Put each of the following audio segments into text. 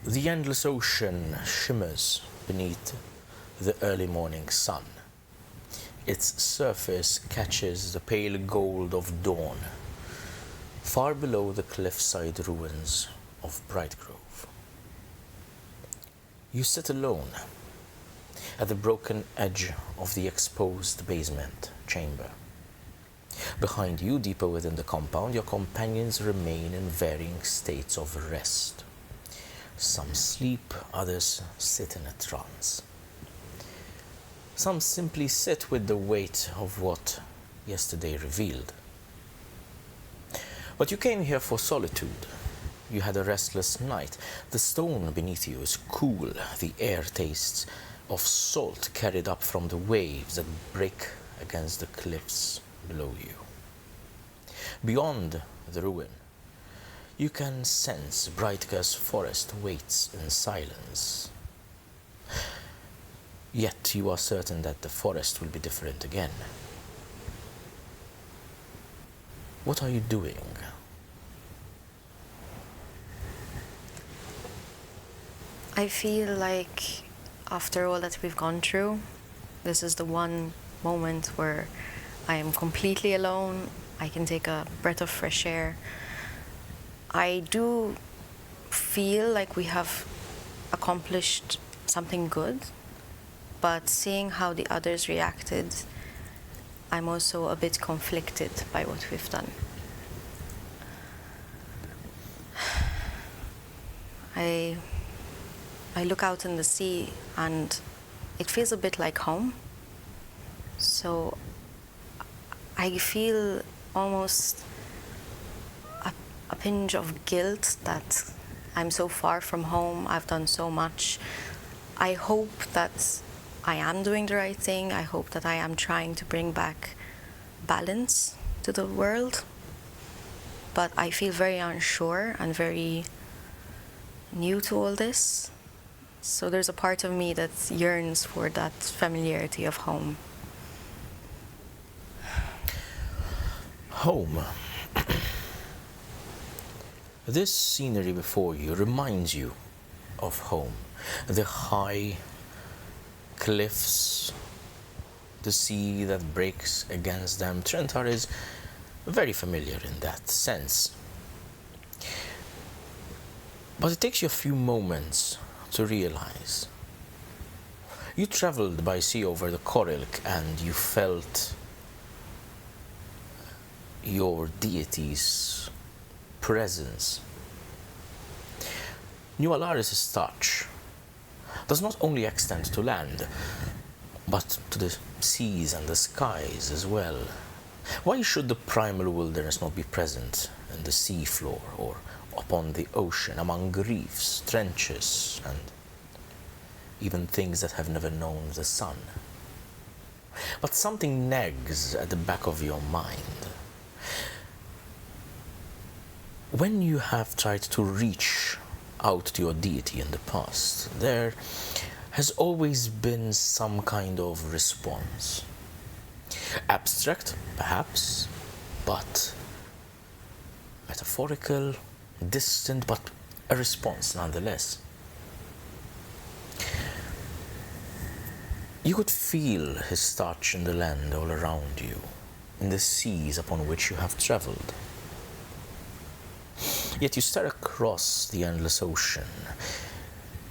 The endless ocean shimmers beneath the early morning sun. Its surface catches the pale gold of dawn, far below the cliffside ruins of Brightgrove. You sit alone at the broken edge of the exposed basement chamber. Behind you, deeper within the compound, your companions remain in varying states of rest. Some sleep, others sit in a trance. Some simply sit with the weight of what yesterday revealed. But you came here for solitude. You had a restless night. The stone beneath you is cool. The air tastes of salt carried up from the waves that break against the cliffs below you. Beyond the ruin, you can sense Brightgrove forest waits in silence. Yet you are certain that the forest will be different again. What are you doing? I feel like after all that we've gone through, this is the one moment where I am completely alone. I can take a breath of fresh air. I do feel like we have accomplished something good, but seeing how the others reacted, I'm also a bit conflicted by what we've done. I look out in the sea and it feels a bit like home. So I feel almost a pinch of guilt that I'm so far from home, I've done so much. I hope that I am doing the right thing. I hope that I am trying to bring back balance to the world. But I feel very unsure and very new to all this. So there's a part of me that yearns for that familiarity of home. Home. This scenery before you reminds you of home. The high cliffs, the sea that breaks against them. Trentar is very familiar in that sense. But it takes you a few moments to realize. You traveled by sea over the Corylk and you felt your deity's presence. New Alaris' touch does not only extend to land, but to the seas and the skies as well. Why should the primal wilderness not be present in the sea floor or upon the ocean, among reefs, trenches, and even things that have never known the sun? But something nags at the back of your mind. When you have tried to reach out to your deity in the past, there has always been some kind of response. Abstract, perhaps, but metaphorical, distant, but a response nonetheless. You could feel his touch in the land all around you, in the seas upon which you have traveled. Yet you stare across the endless ocean,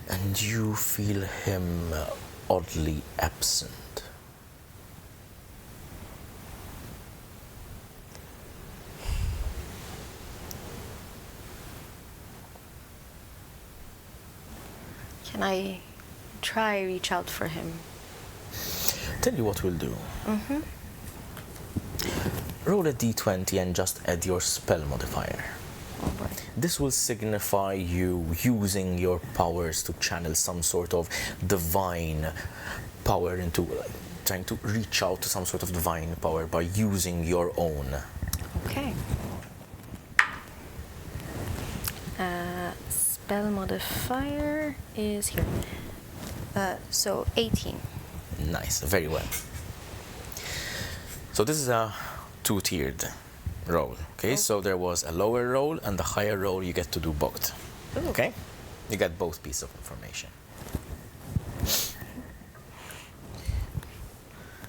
and you feel him oddly absent. Can I try reach out for him? Tell you what we'll do. Roll a d20 and just add your spell modifier. Oh boy. This will signify you using your powers to channel some sort of divine power into trying to reach out to some sort of divine power by using your own. Okay. Spell modifier is here. So 18. Nice, very well. So this is a two-tiered roll. Okay, so there was a lower roll and the higher roll you get to do both. Okay. You get both pieces of information.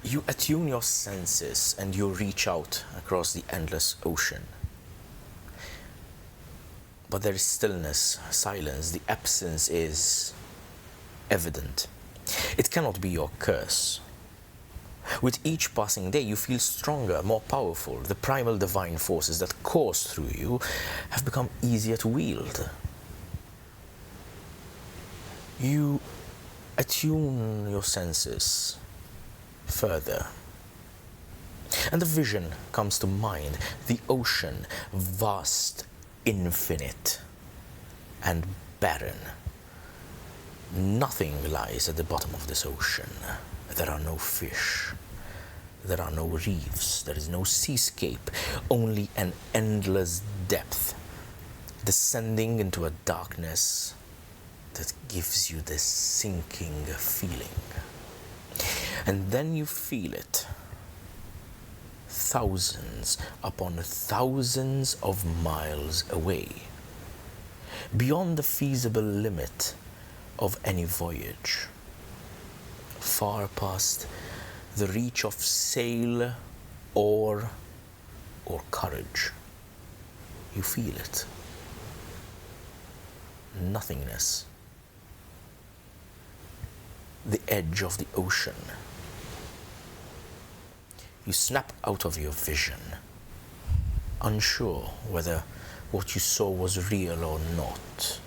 You attune your senses and you reach out across the endless ocean. But there is stillness, silence. The absence is evident. It cannot be your curse. With each passing day, you feel stronger, more powerful. The primal divine forces that course through you have become easier to wield. You attune your senses further. And the vision comes to mind. The ocean, vast, infinite, and barren. Nothing lies at the bottom of this ocean. There are no fish. There are no reefs. There is no seascape. Only an endless depth, descending into a darkness that gives you this sinking feeling. And then you feel it. Thousands upon thousands of miles away, beyond the feasible limit of any voyage, far past the reach of sail or courage. You feel it. Nothingness. The edge of the ocean. You snap out of your vision, unsure whether what you saw was real or not.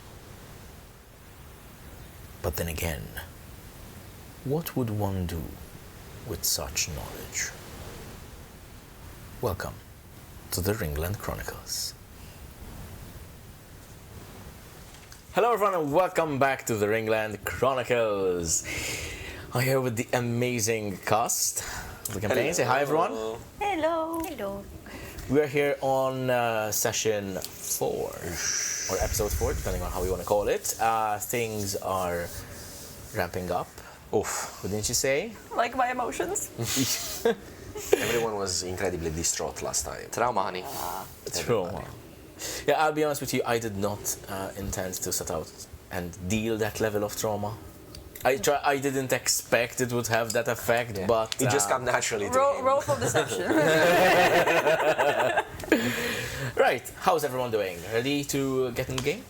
But then again, what would one do with such knowledge? Welcome to the Ringland Chronicles. Hello everyone and welcome back to the Ringland Chronicles. I'm here with the amazing cast of the campaign. Hello. Say hi everyone. Hello. Hello. We're here on session 4, or episode 4, depending on how you want to call it. Things are ramping up. Oof, wouldn't you say? Like my emotions. Everyone was incredibly distraught last time. Trauma, honey. Trauma. Yeah, I'll be honest with you, I did not intend to set out and deal that level of trauma. I didn't expect it would have that effect, but... It just come naturally to him. Roll for deception. Right, how's everyone doing? Ready to get in the game?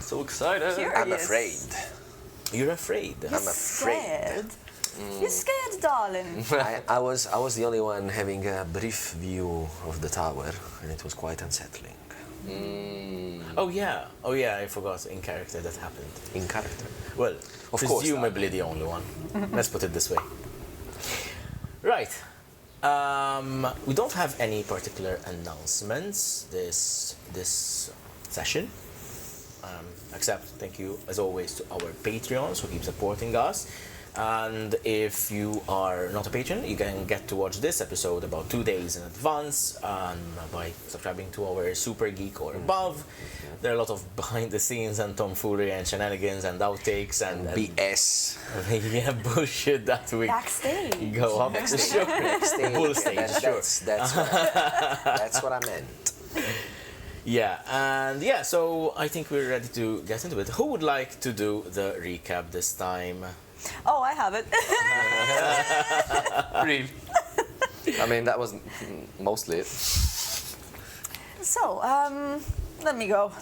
So excited. I'm afraid. You're afraid? I'm afraid. Scared. You're scared, darling. I was the only one having a brief view of the tower, and it was quite unsettling. Oh yeah, I forgot in character that happened. In character. Well, Of course, presumably the only one. Let's put it this way. Right. We don't have any particular announcements this session. Except thank you as always to our Patreons who keep supporting us. And if you are not a patron, you can get to watch this episode about 2 days in advance by subscribing to our Super Geek or above. There are a lot of behind the scenes and tomfoolery and shenanigans and outtakes and BS. yeah, bullshit that we Backstage. go up the show. Bull stage, sure. That's what I meant. Yeah, and yeah, so I think we're ready to get into it. Who would like to do the recap this time? Oh, I have it. Real. I mean, that was mostly it. So, let me go.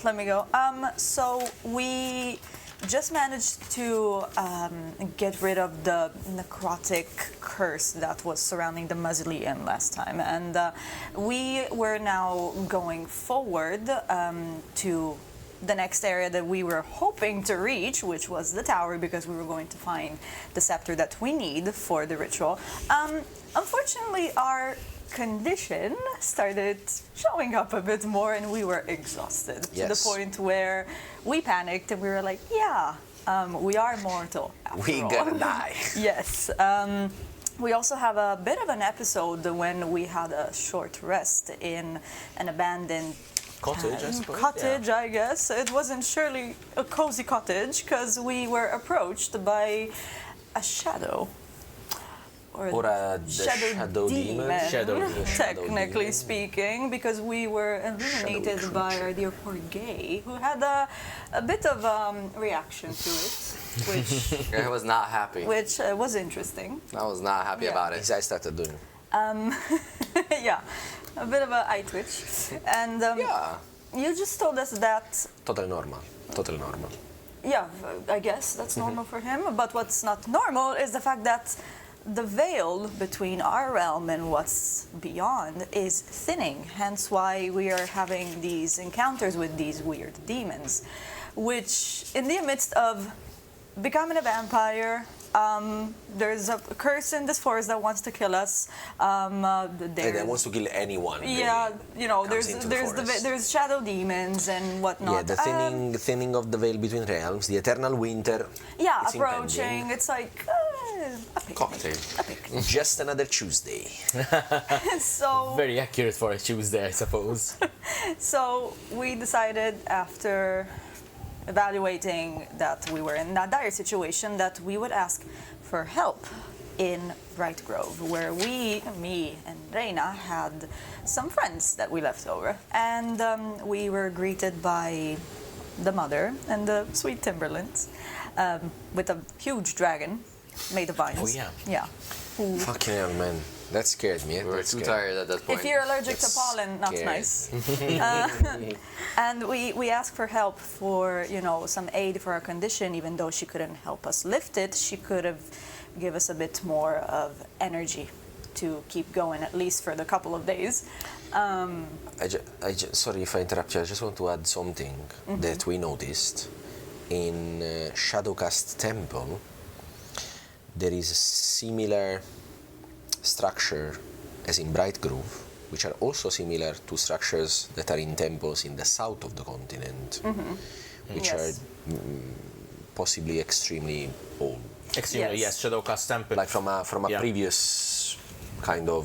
So we just managed to get rid of the necrotic curse that was surrounding the mausoleum last time, and we were now going forward to the next area that we were hoping to reach, which was the tower, because we were going to find the scepter that we need for the ritual. Unfortunately, our condition started showing up a bit more, and we were exhausted to the point where we panicked and we were like, we are mortal after We all. gonna die. Yes. We also have a bit of an episode when we had a short rest in an abandoned Cottage, I suppose. cottage, I guess. It wasn't surely a cozy cottage because we were approached by a shadow. Or a shadow demon. Shadow demon. Technically speaking, because we were illuminated by our dear poor Gay, who had a bit of reaction to it, I was not happy. which was interesting. I was not happy Yeah. about His it. eyes started doing. Yeah, a bit of an eye twitch. And Yeah. you just told us that, Totally normal. Totally normal. yeah, I guess that's normal for him. But what's not normal is the fact that the veil between our realm and what's beyond is thinning. Hence why we are having these encounters with these weird demons, which in the midst of becoming a vampire, there's a curse in this forest that wants to kill us. And that wants to kill anyone. yeah, really. you know, Comes into the forest. there's shadow demons and whatnot. Yeah, the thinning of the veil between realms, the eternal winter. Yeah, it's approaching. impending. It's like a picnic. Cocktail. A picnic. Just another Tuesday. So, Very accurate for a Tuesday, I suppose. so we decided after evaluating that we were in a dire situation that we would ask for help in Brightgrove, where me and Reyna, had some friends that we left over. And we were greeted by the mother and the sweet Timberlands with a huge dragon made of vines. Oh, yeah. Yeah. Who, Fucking hell, man. That scared me. We were That too scared. tired at that point. if you're allergic to That's pollen, not scary. nice. And we asked for help for, you know, some aid for our condition. Even though she couldn't help us lift it, she could have give us a bit more of energy to keep going, at least for the couple of days. Sorry if I interrupt you. I just want to add something that we noticed. In Shadowcast Temple, there is a similar structure as in Brightgrove, which are also similar to structures that are in temples in the south of the continent, which Yes. are possibly extremely old. Extremely, Yes. yes, Shadowcast Temple. Like from a Yeah. previous kind of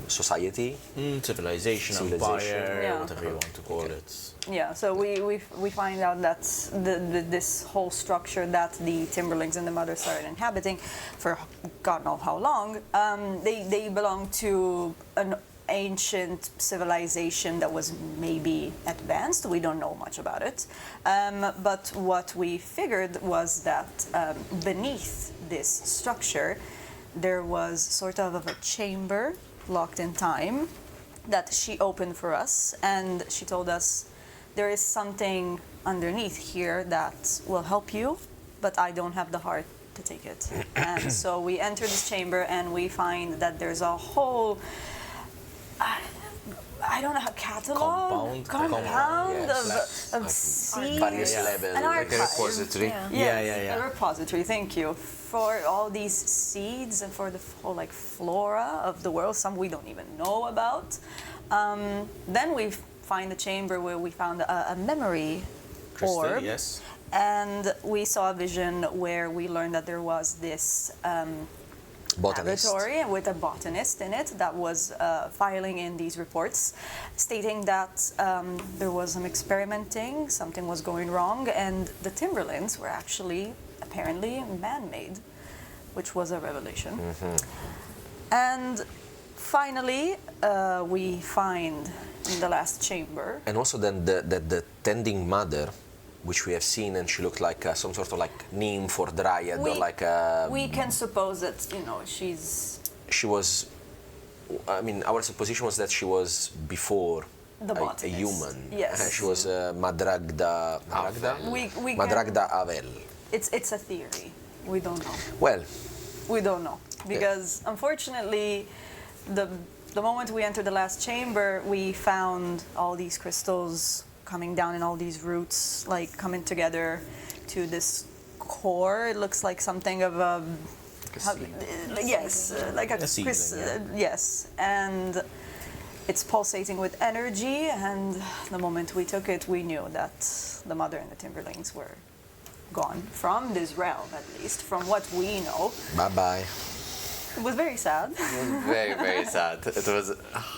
society. Civilization, Civilization. empire, Yeah. whatever you want to call it. Yeah, so we find out that this whole structure that the Timberlings and the Mother started inhabiting for God knows how long, they belong to an ancient civilization that was maybe advanced. We don't know much about it. But what we figured was that beneath this structure, there was sort of a chamber locked in time that she opened for us, and she told us there is something underneath here that will help you, but I don't have the heart to take it. And so we enter this chamber and we find that there's a whole, I don't know, a catalog? Compound, yes. of seeds. Various Yeah. levels. An Like a archive. repository. Yeah. Yes, a repository, thank you. For all these seeds and for the whole like flora of the world, some we don't even know about. Then we find the chamber where we found a memory Crystal, orb. yes. And we saw a vision where we learned that there was this Botanist. laboratory with a botanist in it that was filing in these reports, stating that there was some experimenting, something was going wrong, and the Timberlands were actually apparently man-made, which was a revelation. And finally, we find in the last chamber. And also then the tending mother, which we have seen, and she looked like some sort of like nymph or dryad or like a... We can suppose that, you know, She was... I mean, our supposition was that she was before the a botanist. human. Yes. She was Madragda... We can, Madragda Avel. it's a theory. We don't know. Well, We don't know because unfortunately, the moment we entered the last chamber, we found all these crystals coming down and all these roots like coming together to this core. It looks like something of a yes, like a seedling, yes, and it's pulsating with energy. And the moment we took it, we knew that the Mother and the Timberlings were gone from this realm, at least from what we know. bye-bye. It was very sad. Very, very sad. It was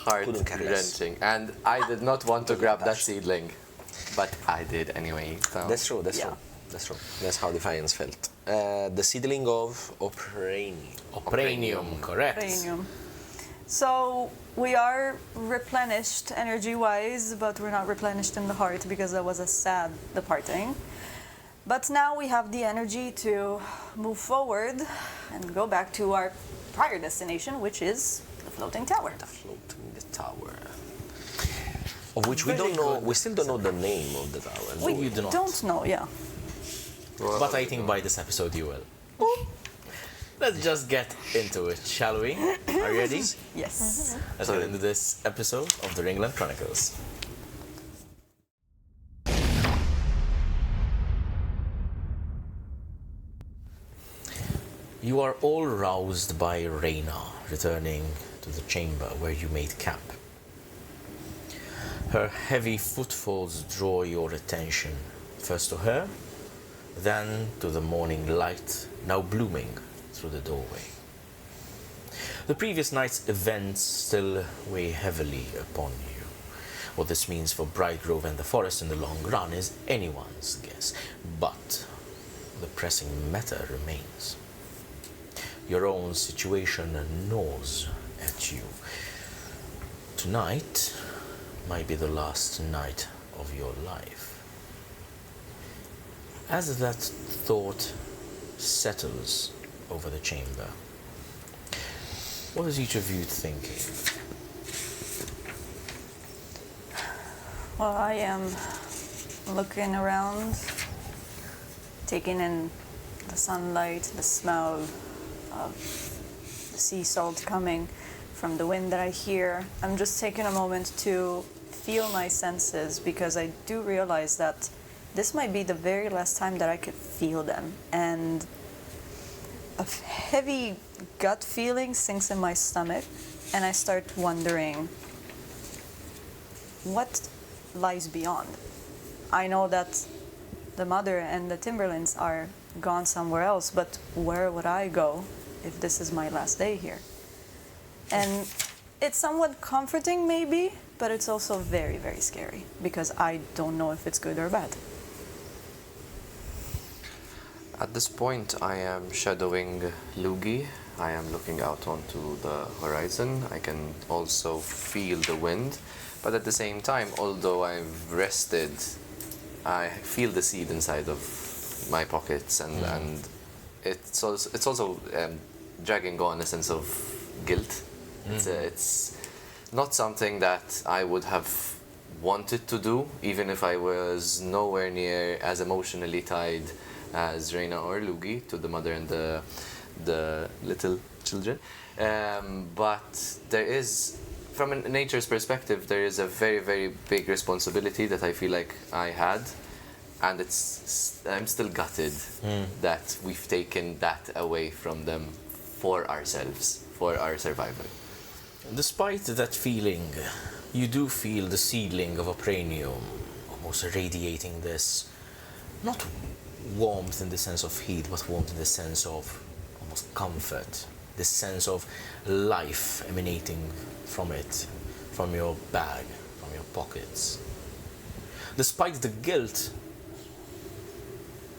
Couldn't care less. heart-wrenching. And I did not want to grab that seedling, but I did anyway. So. That's true, that's Yeah. true. That's true. That's how Defiance felt. The seedling of Opranium. Opranium, correct. Cranium. So we are replenished energy-wise, but we're not replenished in the heart because that was a sad departing. But now we have the energy to move forward and go back to our prior destination, which is the floating tower. Floating the tower. Of which we don't know, we still don't know the name of the tower. We you do not. don't know, yeah. But I think by this episode you will. Let's just get into it, shall we? Are you ready? Yes. Let's get into this episode of the Ringland Chronicles. You are all roused by Reyna returning to the chamber where you made camp. Her heavy footfalls draw your attention, first to her, then to the morning light now blooming through the doorway. The previous night's events still weigh heavily upon you. What this means for Brightgrove and the forest in the long run is anyone's guess, but the pressing matter remains. Your own situation gnaws at you. Tonight might be the last night of your life. As that thought settles over the chamber, what is each of you thinking? Well, I am looking around, taking in the sunlight, the smell of the sea salt coming from the wind that I hear. I'm just taking a moment to feel my senses because I do realize that this might be the very last time that I could feel them. And a heavy gut feeling sinks in my stomach, and I start wondering what lies beyond. I know that the mother and the Timberlands are gone somewhere else, but where would I go if this is my last day here? And it's somewhat comforting maybe, but it's also very, very scary because I don't know if it's good or bad. At this point, I am shadowing Lugii. I am looking out onto the horizon. I can also feel the wind, but at the same time, although I've rested, I feel the seed inside of my pockets, and it's also dragging on a sense of guilt. It's not something that I would have wanted to do, even if I was nowhere near as emotionally tied as Reyna or Lugii to the mother and the little children. But there is, from a nature's perspective, there is a very, very big responsibility that I feel like I had, and I'm still gutted that we've taken that away from them for ourselves, for our survival. Despite that feeling, you do feel the seedling of Opranium almost radiating this, not warmth in the sense of heat, but warmth in the sense of almost comfort, this sense of life emanating from it, from your bag, from your pockets. Despite the guilt,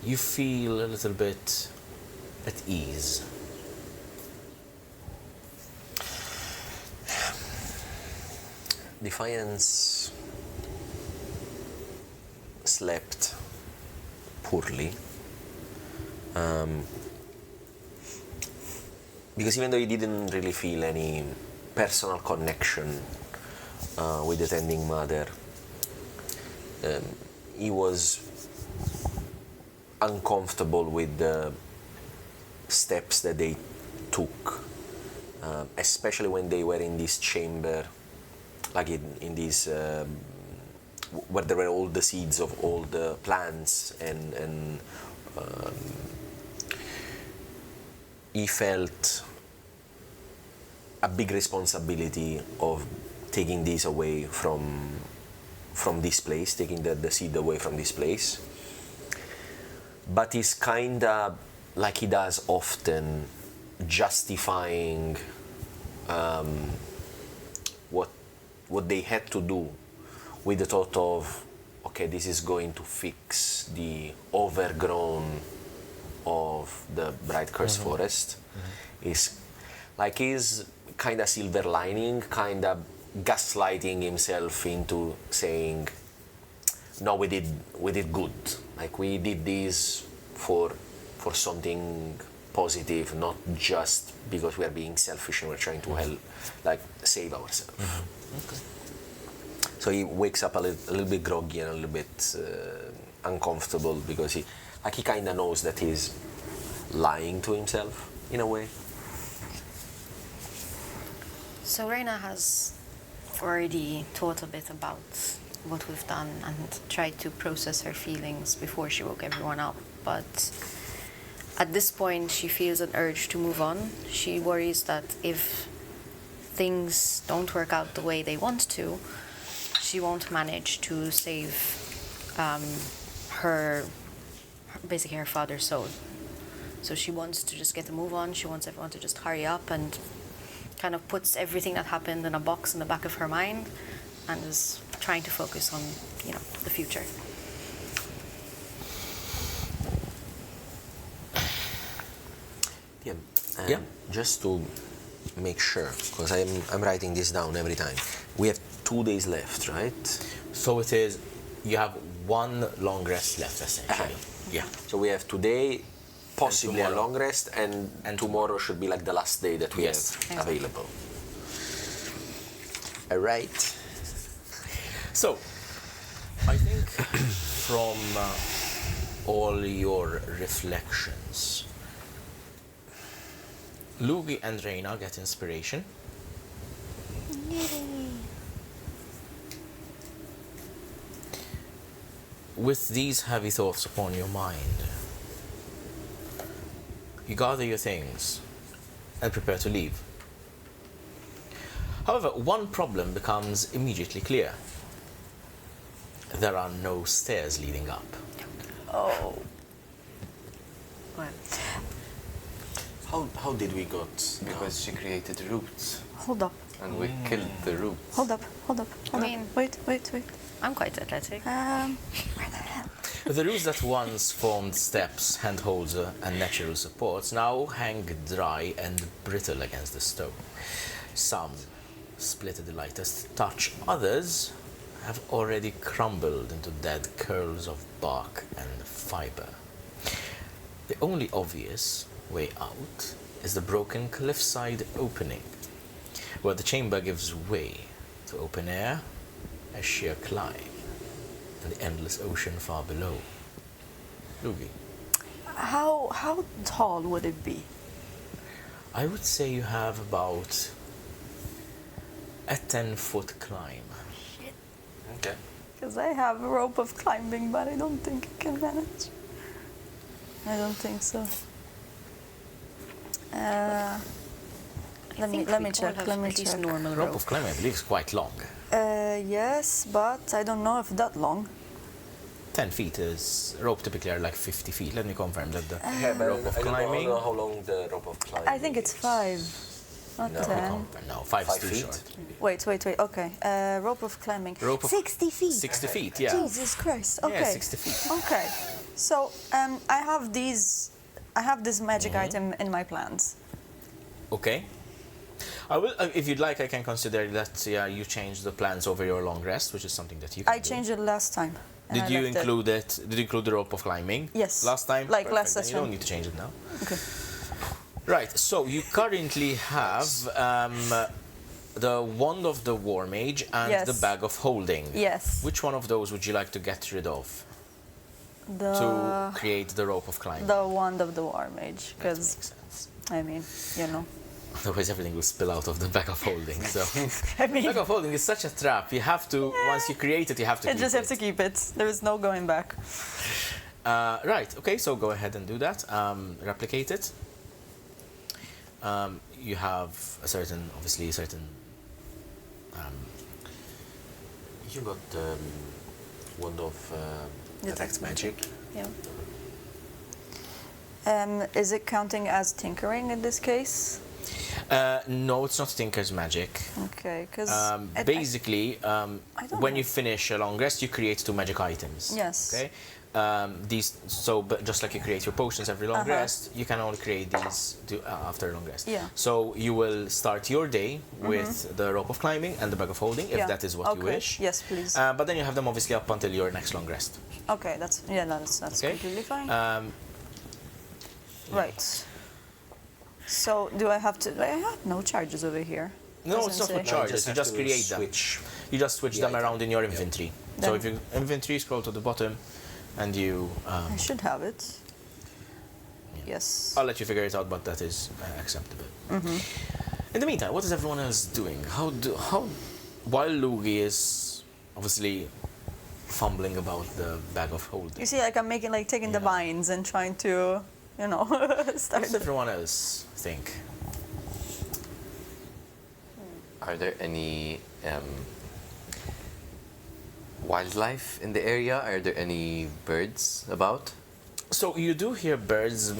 you feel a little bit at ease. Defiance slept poorly, because even though he didn't really feel any personal connection with the tending mother, he was uncomfortable with the steps that they took, especially when they were in this chamber, like in this where there were all the seeds of all the plants, and he felt a big responsibility of taking this away from this place, taking the seed away from this place. But he's kinda, like he does often, justifying what they had to do with the thought of, okay, this is going to fix the overgrown of the bright cursed forest is like he's kind of silver lining, kind of gaslighting himself into saying, no, we did good. Like we did this for something positive, not just because we are being selfish and we're trying to help, like save ourselves. Okay. So he wakes up a little bit groggy and a little bit uncomfortable because he kind of knows that he's lying to himself in a way. So Reyna has already thought a bit about what we've done and tried to process her feelings before she woke everyone up, but at this point she feels an urge to move on. She worries that if things don't work out the way they want to, she won't manage to save basically her father's soul. So she wants to just get a move on. She wants everyone to just hurry up, and kind of puts everything that happened in a box in the back of her mind and is trying to focus on, the future. Yeah. Just to make sure, because I'm writing this down every time. We have 2 days left, right? So it is, you have one long rest left, essentially. Yeah. So we have today, possibly a tomorrow. long rest, and tomorrow should be like the last day that we Yes. have available. All right. So, I think from all your reflections, Lugii and Reyna get inspiration. With these heavy thoughts upon your mind, you gather your things and prepare to leave. However, one problem becomes immediately clear. There are no stairs leading up. Oh. How did we got? Because she created roots, Hold up. and we killed the roots. Hold up. I mean- Wait. I'm quite athletic. Where the hell? The roots that once formed steps, handholds, and natural supports now hang dry and brittle against the stone. Some split at the lightest touch, others have already crumbled into dead curls of bark and fiber. The only obvious way out is the broken cliffside opening, where the chamber gives way to open air, a sheer climb, and the endless ocean far below. Lugii, How tall would it be? I would say you have about a 10-foot climb. Okay. Because I have a rope of climbing, but I don't think I can manage. I don't think so. Let me check. Let me check. Normal The rope of climbing, I believe, is quite long. Yes, but I don't know if that long. 10 feet is rope typically are like 50 feet. Let me confirm that the but rope of I don't climbing. know how long the rope of climbing I think it's is. 5, not No. 10. No, 5 is 5 too feet? short. Wait. Okay. Rope of climbing. Rope of- 60 feet. 60 feet, yeah. Jesus Christ. Okay. Yeah, 60 feet. Okay. So I have this magic item in my plans. Okay. I will, if you'd like, I can consider that you changed the plans over your long rest, which is something that you can I do. changed it last time. and I Did you left it. include it? Did you include the rope of climbing? Yes. Last time? Like last Then you session. don't need to change it now. Okay. Right, so you currently have the Wand of the War Mage and Yes. the Bag of Holding. Yes. Which one of those would you like to get rid of The to create the rope of climbing? the wand of the war mage, That because makes sense. I mean, you know. Otherwise, everything will spill out of the Bag of Holding. So, I mean, Bag of Holding is such a trap. You have to, once you create it, you have to I keep just it. have to keep it. There is no going back. Right, okay, so go ahead and do that. Replicate it. You have a certain, obviously, You got the wand of detect magic. Yeah. Is it counting as tinkering in this case? no, it's not Tinker's Magic. Okay, because Basically, don't when know. you finish a long rest, you create 2 magic items. Yes. Okay. these, so but just like you create your potions every long Uh-huh. rest, you can only create these after a long rest. Yeah. So you will start your day with the rope of climbing and the bag of holding, if Yeah. that is what you Okay. wish. Yes, please. But then you have them obviously up until your next long rest. Okay, that's Okay. completely fine. Um, Right. So do I have to? I have no charges over here. no, Doesn't it's not say. for charges. You have just to create them. switch. You just switch the them item. around in your inventory. So Then- if you inventory, scroll to the bottom, and you. I should have it. Yes. I'll let you figure it out, but that is acceptable. In the meantime, what is everyone else doing? While Lugii is obviously fumbling about the bag of holding, You see, like I'm making, like taking the Yeah. vines and trying to, what start. does everyone else think? Are there any wildlife in the area? Are there any birds about? So you do hear birds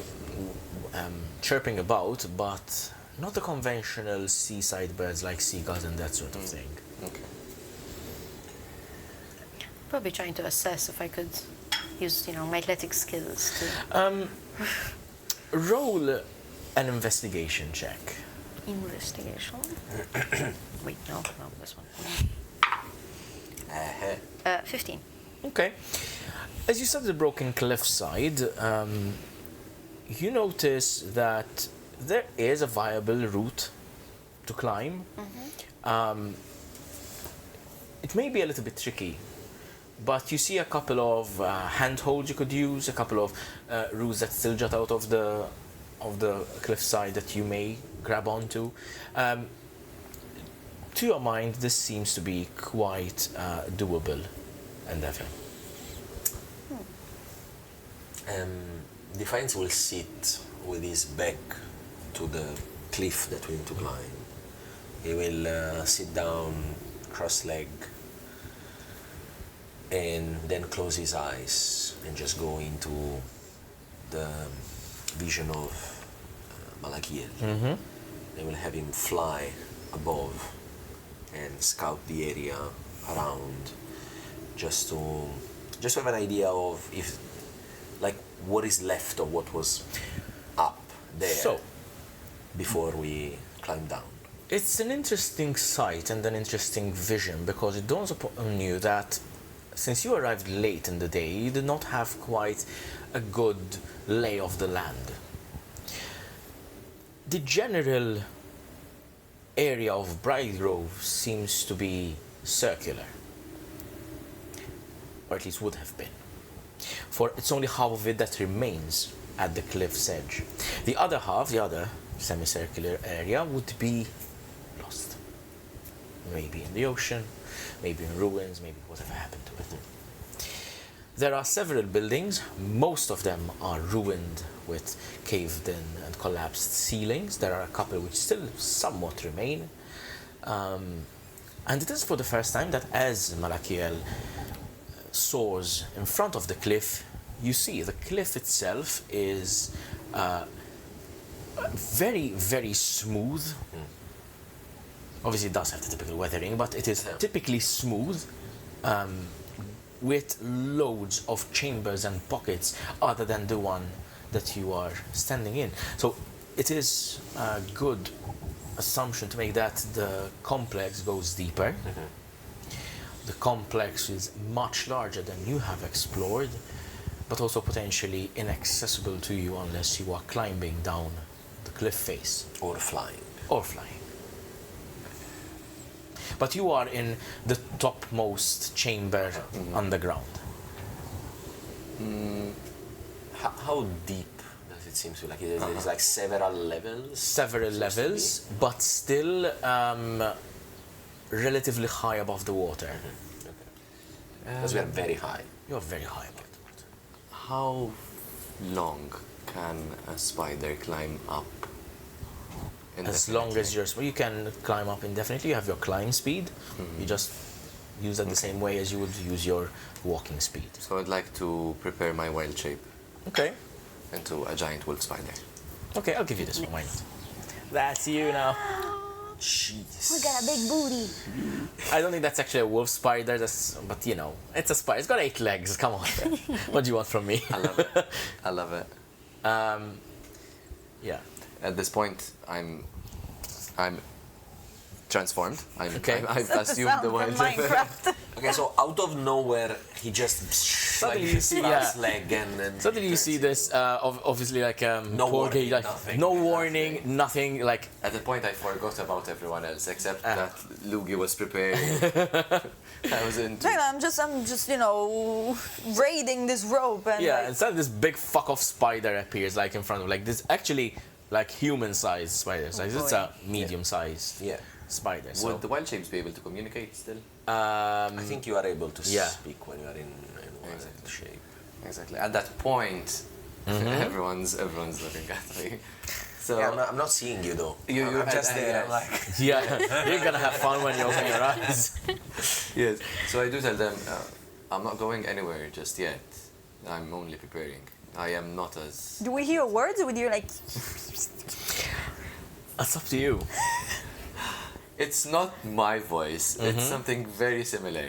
chirping about, but not the conventional seaside birds like seagulls and that sort of thing. Okay. Probably trying to assess if I could use, my athletic skills to Roll an investigation check. investigation. Wait, no, this one. Uh-huh. 15. Okay. As you start the broken cliffside, you notice that there is a viable route to climb. It may be a little bit tricky, but you see a couple of handholds you could use, a couple of roots that still jut out of the cliffside that you may grab onto. To your mind, this seems to be quite doable endeavor. Defiance will sit with his back to the cliff that we need to climb. He will sit down, cross-legged, and then close his eyes and just go into the vision of Malakiel. They will have him fly above and scout the area around, just to have an idea of if, like, what is left of what was up there So, before we climb down. it's an interesting sight and an interesting vision, because it dawns upon you that since you arrived late in the day, you did not have quite a good lay of the land. The general area of Brightgrove seems to be circular, or at least would have been, for it's only half of it that remains at the cliff's edge. The other half, the other semicircular area, would be lost. Maybe in the ocean, maybe in ruins, maybe whatever happened to it. There are several buildings. Most of them are ruined with caved in and collapsed ceilings. There are a couple which still somewhat remain. And it is for the first time that as Malakiel soars in front of the cliff, you see the cliff itself is very, very smooth. Obviously it does have the typical weathering, but it is typically smooth, with loads of chambers and pockets other than the one that you are standing in. So it is a good assumption to make that the complex goes deeper. The complex is much larger than you have explored, but also potentially inaccessible to you unless you are climbing down the cliff face. Or flying. Or flying. But you are in the topmost chamber underground. How deep does it seem to be? Like there's like several levels? Several levels, but still relatively high above the water. Because we are very high. You're very high above the water. How long can a spider climb up? As long as you can climb up indefinitely. You have your climb speed. You just use it the same way as you would use your walking speed. So I'd like to prepare my wild shape Okay. into a giant wolf spider. Okay, I'll give you this one. Why not? That's you now. Jeez. We got a big booty. I don't think that's actually a wolf spider, but you know, it's a spider. It's got 8 legs. Come on. What do you want from me? I love it. I love it. Yeah. At this point, I'm transformed. Okay. I've That's the assumed sound the from wild. Minecraft. Okay, so out of nowhere, he just like Suddenly you his see- last yeah. leg and Suddenly you see this, obviously like No poor warning, guy, like nothing. no warning, nothing. Like At that point, I forgot about everyone else except that Lugii was preparing. I was into. Reyna, I'm just, you know, raiding this rope and yeah, like, and suddenly this big fuck off spider appears like in front of like this actually like human-sized spider. Like it's boy. a medium-sized yeah. spider. So Would the wild shapes be able to communicate still? I think you are able to Yeah. speak when you are in wild Exactly. shape. Exactly. At that point, everyone's looking at me. So Yeah, I'm not seeing you though. You're I'm just there. yes. I'm like, yeah, you're gonna have fun when you open your eyes. yes. So I do tell them, I'm not going anywhere just yet. I'm only preparing. I am not as. do we hear words or do we hear like, That's up to you. It's not my voice. It's something very similar.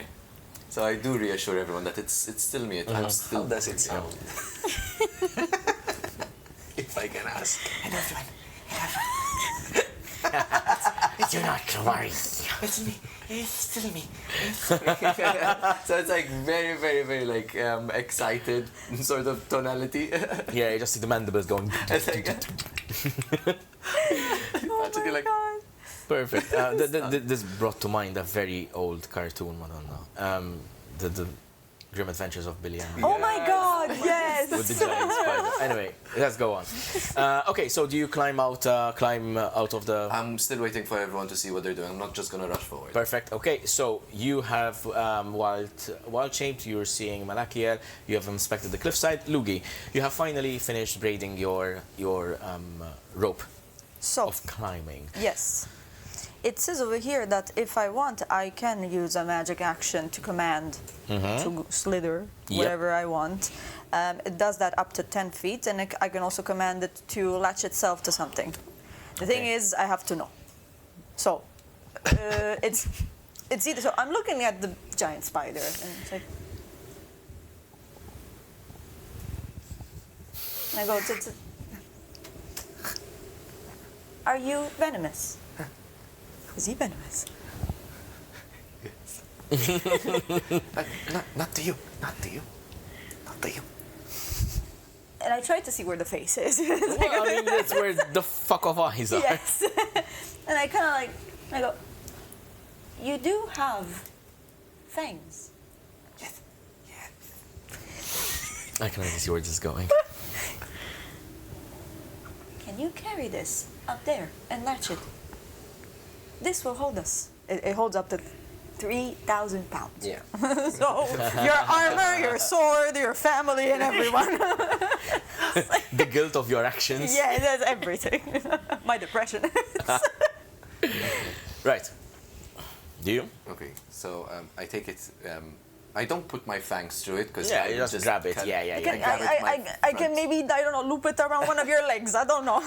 So I do reassure everyone that it's still me. I'm how still. does it sound? If I can ask. Do not worry. It's me. It's still me. So it's like very, very, very like excited sort of tonality. Yeah, you just see the mandibles going. It's like, oh Imagine my like- god. Perfect. This brought to mind a very old cartoon, Madonna. The Grim Adventures of Billy and Oh my god, yes. with the giant spider. Anyway, let's go on. Okay, so do you climb out of the? I'm still waiting for everyone to see what they're doing. I'm not just gonna rush forward. Perfect. Okay, so you have wild shaped. You're seeing Malakiel. You have inspected the cliffside. Lugii, you have finally finished braiding your rope So, of climbing. yes. It says over here that if I want, I can use a magic action to command to slither Yep. wherever I want. It does that up to 10 feet, and I can also command it to latch itself to something. The thing Okay. is, I have to know. So, it's either. So I'm looking at the giant spider, and it's like, and I go, are you venomous? Is he venomous? Not to you. Not to you. Not to you. And I try to see where the face is. Well, I mean, that's where the fuck of eyes are. Yes. And I kind of like, I go, you do have fangs. Yes. Yeah. I can already see where this is going. Can you carry this up there and latch it? This will hold us. It holds up to 3,000 pounds. Yeah. So your armor, your sword, your family, and everyone. The guilt of your actions. Yeah, that's everything. My depression. Right. Do you? Okay, so I take it. I don't put my fangs through it because Yeah, you just grab it. Yeah. I grab it my can front. maybe, I don't know, loop it around one of your legs. I don't know.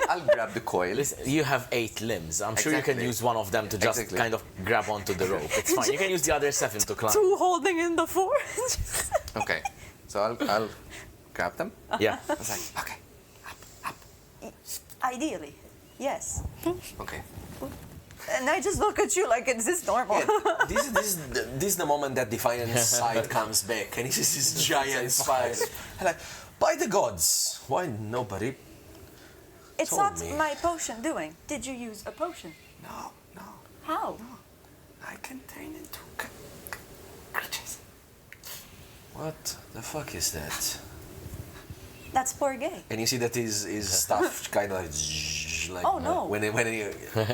I'll grab the coil. Listen, you have 8 limbs. I'm sure you can Exactly. use one of them to just Exactly. kind of grab onto the rope. It's fine. You can use the other 7 to climb. Two holding in the 4. Okay, so I'll grab them. Yeah. I was like, okay, Ideally, yes. okay. And I just look at you like, is this normal? Yeah, this is the moment that Defiance side comes back, and he sees this giant spider. And like, by the gods, why nobody? It's told not me. my potion doing. Did you use a potion? No. How? I can turn into creatures. What the fuck is that? That's poor gay. And you see that his stuff kind of like, zzz, like Oh, no. when he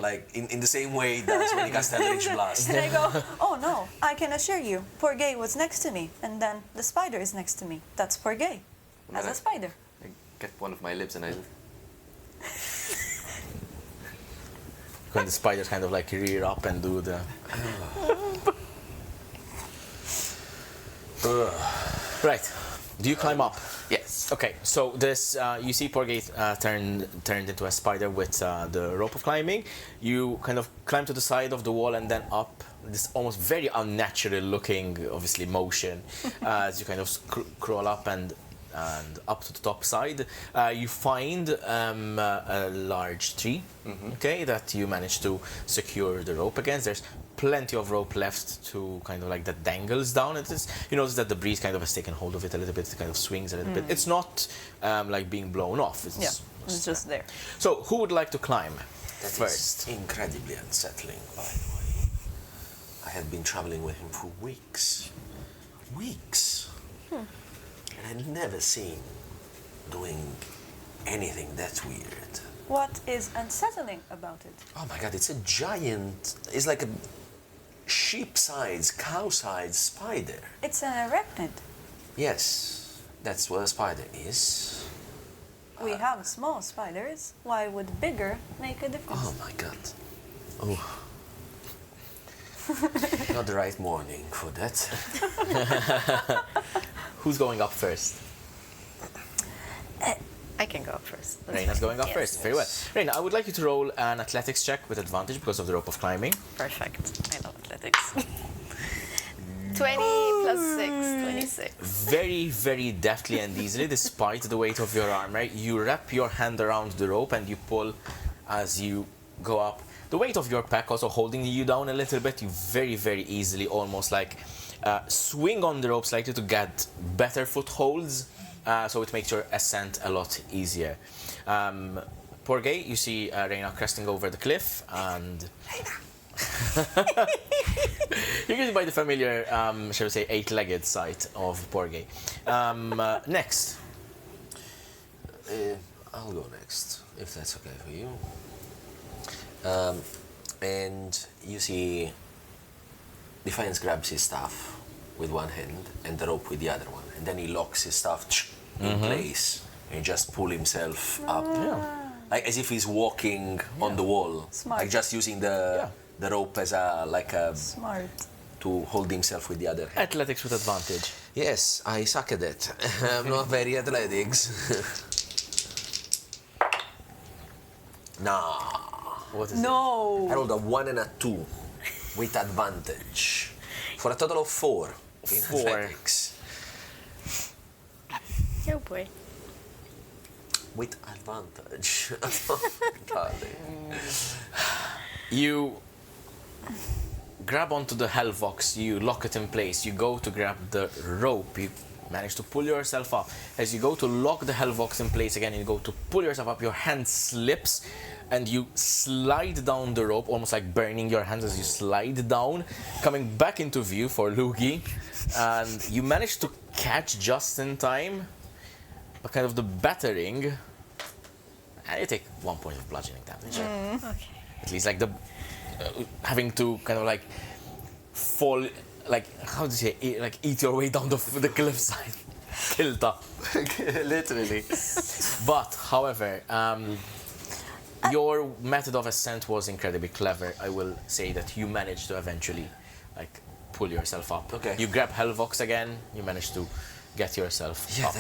like in the same way he does when he casts Eldritch Blast. And I go, oh no, I can assure you, poor gay was next to me, and then the spider is next to me. That's poor gay. As a spider. I get one of my lips and I. When the spiders kind of like rear up and do the. Right. Do you climb up? Yes. Okay, so this you see Porgate turned into a spider with the rope of climbing. You kind of climb to the side of the wall and then up. This almost very unnatural looking, obviously, motion as you kind of crawl up and up to the top side. You find a large tree, okay, that you manage to secure the rope against. There's plenty of rope left to kind of like that dangles down. You notice that the breeze kind of has taken hold of it a little bit. It kind of swings a little bit. It's not like being blown off. It's just there. So who would like to climb That first? is incredibly unsettling, by the way. I have been traveling with him for weeks. Weeks. And I've never seen doing anything that weird. What is unsettling about it? Oh my god, it's a giant, it's like a sheep-sized, cow-sized spider. It's an arachnid. Yes, that's what a spider is. We have small spiders. Why would bigger make a difference? Oh my god. Oh. Not the right morning for that. Who's going up first? I can go up first. Reyna's going up Yes. first. Very well. Reyna, I would like you to roll an athletics check with advantage because of the rope of climbing. Perfect. I love athletics. 20 plus 6, 26. Very, very deftly and easily, despite the weight of your armor, you wrap your hand around the rope and you pull as you go up. The weight of your pack also holding you down a little bit. You very, very easily, almost like swing on the rope slightly to get better footholds, so it makes your ascent a lot easier. Porgay, you see Reyna cresting over the cliff, and you're getting by the familiar, shall we say, 8-legged sight of Porgay. Next. I'll go next, if that's okay for you. And you see Defiance grabs his staff with one hand and the rope with the other one, and then he locks his staff in place and just pull himself up, like as if he's walking on the wall, Smart. like just using the rope as a Smart. to hold himself with the other hand. Athletics with advantage. Yes, I suck at it. I'm not very athletics. Nah. What is it? No. I rolled a 1 and a 2 with advantage for a total of 4 in 4. athletics. Oh boy. With advantage. Darling. You grab onto the Hellvox, you lock it in place, you go to grab the rope, you manage to pull yourself up. As you go to lock the Hellvox in place again, you go to pull yourself up, your hand slips and you slide down the rope, almost like burning your hands as you slide down, coming back into view for Lugii, and you manage to catch just in time, but kind of the battering, and you take 1 point of bludgeoning damage. Okay. At least like the having to kind of like fall, like how do you say, like eat your way down the cliffside, Kilta, literally. But however, your method of ascent was incredibly clever. I will say that you managed to eventually like pull yourself up. Okay. You grab Hellvox again. You managed to get yourself up.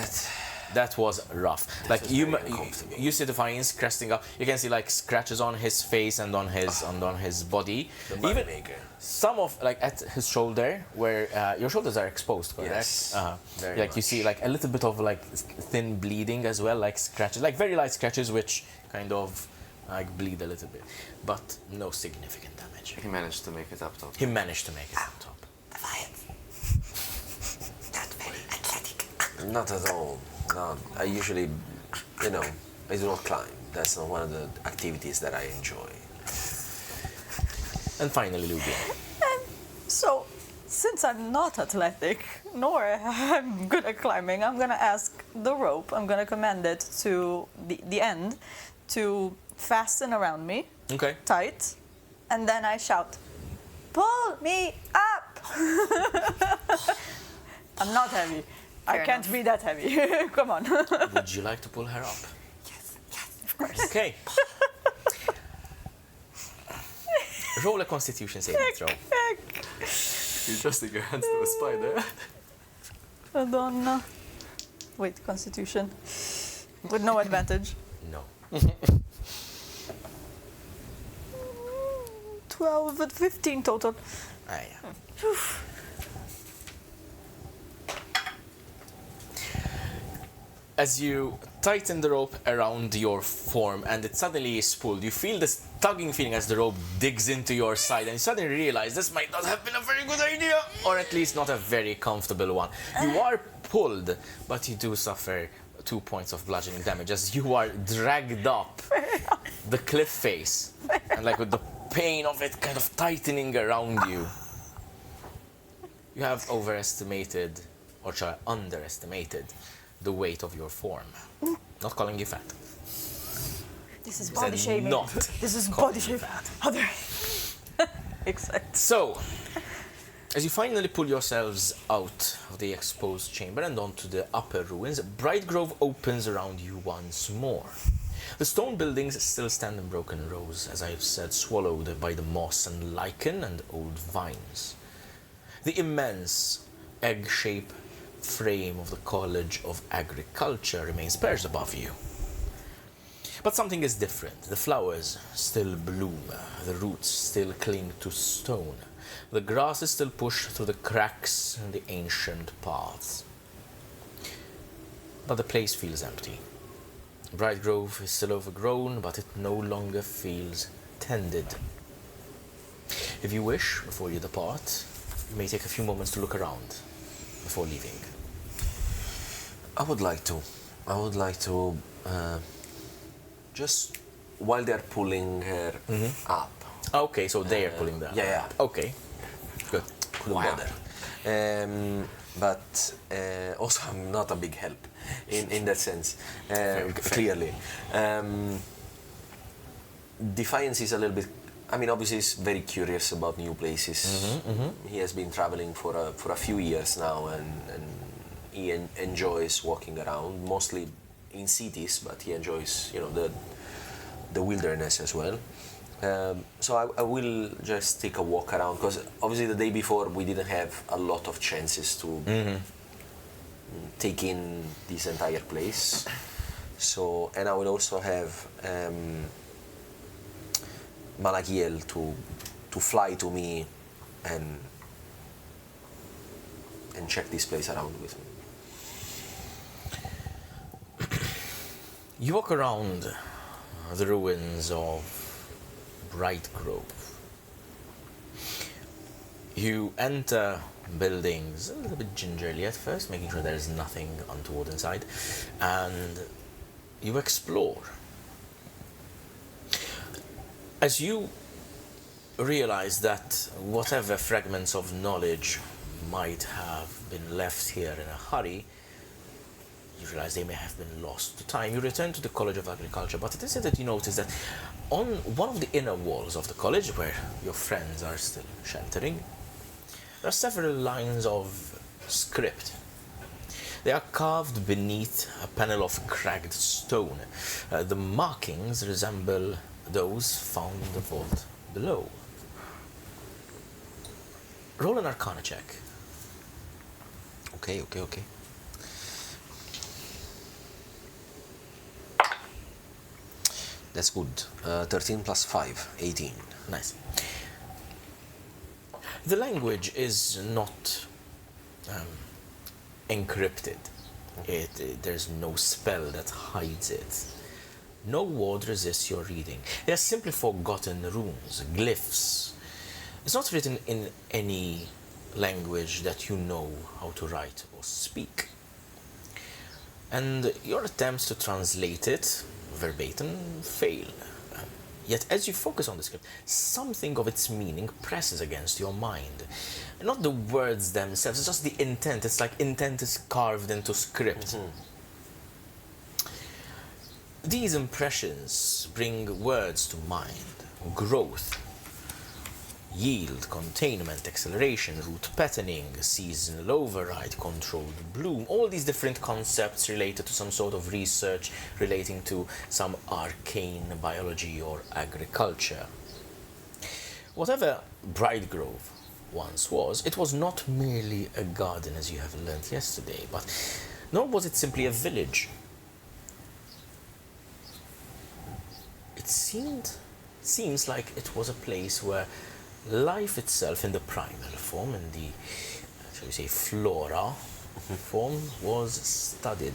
That was rough. Like was you, very uncomfortable. you see Defiance cresting up. You can see like scratches on his face and on his body. The Even moneymaker. some of like at his shoulder, where your shoulders are exposed, correct? Yes, very like you much. see like a little bit of like thin bleeding as well, like scratches, like very light scratches, which kind of like bleed a little bit, but no significant damage. He managed to make it up top. He managed to make it on top. Not at all. No, I usually, I do not climb. That's not one of the activities that I enjoy. And finally, Lugii. So, since I'm not athletic, nor I'm good at climbing, I'm gonna ask the rope, I'm gonna command it to the end to fasten around me, Okay. tight, and then I shout, "Pull me up!" I'm not heavy. I Fair can't enough. be that heavy. Come on. Would you like to pull her up? Of course. Okay. Roll a Constitution saving throw. You're trusting your hands to a spider. Madonna. Wait, Constitution. With no advantage. No. 12 and 15 total. Ah, yeah. As you tighten the rope around your form and it suddenly is pulled, you feel this tugging feeling as the rope digs into your side, and you suddenly realize this might not have been a very good idea, or at least not a very comfortable one. You are pulled, but you do suffer 2 points of bludgeoning damage as you are dragged up the cliff face, and like with the pain of it kind of tightening around you. You have overestimated, or shall I, underestimated the weight of your form. Not calling you fat. This is body shaming. Not This is body shaming. Other. Exactly. So, as you finally pull yourselves out of the exposed chamber and onto the upper ruins, Brightgrove opens around you once more. The stone buildings still stand in broken rows, as I have said, swallowed by the moss and lichen and old vines. The immense egg-shaped frame of the College of Agriculture remains perched above you. But something is different. The flowers still bloom, the roots still cling to stone, the grasses still push through the cracks in the ancient paths. But the place feels empty. Brightgrove is still overgrown, but it no longer feels tended. If you wish, before you depart, you may take a few moments to look around before leaving. I would like to, just while they're pulling her up. Okay, so they are pulling that. Yeah. Okay, good. Couldn't bother. But also I'm not a big help in that sense, clearly. Defiance is a little bit, I mean, obviously he's very curious about new places. He has been traveling for a few years now, and he enjoys walking around, mostly in cities, but he enjoys, the wilderness as well. So I will just take a walk around, because obviously the day before we didn't have a lot of chances to take in this entire place. So, and I will also have Malakiel to fly to me and check this place around with me. You walk around the ruins of Brightgrove. You enter buildings a little bit gingerly at first, making sure there is nothing untoward inside, and you explore. As you realize that whatever fragments of knowledge might have been left here in a hurry, you realize they may have been lost to time. You return to the College of Agriculture, but it is that you notice that on one of the inner walls of the college, where your friends are still sheltering, there are several lines of script. They are carved beneath a panel of cracked stone. The markings resemble those found in the vault below. Roll an Arcana check. Okay. That's good. 13 plus 5, 18. Nice. The language is not encrypted. There's no spell that hides it. No word resists your reading. They are simply forgotten runes, glyphs. It's not written in any language that you know how to write or speak. And your attempts to translate it verbatim fail. Yet as you focus on the script, something of its meaning presses against your mind. Not the words themselves, it's just the intent. It's like intent is carved into script. These impressions bring words to mind. Growth, yield, containment, acceleration, root patterning, seasonal override, controlled bloom, all these different concepts related to some sort of research relating to some arcane biology or agriculture. Whatever Brightgrove once was, it was not merely a garden as you have learnt yesterday, but Nor was it simply a village. It seems like it was a place where life itself in the primal form, in the, shall we say, flora form, was studied,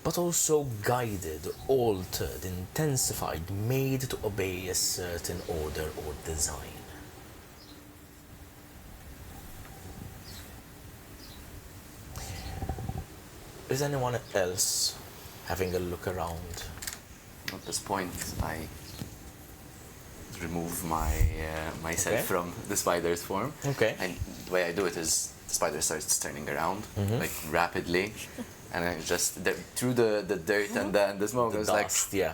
but also guided, altered, intensified, made to obey a certain order or design. Is anyone else having a look around? At this point, I remove myself Okay. from the spider's form. Okay. And the way I do it is the spider starts turning around, like rapidly, and I just through the dirt and the smoke. I was Dust, yeah.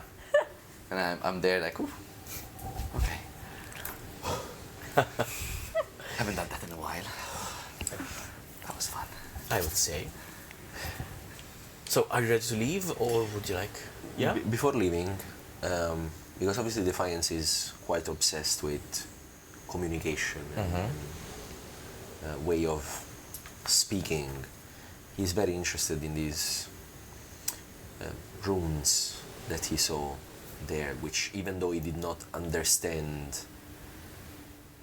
and I'm there like, ooh, okay. Haven't done that in a while. That was fun. I would say. So, are you ready to leave, or would you like? Yeah. Before leaving, because obviously Defiance is quite obsessed with communication and way of speaking. He's very interested in these runes that he saw there, which even though he did not understand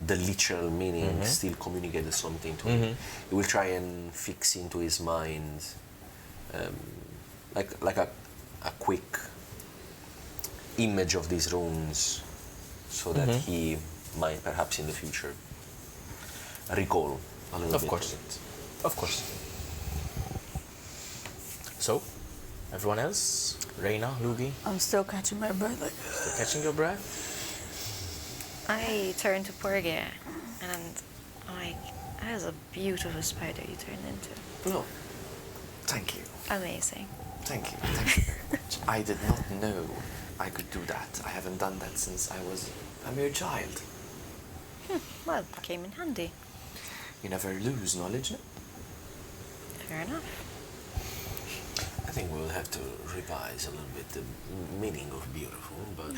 the literal meaning, still communicated something to him. He will try and fix into his mind like a quick image of these runes, so that he might perhaps in the future recall a little Of bit course. of it. Of course. So, everyone else? Reyna, Lugii, I'm still catching my breath. Like, still catching your breath? I turn to Porgia and I'm like, that is a beautiful spider you turned into. No, thank you. Amazing. Thank you very much. I did not know I could do that. I haven't done that since I was a mere child. Well, came in handy. You never lose knowledge. Fair enough. I think we'll have to revise a little bit the meaning of beautiful, but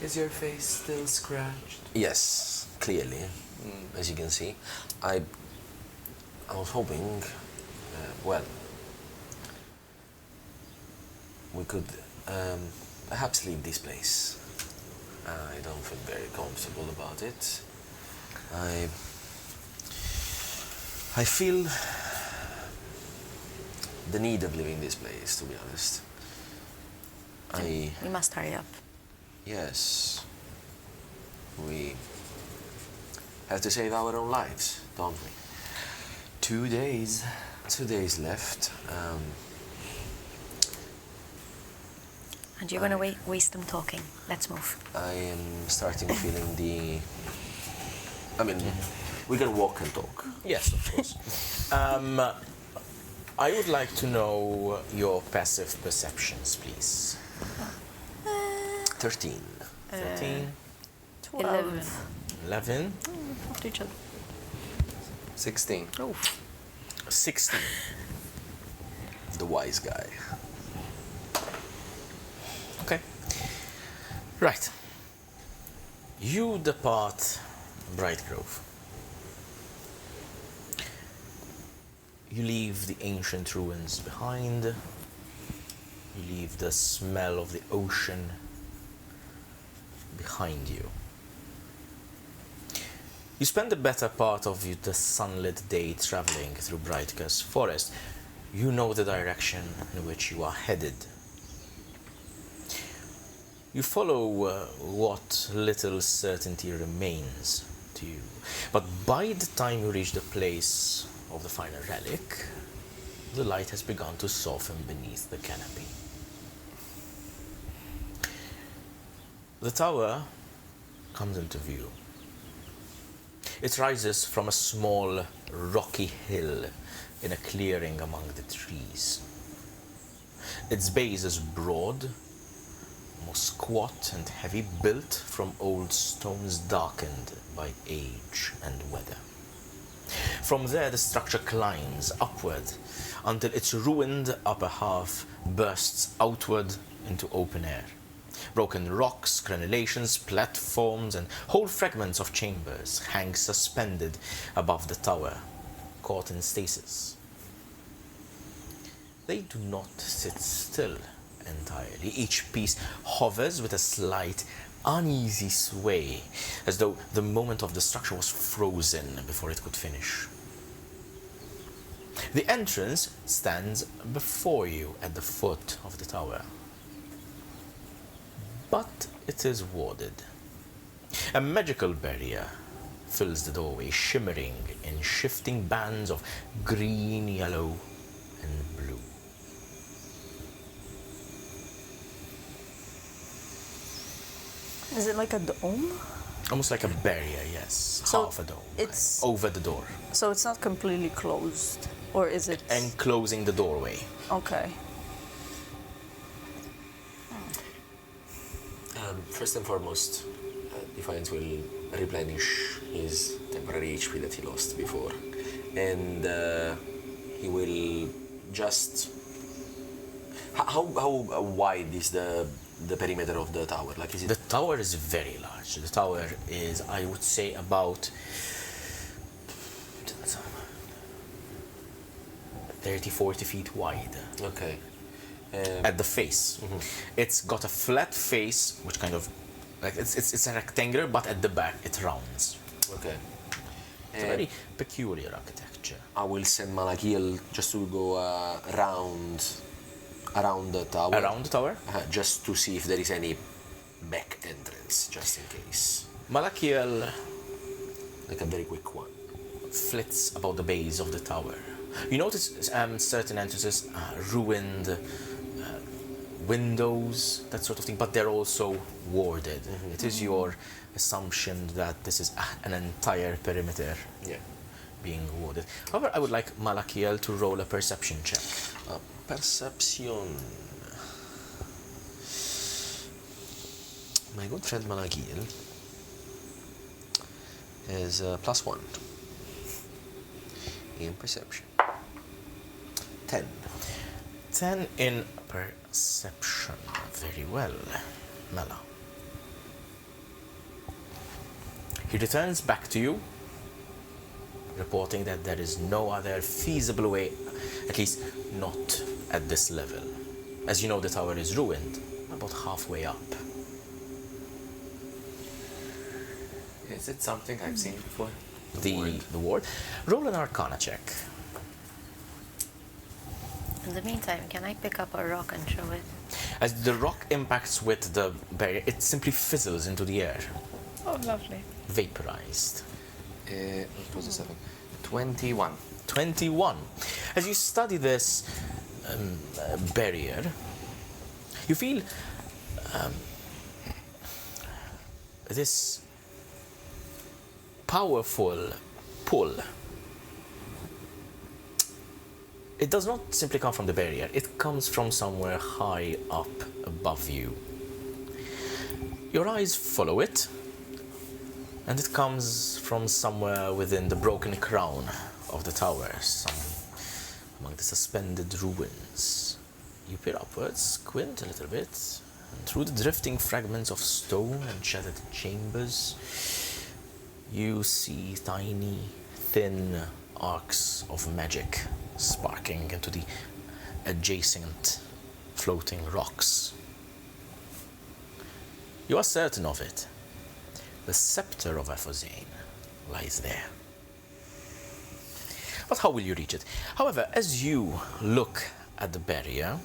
Is your face still scratched? yes, clearly, as you can see, I was hoping, well, we could perhaps leave this place. I don't feel very comfortable about it. I feel the need of leaving this place, to be honest. We must hurry up. Yes, we have to save our own lives, don't we? 2 days. 2 days left. And you're going to waste them talking. Let's move. I am starting feeling the... I mean, we can walk and talk. Yes, of course. I would like to know your passive perceptions, please. 13. 13, 11. 11, After each other. 16. Oh. 16. The wise guy. Okay. Right. You depart Brightgrove. You leave the ancient ruins behind. You leave the smell of the ocean behind you. You spend the better part of the sunlit day traveling through Brightgrove forest. You know the direction in which you are headed. You follow what little certainty remains to you. But by the time you reach the place of the final relic, the light has begun to soften beneath the canopy. The tower comes into view. It rises from a small rocky hill in a clearing among the trees. Its base is broad, more squat and heavy, built from old stones darkened by age and weather. From there, the structure climbs upward until its ruined upper half bursts outward into open air. Broken rocks, crenellations, platforms, and whole fragments of chambers hang suspended above the tower, caught in stasis. They do not sit still entirely. Each piece hovers with a slight, uneasy sway, as though the moment of destruction was frozen before it could finish. The entrance stands before you at the foot of the tower, but it is warded. A magical barrier fills the doorway, shimmering in shifting bands of green, yellow, and blue. Is it like a dome? Almost like a barrier, yes. So half a dome. it's- over the door, So it's not completely closed, or is it? enclosing the doorway. Okay. First and foremost, Defiance will replenish his temporary HP that he lost before, and he will just. How wide is the perimeter of the tower? Like, is it? The tower is very large. The tower is, I would say, about 30, 40 feet wide Okay. at the face. It's got a flat face, which kind of, like it's a rectangular, but at the back it rounds. Okay. It's a very peculiar architecture. I will send Malakil just to go around the tower. Around the tower, Just to see if there is any back entrance, just in case. Malakiel Like a very quick one. flits about the base of the tower. You notice certain entrances, ruined windows, that sort of thing, but they're also warded. It is your assumption that this is an entire perimeter Yeah. being warded. However, I would like Malakiel to roll a perception check. Perception. My good friend Malakil is +1 in perception. 10. 10 in perception. Very well, Mela. He returns back to you, reporting that there is no other feasible way, at least not at this level. As you know, the tower is ruined, about halfway up. Is it something I've seen before? The ward. Roll an Arcana check. In the meantime, can I pick up a rock and throw it? As the rock impacts with the barrier, it simply fizzles into the air, Oh, lovely. vaporized. What was the 7? 21. 21. As you study this barrier, you feel this powerful pull. It does not simply come from the barrier, it comes from somewhere high up above you. Your eyes follow it, and it comes from somewhere within the broken crown of the tower, among the suspended ruins. You peer upwards, squint a little bit, and through the drifting fragments of stone and shattered chambers, you see tiny, thin arcs of magic sparking into the adjacent floating rocks. You are certain of it. The Sceptre of Aphozahne lies there. But how will you reach it? However, as you look at the barrier,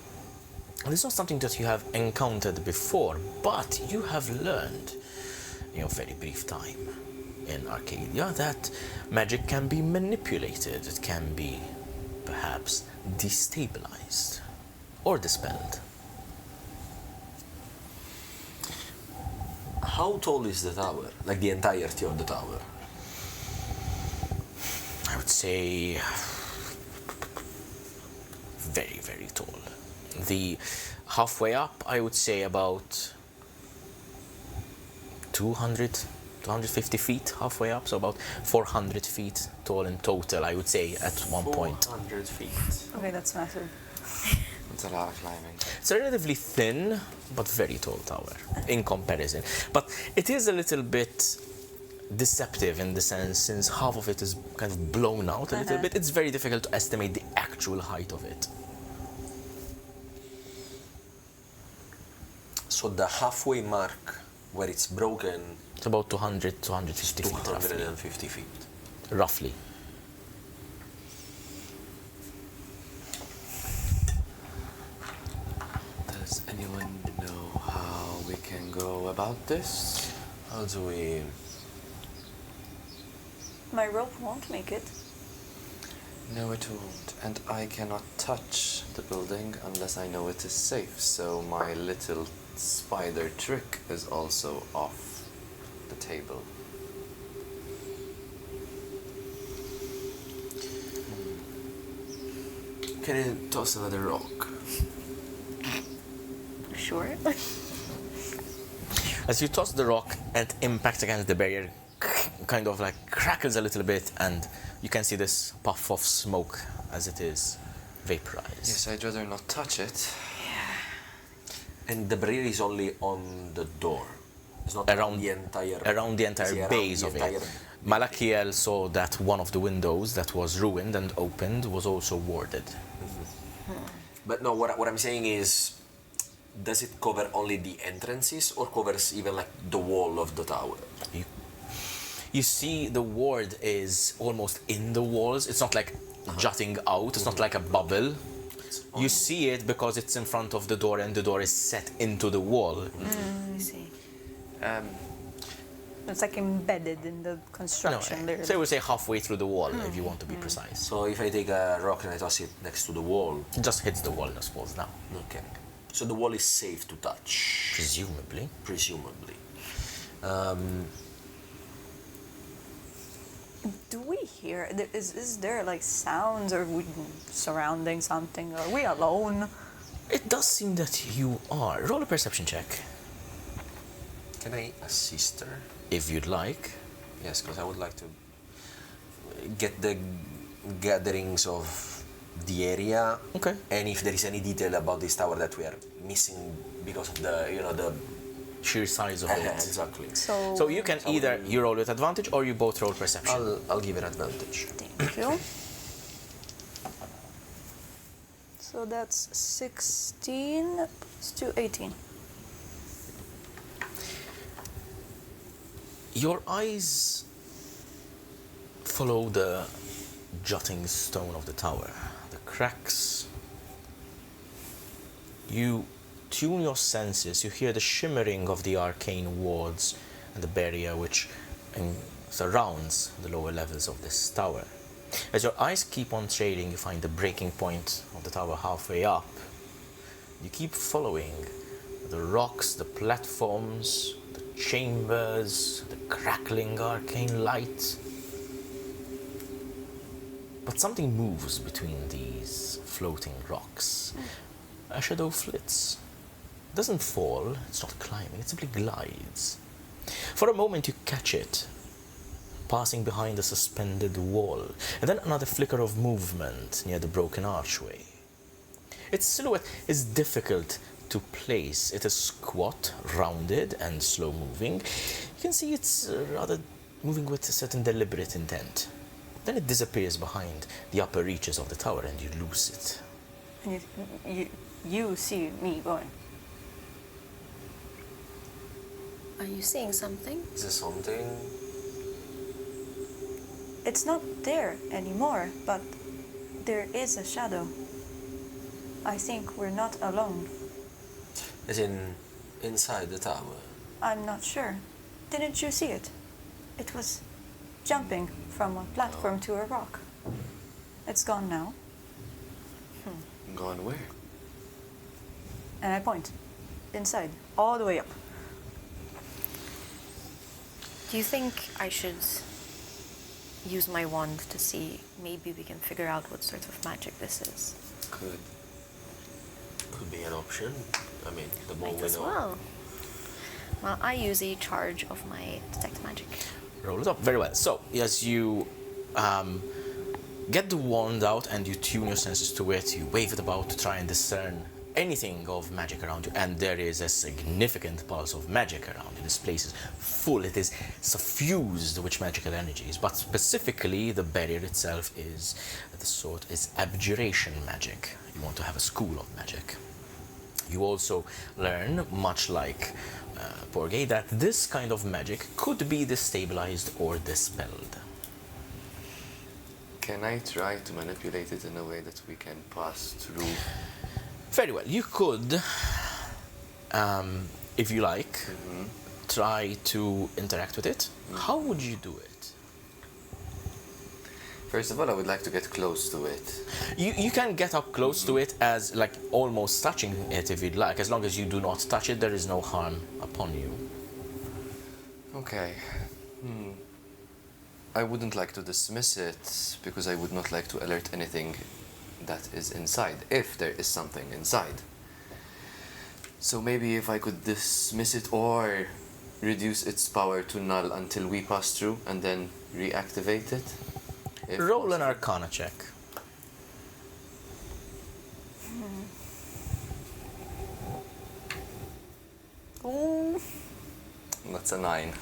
it's not something that you have encountered before, but you have learned in your very brief time in Arcadia that magic can be manipulated. It can be perhaps destabilized or dispelled. How tall is the tower? Like the entirety of the tower? I would say very, very tall. The halfway up, I would say about 250 feet halfway up, so about 400 feet tall in total, I would say, at one point. 400 feet. Okay, that's massive. That's a lot of climbing. It's a relatively thin but very tall tower in comparison. But it is a little bit deceptive in the sense, since half of it is kind of blown out a little bit, it's very difficult to estimate the actual height of it. So the halfway mark where it's broken, It's about 200, 250 feet, 250 feet. roughly. Does anyone know how we can go about this? How do we... My rope won't make it. No, it won't. And I cannot touch the building unless I know it is safe, so my little spider trick is also off the table. Can I toss another rock? Sure. As you toss the rock and impact against the barrier, kind of like crackles a little bit, and you can see this puff of smoke as it is vaporized. Yes, I'd rather not touch it. And the barrier is only on the door. It's not Around the entire... Around the entire Is it around base the of entire- it. Malachiel saw that one of the windows that was ruined and opened was also warded. But no, what I'm saying is, does it cover only the entrances or covers even like the wall of the tower? You see the ward is almost in the walls. It's not like jutting out. It's not like a bubble. You see it because it's in front of the door and the door is set into the wall. I see. It's like embedded in the construction. No, so I would say halfway through the wall if you want to be precise. So if I take a rock and I toss it next to the wall, It just hits the wall and just falls down. okay. So the wall is safe to touch, Presumably. presumably. Do we hear? Is there like sounds or we surrounding something? Are we alone? It does seem that you are. Roll a perception check, Can I assist her? if you'd like. Yes, because I would like to get the gatherings of the area. Okay. And if there is any detail about this tower that we are missing because of the, the... Sheer size of it. exactly. So you can either you roll with advantage or you both roll perception. I'll give it advantage. Thank you. So that's 16 to 18. Your eyes follow the jutting stone of the tower, the cracks. You tune your senses, you hear the shimmering of the arcane wards and the barrier which surrounds the lower levels of this tower. As your eyes keep on trading, you find the breaking point of the tower halfway up. You keep following the rocks, the platforms, the chambers, the crackling arcane light. But something moves between these floating rocks. A shadow flits. It doesn't fall, it's not climbing, it simply glides. For a moment you catch it, passing behind a suspended wall, and then another flicker of movement near the broken archway. Its silhouette is difficult to place. It is squat, rounded, and slow-moving. You can see it's rather moving with a certain deliberate intent. Then it disappears behind the upper reaches of the tower, and you lose it. And you see me going. Are you seeing something? Is there something? It's not there anymore, but there is a shadow. I think we're not alone. As in, inside the tower? I'm not sure. Didn't you see it? It was jumping from a platform to a rock. It's gone now. Gone where? And I point. Inside. All the way up. Do you think I should use my wand to see, maybe we can figure out what sort of magic this is? Could be an option. I mean, the more Might we as know. well. Well, I use a charge of my detect magic. Roll it up. Very well. So, as you get the wand out and you tune your senses to it, you wave it about to try and discern anything of magic around you, and there is a significant pulse of magic around you. This place is full, it is suffused with magical energies, but specifically the barrier itself is abjuration magic. You want to have a school of magic. You also learn, much like Borge, that this kind of magic could be destabilized or dispelled. Can I try to manipulate it in a way that we can pass through? Very well. You could, if you like, try to interact with it. How would you do it? First of all, I would like to get close to it. You can get up close to it as like almost touching it if you'd like. As long as you do not touch it, there is no harm upon you. Okay. I wouldn't like to dismiss it because I would not like to alert anything that is inside, if there is something inside. So maybe if I could dismiss it or reduce its power to null until we pass through and then reactivate it. Roll an Arcana check. Oh. That's a 9.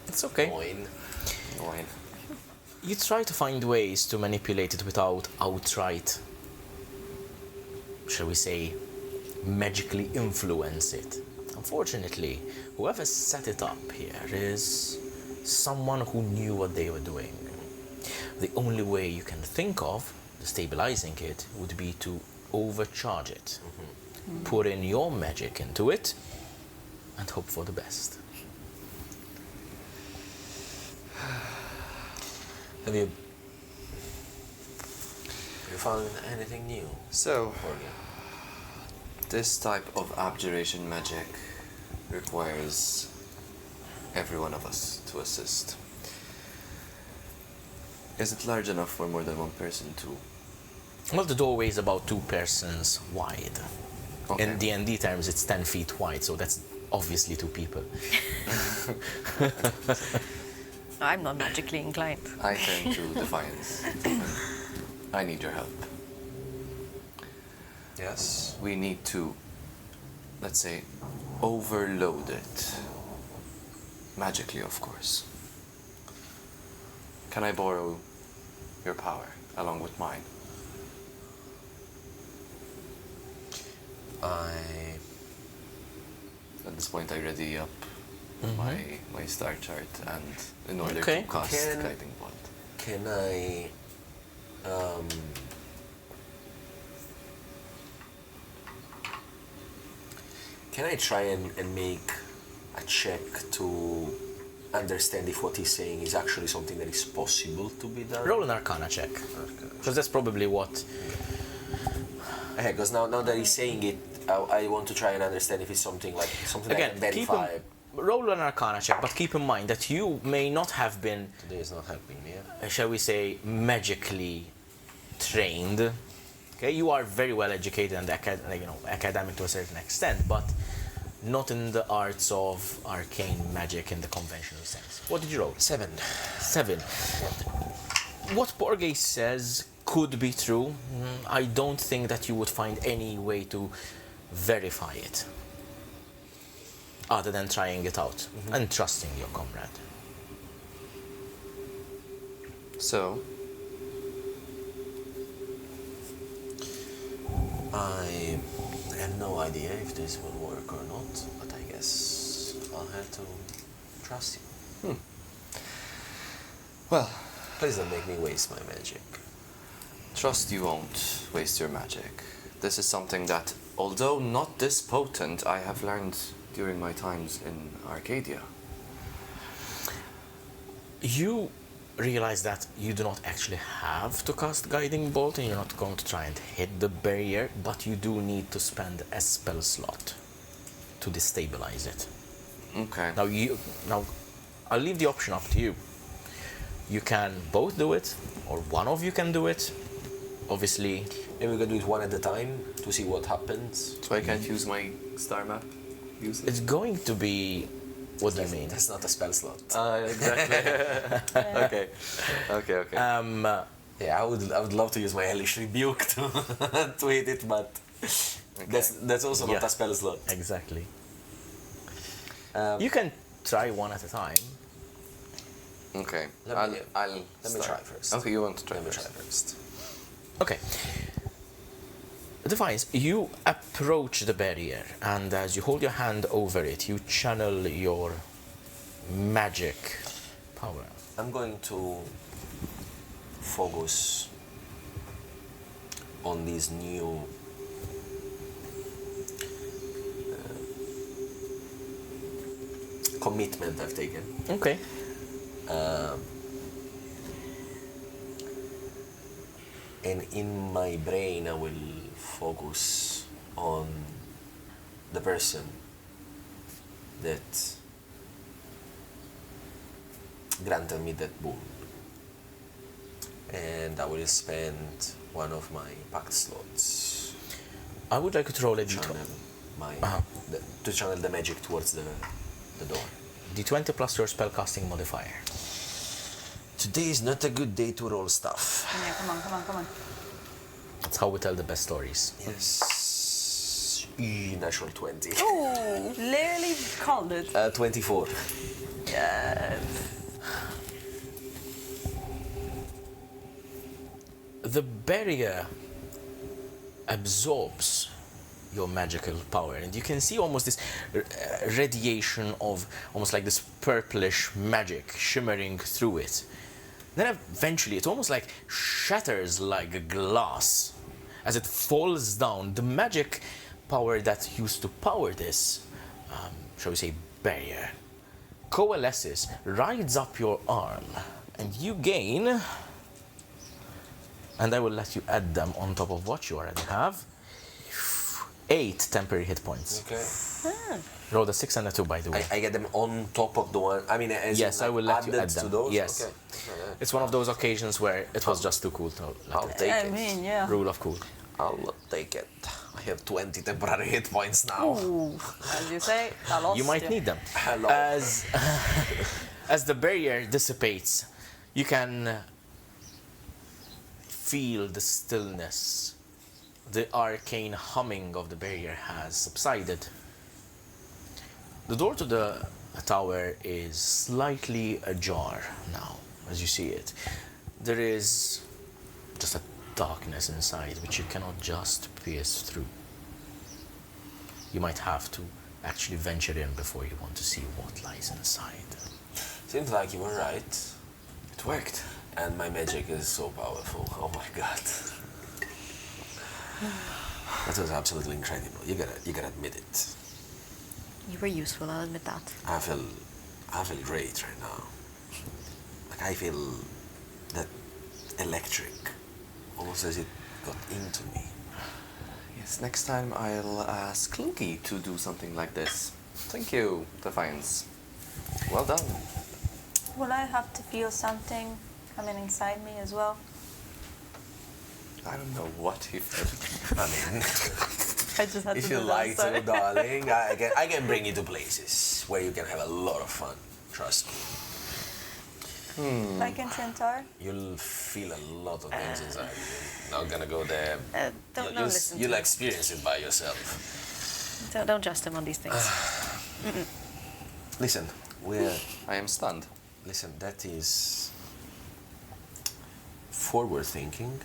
It's okay. 9. You try to find ways to manipulate it without outright, shall we say, magically influence it. Unfortunately, whoever set it up here is someone who knew what they were doing. The only way you can think of destabilizing it would be to overcharge it. Put in your magic into it and hope for the best. Have you found anything new? So, this type of abjuration magic requires every one of us to assist. Is it large enough for more than one person to? Well, the doorway is about 2 persons wide. Okay. In D&D terms, it's 10 feet wide, so that's obviously 2 people. I'm not magically inclined. I turn to Defiance. I need your help. Yes. We need to, let's say, overload it. Magically, of course. Can I borrow your power along with mine? At this point, I ready up my star chart, and in order to cast Guiding Bolt. Can I try and make a check to understand if what he's saying is actually something that is possible to be done? Roll an Arcana check, because that's probably what... Because now that he's saying it, I want to try and understand if it's something that I can verify. Roll an Arcana check, but keep in mind that you may not have been... Today is not helping me, yeah? Shall we say, magically trained. Okay, you are very well educated and academic to a certain extent, but not in the arts of arcane magic in the conventional sense. What did you roll? 7. 7. What Borge says could be true. I don't think that you would find any way to verify it other than trying it out and trusting your comrade. So, I have no idea if this will work or not, but I guess I'll have to trust you. well, Please don't make me waste my magic. trust you won't waste your magic. This is something that, although not this potent, I have learned during my times in Arcadia. You realize that you do not actually have to cast Guiding Bolt and you're not going to try and hit the barrier, but you do need to spend a spell slot to destabilize it. Okay. Now, I'll leave the option up to you. You can both do it, or one of you can do it. Obviously, Maybe we can do it one at a time to see what happens. So I can't use my star map? Use it? it's going to be... What do you mean? That's not a spell slot. Exactly. Okay. Yeah, I would love to use my Hellish Rebuke to to hit it, but Okay. That's also not Yeah. a spell slot. Exactly. Um, You can try one at a time. Okay. Let me start. try first. Okay, you want to try Let me first. try first. Okay. Defiance, you approach the barrier, and as you hold your hand over it, you channel your magic power. I'm going to focus on this new commitment I've taken. Okay. And in my brain, I will focus on the person that granted me that boon. And I will spend one of my pact slots I would like you to roll a channel Uh-huh. to channel the magic towards the door. D20 plus your spellcasting modifier. Today is not a good day to roll stuff. Yeah, come on. That's how we tell the best stories. Yes. Natural 20. Ooh, literally called it. 24. Yes. The barrier absorbs your magical power, and you can see almost this radiation of almost like this purplish magic shimmering through it. Then eventually it almost like shatters like a glass as it falls down. The magic power that used to power this, shall we say, barrier, coalesces, rides up your arm, and you gain, and I will let you add them on top of what you already have, 8 temporary hit points. Okay. Roll a 6 and a 2, by the way. I get them on top of the one. I mean, as Yes, in, I will let you added add them. to those. Yes. Okay. It's one of those occasions where it was just too cool to I'll let it. take I it. mean, yeah. Rule of cool. I'll take it. I have 20 temporary hit points now. Ooh, as you say, I lost You might need them. Hello. As the barrier dissipates, you can feel the stillness. The arcane humming of the barrier has subsided. The door to the tower is slightly ajar now, as you see it. There is just a darkness inside which you cannot just pierce through. You might have to actually venture in before you want to see what lies inside. Seems like you were right. It worked. And my magic is so powerful. Oh my god. That was absolutely incredible. You gotta admit it. You were useful, I'll admit that. I feel great right now. Like I feel that electric, almost as it got into me. Yes, next time I'll ask Lugii to do something like this. Thank you, Defiance. Well done. will I have to feel something coming inside me as well? I don't know what he felt. I mean, I just had if to you do like that, to, darling, I can bring you to places where you can have a lot of fun. Trust me. Like in Centaur? You'll feel a lot of things inside you. You're not gonna go there. Don't you'll, listen to you'll him. experience it by yourself. Don't trust him on these things. Listen, I am stunned. listen, that is forward thinking,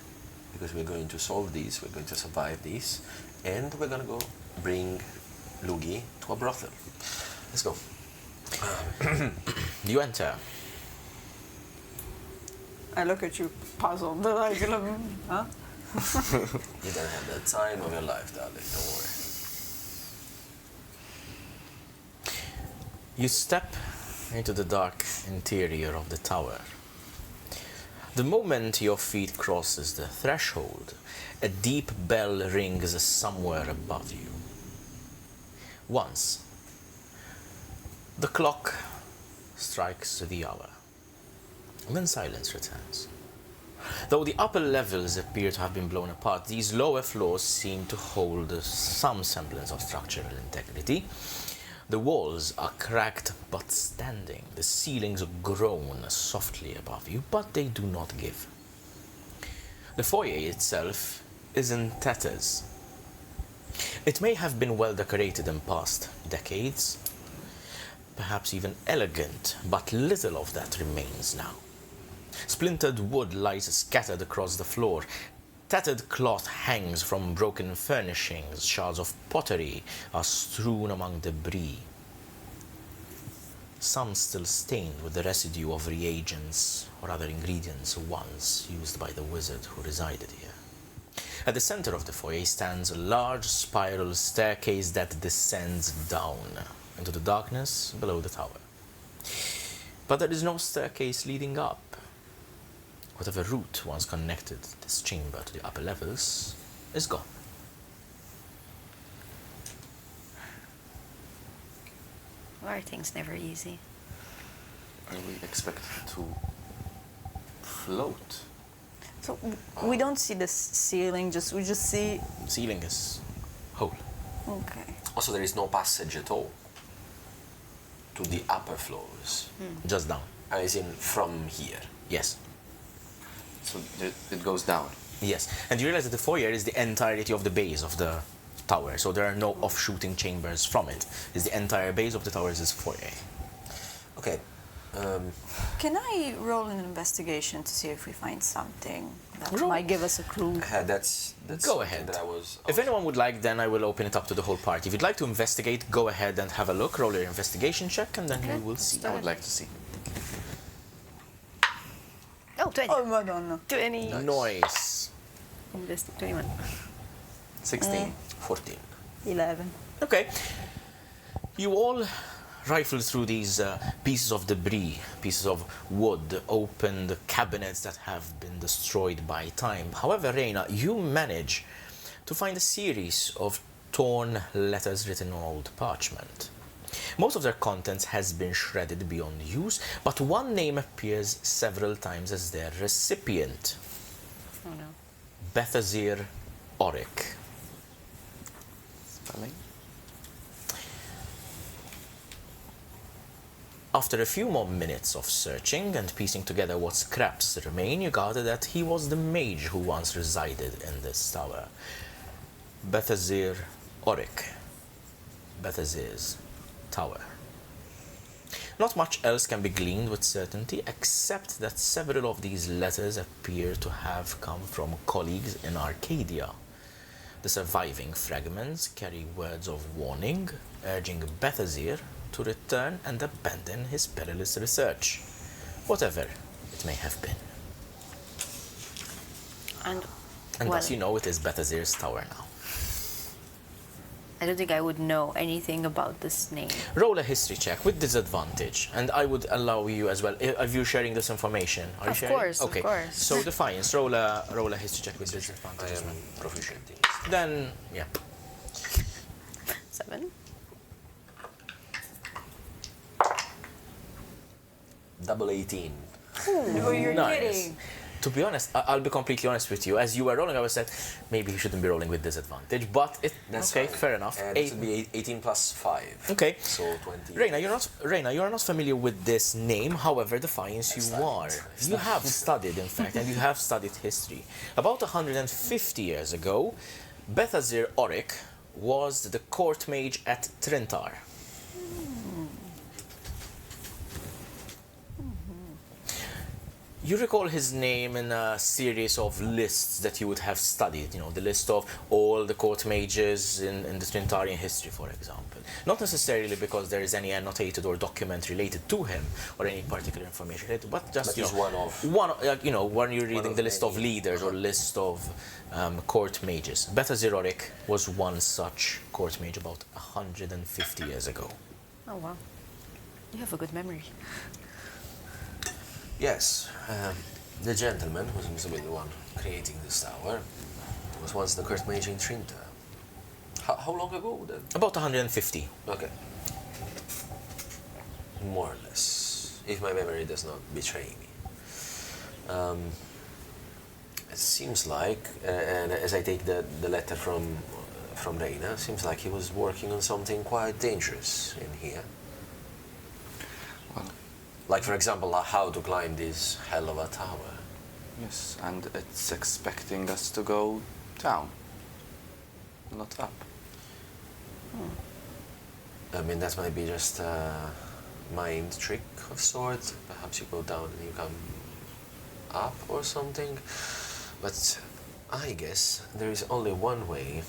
because we're going to solve these, we're going to survive these, and we're gonna go bring Lugii to a brothel. Let's go. You enter. I look at you puzzled. Like, huh? You're gonna have the time of your life, darling, don't worry. You step into the dark interior of the tower. The moment your feet crosses the threshold, a deep bell rings somewhere above you. Once, the clock strikes the hour, and then silence returns. Though the upper levels appear to have been blown apart, these lower floors seem to hold some semblance of structural integrity. The walls are cracked but standing. The ceilings groan softly above you, but they do not give. The foyer itself is in tatters. It may have been well decorated in past decades, perhaps even elegant, but little of that remains now. Splintered wood lies scattered across the floor. Tattered cloth hangs from broken furnishings. Shards of pottery are strewn among debris. Some still stained with the residue of reagents or other ingredients once used by the wizard who resided here. At the center of the foyer stands a large spiral staircase that descends down into the darkness below the tower. But there is no staircase leading up. Whatever route once connected this chamber to the upper levels is gone. Why are things never easy? Are we expected to float? So we don't see the ceiling, we just see. Ceiling is whole. Okay. Also, there is no passage at all to the upper floors. Just down. As in from here. Yes. So it goes down. Yes. And you realize that the foyer is the entirety of the base of the tower, so there are no offshooting chambers from it. It's the entire base of the tower is this foyer. Okay. Can I roll an investigation to see if we find something that Roll. might give us a clue? That's Go something ahead. That I was. If anyone would like, then I will open it up to the whole party. If you'd like to investigate, go ahead and have a look. Roll your investigation check, and then Okay. we will see. I would like to see. Oh, 20. Oh, Madonna. 20. Noise. 21. 16. 14. 11. Okay. You all rifle through these pieces of debris, pieces of wood, opened cabinets that have been destroyed by time. However, Reyna, you manage to find a series of torn letters written on old parchment. Most of their contents has been shredded beyond use, but one name appears several times as their recipient. Oh no. Bethazir Oric. Spelling? After a few more minutes of searching and piecing together what scraps remain, you gather that he was the mage who once resided in this tower. Bethazir Oric. Bethazir's tower. Not much else can be gleaned with certainty, except that several of these letters appear to have come from colleagues in Arcadia. The surviving fragments carry words of warning, urging Bethazir to return and abandon his perilous research, whatever it may have been. And And well, thus you know it is Bethazir's tower now. I don't think I would know anything about this name. Roll a history check with disadvantage, and I would allow you as well. Are you sharing this information? Are you Of sharing? course, of Okay. course. So Defiance, roll a history check with I disadvantage as am well. proficient in this. Then, yeah. 7. Double 18. Oh, you're Nice. kidding. To be honest, I'll be completely honest with you. As you were rolling, I was said maybe you shouldn't be rolling with disadvantage, but That's okay, fine. fair enough. And it would be 18 plus 5. Okay. So 20. Reyna, you are not familiar with this name. However, Defiance, you are. You have studied, in fact, and you have studied history. About 150 years ago, Bethazir Oric was the court mage at Trintar. You recall his name in a series of lists that you would have studied, the list of all the court mages in the Trintarian history, for example. Not necessarily because there is any annotated or document related to him or any particular information related, but just, But he's one of. when you're reading of the list of many. leaders or list of court mages. Bethazir Oric was one such court mage about 150 years ago. Oh wow. You have a good memory. Yes, the gentleman who seems to be the one creating this tower was once the Kurt Mage in Trinta. How long ago then? About 150. Okay. More or less, if my memory does not betray me. It seems like, and as I take the letter from Reyna, seems like he was working on something quite dangerous in here. Well, Like, for example, how to climb this hell of a tower. yes, and it's expecting us to go down, not up. I mean, that might be just a mind trick of sorts. Perhaps you go down and you come up or something. But I guess there is only one way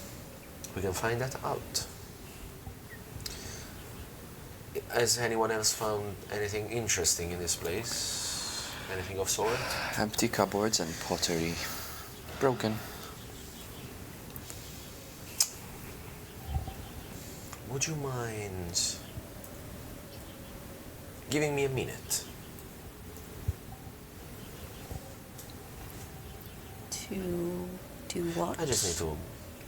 we can find that out. Has anyone else found anything interesting in this place? Anything of sort? Empty cupboards and pottery. Broken. Would you mind giving me a minute? To do what? I just need to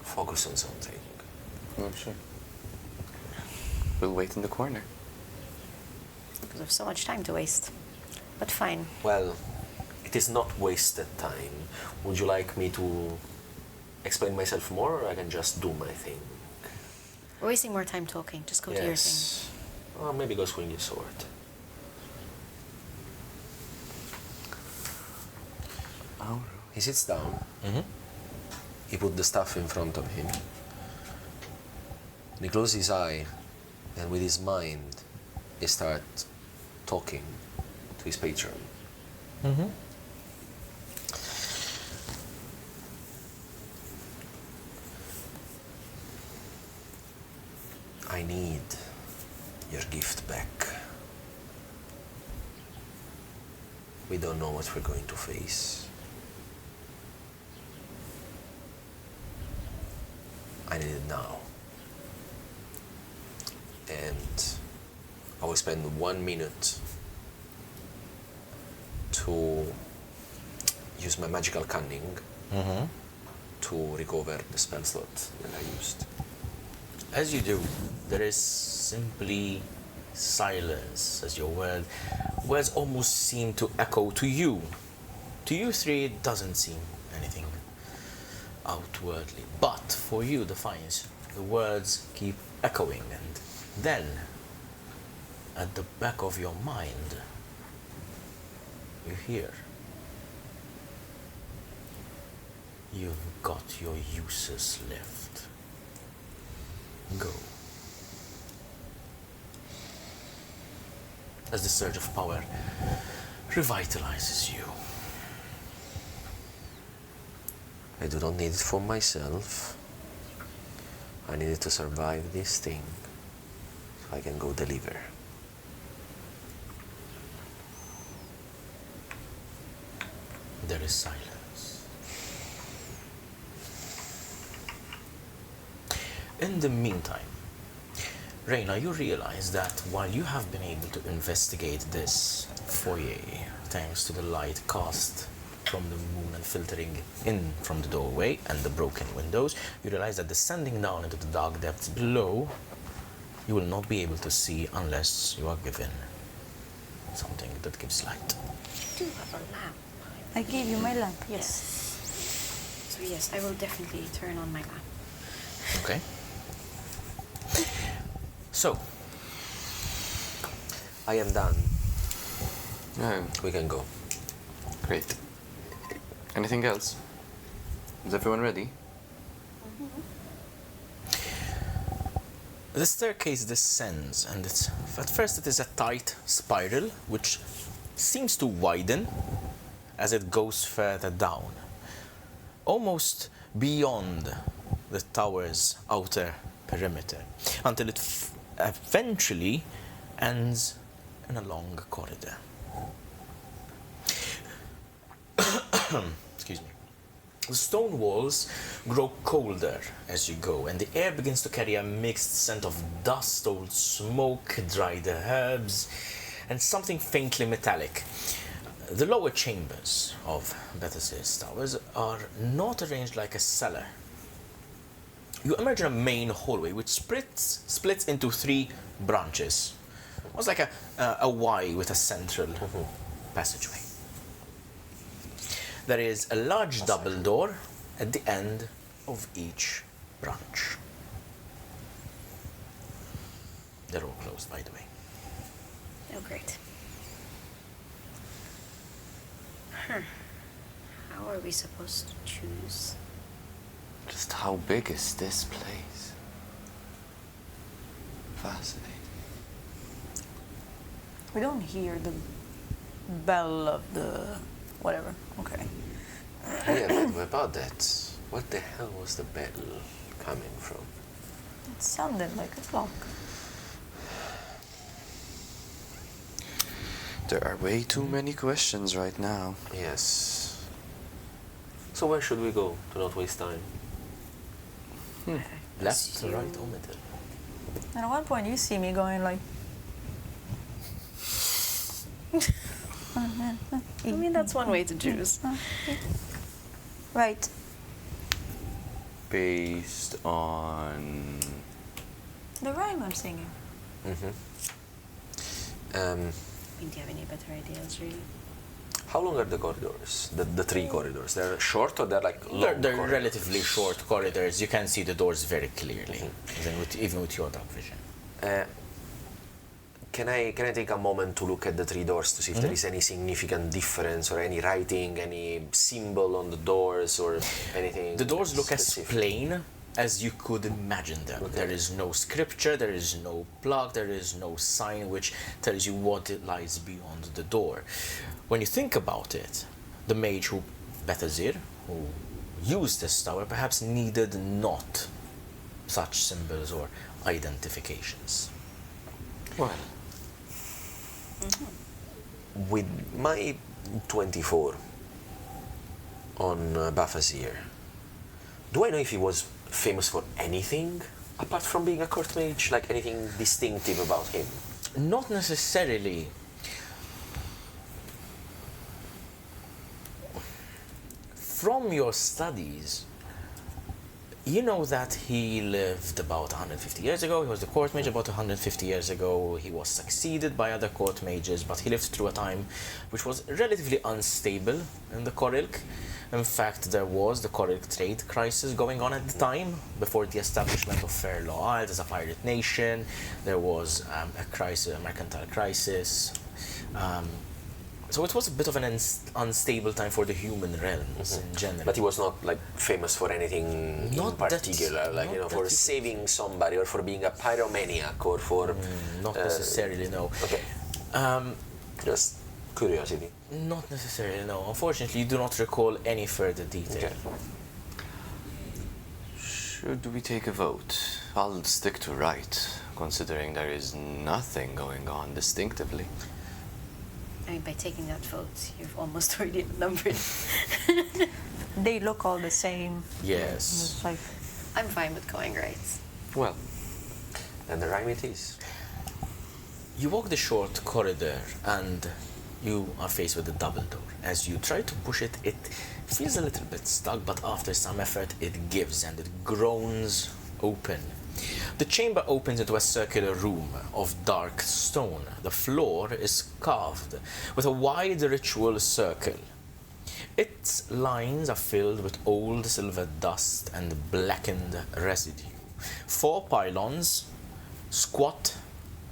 focus on something. Oh, sure. We'll wait in the corner. Because I have so much time to waste. But fine. Well, it is not wasted time. Would you like me to explain myself more, or I can just do my thing? We're wasting more time talking. Just go do your thing. Yes. Or maybe go swing your sword. Oh. He sits down. Mm-hmm. He put the stuff in front of him. And he closes his eye, and with his mind, he starts talking to his patron. Mm-hmm. I need your gift back. We don't know what we're going to face. I need it now. And I will spend 1 minute to use my magical cunning Mm-hmm. to recover the spell slot that I used. As you do, there is simply silence as your words almost seem to echo to you. To you three, it doesn't seem anything outwardly. But for you, Defiance, the words keep echoing, and then, at the back of your mind, you hear, "You've got your uses left. Go." As the surge of power revitalizes you. I do not need it for myself. I need it to survive this thing, so I can go deliver. There is silence. In the meantime, Reyna, you realize that while you have been able to investigate this foyer, thanks to the light cast from the moon and filtering in from the doorway and the broken windows, you realize that descending down into the dark depths below, you will not be able to see unless you are given something that gives light. I do have a lamp. I gave you my lamp. Yes. So yes, I will definitely turn on my lamp. Okay. So, I am done. Yeah, We can go. great. Anything else? Is everyone ready? the staircase descends, and at first it is a tight spiral which seems to widen as it goes further down, almost beyond the tower's outer perimeter, until it eventually ends in a long corridor. Excuse me. The stone walls grow colder as you go, and the air begins to carry a mixed scent of dust, old smoke, dried herbs, and something faintly metallic. The lower chambers of Bethazir's towers are not arranged like a cellar. You emerge in a main hallway which splits into 3 branches. Almost like a Y with a central passageway. There is a large double door at the end of each branch. They're all closed, by the way. Oh, great. How are we supposed to choose? Just how big is this place? Fascinating. We don't hear the bell of the whatever. Okay. Yeah, but about that, what the hell was the bell coming from? It sounded like a clock. There are way too many questions right now. Yes. So where should we go to not waste time? Left, right, or middle? And at one point, you see me going like. I mean, that's one way to choose. Right. Based on... The rhyme I'm singing. I mean, do you have any better ideas, really? How long are the corridors? The three corridors? They're short or they're like long They're corridors? relatively short corridors. You can see the doors very clearly, even with your dark vision. Can I take a moment to look at the three doors to see if there is any significant difference or any writing, any symbol on the doors or anything? The doors look specific? as plain as you could imagine them. Okay. There is no scripture, there is no plaque, there is no sign which tells you what lies beyond the door. When you think about it, the mage Bethazir, who used this tower, perhaps needed not such symbols or identifications. Well, With my 24 on Bethazir, do I know if he was famous for anything apart from being a court mage? Like anything distinctive about him? Not necessarily. From your studies, you know that he lived about 150 years ago. He was the court mage about 150 years ago. He was succeeded by other court mages, but he lived through a time which was relatively unstable in the Korilk. In fact, there was the Korilk trade crisis going on at the time, before the establishment of Fair Law Isles as a pirate nation. There was a mercantile crisis. So it was a bit of an unstable time for the human realms in general. But he was not like famous for anything Not in particular, that- like not for that he- saving somebody or for being a pyromaniac or for Not necessarily, no. okay, just curiosity. Not necessarily, no. Unfortunately, you do not recall any further detail. Okay. should we take a vote? I'll stick to right, considering there is nothing going on distinctively. I mean, by taking that vote, you've almost already outnumbered. They look all the same. Yes. It's like, I'm fine with going right. Well, And the rhyme it is. You walk the short corridor and you are faced with a double door. As you try to push it, it feels a little bit stuck, but after some effort, it gives and it groans open. The chamber opens into a circular room of dark stone. The floor is carved with a wide ritual circle. Its lines are filled with old silver dust and blackened residue. 4 pylons, squat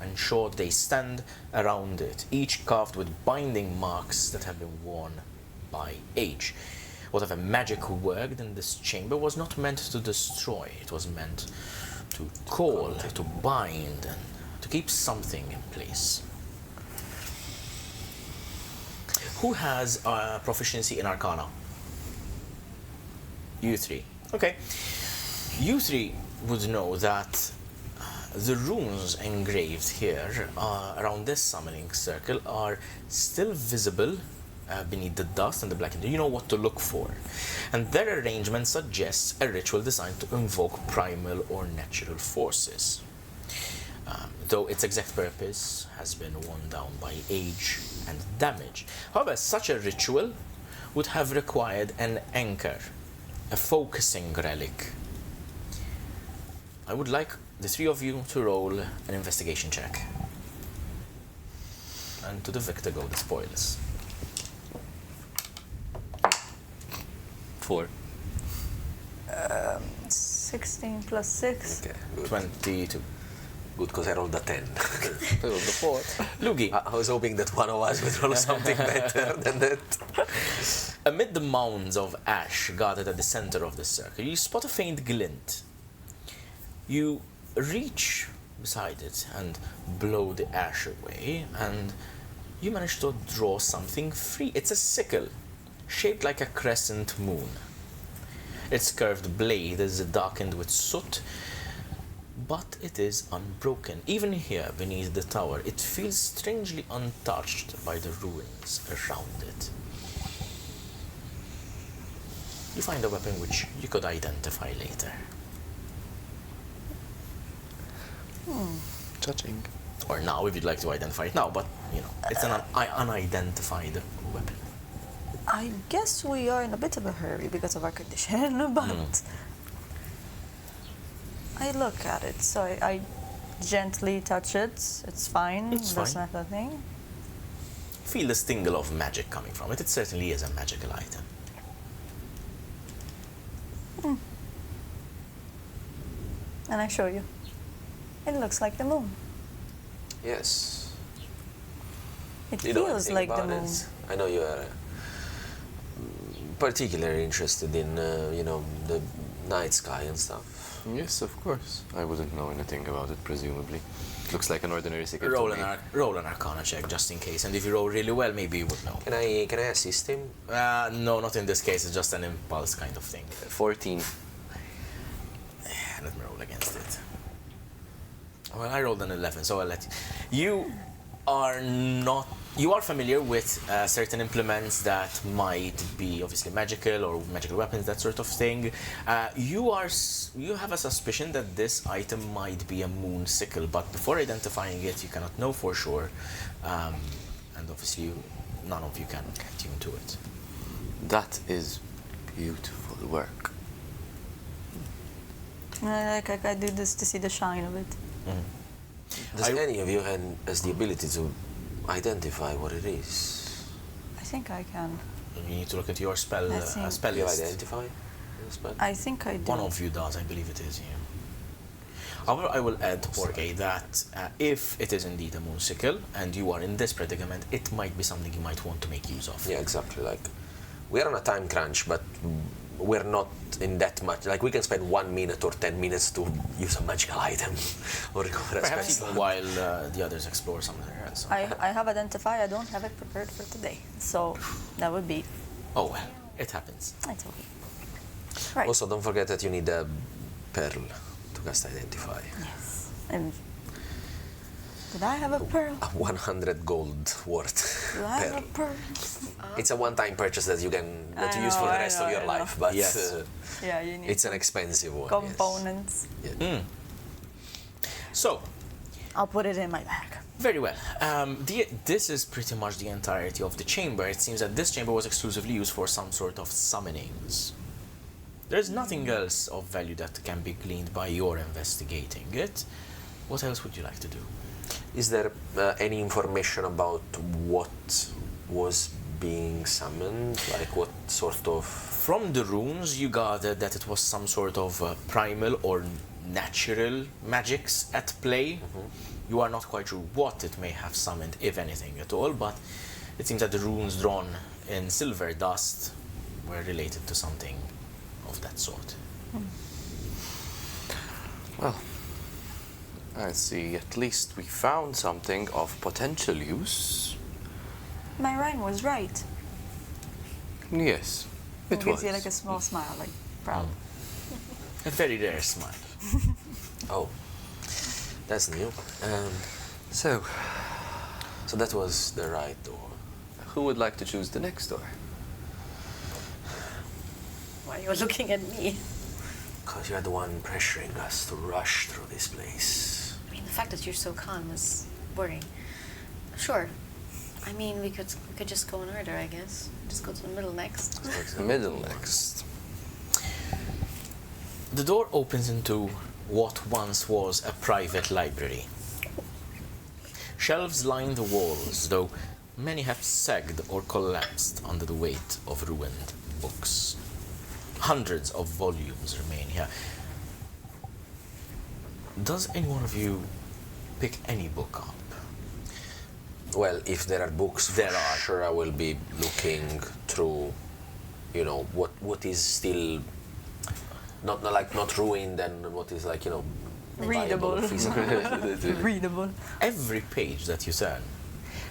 and short, they stand around it, each carved with binding marks that have been worn by age. Whatever magic worked in this chamber was not meant to destroy, it was meant to call, to bind, and to keep something in place. Who has proficiency in Arcana? You three. Okay. You three would know that the runes engraved here around this summoning circle are still visible beneath the dust and the blackened. You know what to look for. And their arrangement suggests a ritual designed to invoke primal or natural forces. Though its exact purpose has been worn down by age and damage. However, such a ritual would have required an anchor, a focusing relic. I would like the three of you to roll an investigation check. And to the victor go the spoils. 4. 16 plus 6. Okay, good. 22. Good, because I rolled a 10. The 4. Lugii, I was hoping that one of us would roll something better than that. amid the mounds of ash gathered at the center of the circle, you spot a faint glint. You reach beside it and blow the ash away, and you manage to draw something free. It's a sickle, shaped like a crescent moon. Its curved blade is darkened with soot, but it is unbroken. Even here beneath the tower, it feels strangely untouched by the ruins around it. You find a weapon which you could identify later. Judging. Or now, if you'd like to identify it now, but, it's an unidentified weapon. I guess we are in a bit of a hurry because of our condition, but I look at it, so I gently touch it. It's fine. It's That's fine. not a thing. Feel the tingle of magic coming from it. It certainly is a magical item. And I show you. It looks like the moon. Yes. It You know feels anything like the about moon. it? I know you are particularly interested in, the night sky and stuff. Yes, of course. I wouldn't know anything about it, presumably. Looks like an ordinary secret Roll to me. roll an Arcana check, just in case. And if you roll really well, maybe you would know. Can I assist him? No, not in this case. It's just an impulse kind of thing. 14. Let me roll against it. Well, I rolled an 11, so I'll let you. You are familiar with certain implements that might be obviously magical or magical weapons, that sort of thing. You have a suspicion that this item might be a moon sickle, but before identifying it, you cannot know for sure, and obviously none of you can attune to it. That is beautiful work. I do this to see the shine of it. Does any of you has the ability to identify what it is? I think I can. You need to look into your spell Let's see. spell Do you list. identify the spell? I think I do. One of you does, I believe it is you. However, I will add, Borge, that if it is indeed a moon sickle and you are in this predicament, it might be something you might want to make use of. Yeah, exactly. Like, we're on a time crunch, but we're not in that much. Like, we can spend 1 minute or 10 minutes to use a magical item or recover a Perhaps spell even while the others explore something else. I have identified. I don't have it prepared for today, so that would be. Oh well, it happens. It's okay. Right. Also, don't forget that you need a pearl to cast Identify. Yes. And did I have a pearl? A 100 gold worth Do I have pearl. a pearl? It's a one-time purchase that you use for the rest of your life, but Yes. Yeah, you need it's an expensive one. components. Yes. Yeah. So, I'll put it in my bag. very well. This is pretty much the entirety of the chamber. It seems that this chamber was exclusively used for some sort of summonings. There's nothing else of value that can be gleaned by your investigating it. What else would you like to do? Is there any information about what was being summoned? Like what sort of... From the runes, you gathered that it was some sort of primal or natural magics at play. You are not quite sure what it may have summoned, if anything at all, but it seems that the runes drawn in silver dust were related to something of that sort. Well, I see. At least we found something of potential use. My Ryan was right. Yes, it Gives was. you like a small smile, like proud. A very rare smile. Oh, that's new. So, So that was the right door. who would like to choose the next door? Why are you looking at me? Because you're the one pressuring us to rush through this place. I mean, the fact that you're so calm is worrying. Sure. I mean, we could just go in order, I guess. Just go to the middle next. Middle next. The door opens into what once was a private library. Shelves line the walls, though many have sagged or collapsed under the weight of ruined books. Hundreds of volumes remain here. Does any one of you pick any book up? Well, if there are books, for There are. sure I will be looking through, what is still not ruined and what is Readable. viable physical. Readable. Every page that you turn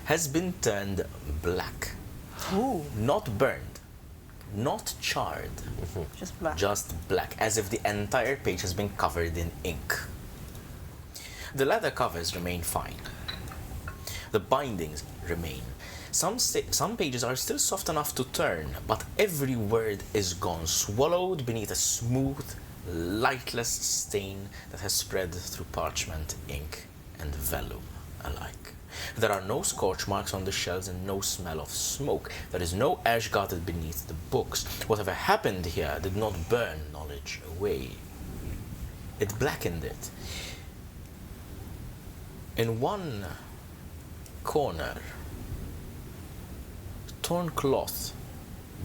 has been turned black. Ooh. Not burned, not charred, Just black. just black, as if the entire page has been covered in ink. The leather covers remain fine. The bindings remain. Some pages are still soft enough to turn, but every word is gone, swallowed beneath a smooth, lightless stain that has spread through parchment, ink, and vellum alike. There are no scorch marks on the shells and no smell of smoke. There is no ash gutted beneath the books. Whatever happened here did not burn knowledge away. It blackened it. In one corner, torn cloth,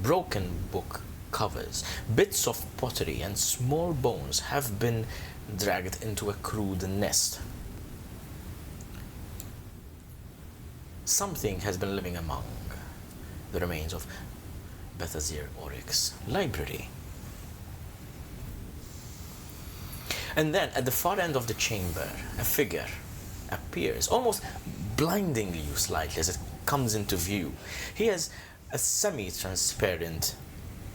broken book covers, bits of pottery and small bones have been dragged into a crude nest. Something has been living among the remains of Bethazir Oryx's library. And then, at the far end of the chamber, a figure appears, almost blinding you slightly as it comes into view. He has a semi-transparent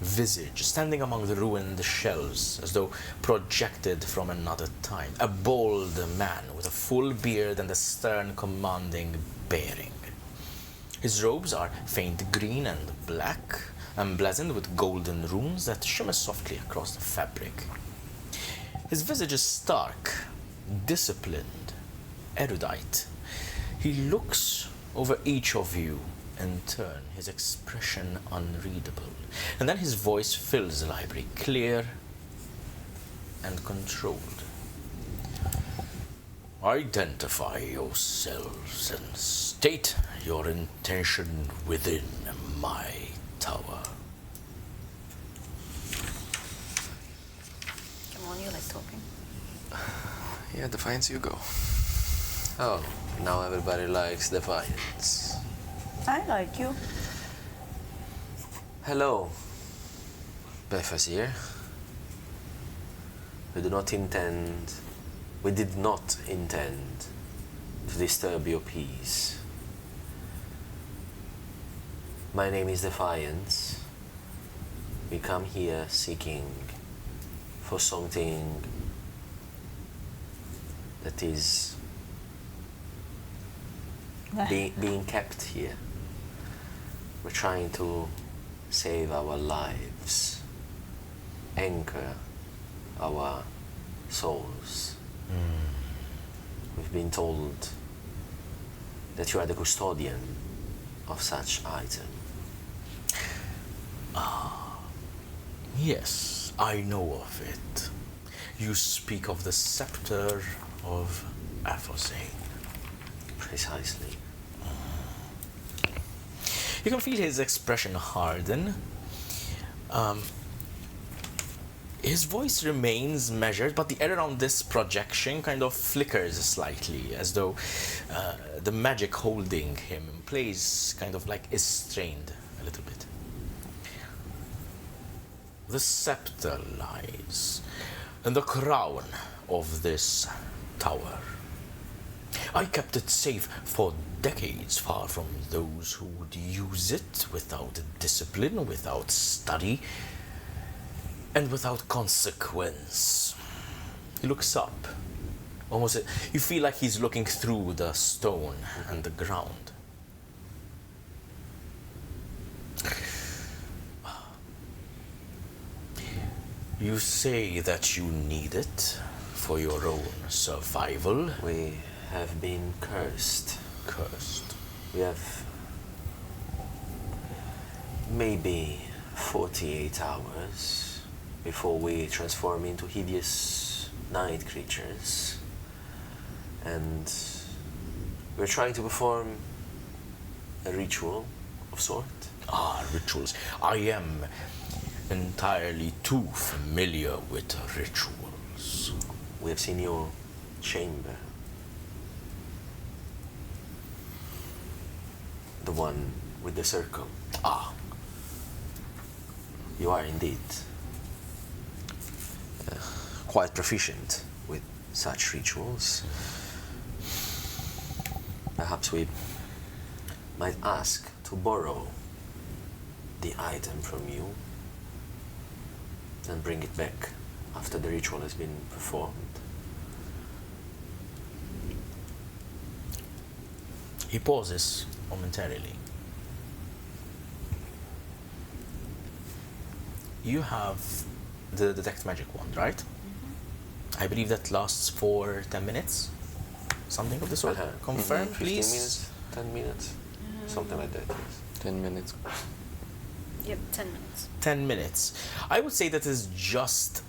visage, standing among the ruined shelves, as though projected from another time. A bold man with a full beard and a stern, commanding bearing. His robes are faint green and black, emblazoned with golden runes that shimmer softly across the fabric. His visage is stark, disciplined, erudite. He looks over each of you in turn, his expression unreadable. And then his voice fills the library, clear and controlled. Identify yourselves and state your intention within my tower. Come on, you like talking. Yeah, Defiance, you go. Oh, now everybody likes Defiance. I like you. Hello, Bethazir. We did not intend to disturb your peace. My name is Defiance. We come here seeking for something that is being kept here. We're trying to save our lives, anchor our souls. We've been told that you are the custodian of such item. Yes, I know of it. You speak of the Sceptre of Aphozahne. Precisely. You can feel his expression harden. His voice remains measured, but the air around this projection kind of flickers slightly, as though the magic holding him in place kind of like is strained a little bit. The scepter lies in the crown of this tower. I kept it safe for decades, far from those who would use it without discipline, without study, and without consequence. He looks up. Almost, you feel like he's looking through the stone and the ground. You say that you need it for your own survival. We have been cursed. Cursed. We have maybe 48 hours before we transform into hideous night creatures. And we're trying to perform a ritual of sort. Rituals. I am entirely too familiar with rituals. We have seen your chamber. The one with the circle. You are indeed quite proficient with such rituals. Perhaps we might ask to borrow the item from you and bring it back after the ritual has been performed. He pauses momentarily. You have the detect magic wand, right? I believe that lasts for 10 minutes. Something of the sort. Confirm, 15 please. minutes, 10 minutes, something like that. Yes. 10 minutes. Yep, 10 minutes. 10 minutes. I would say that is just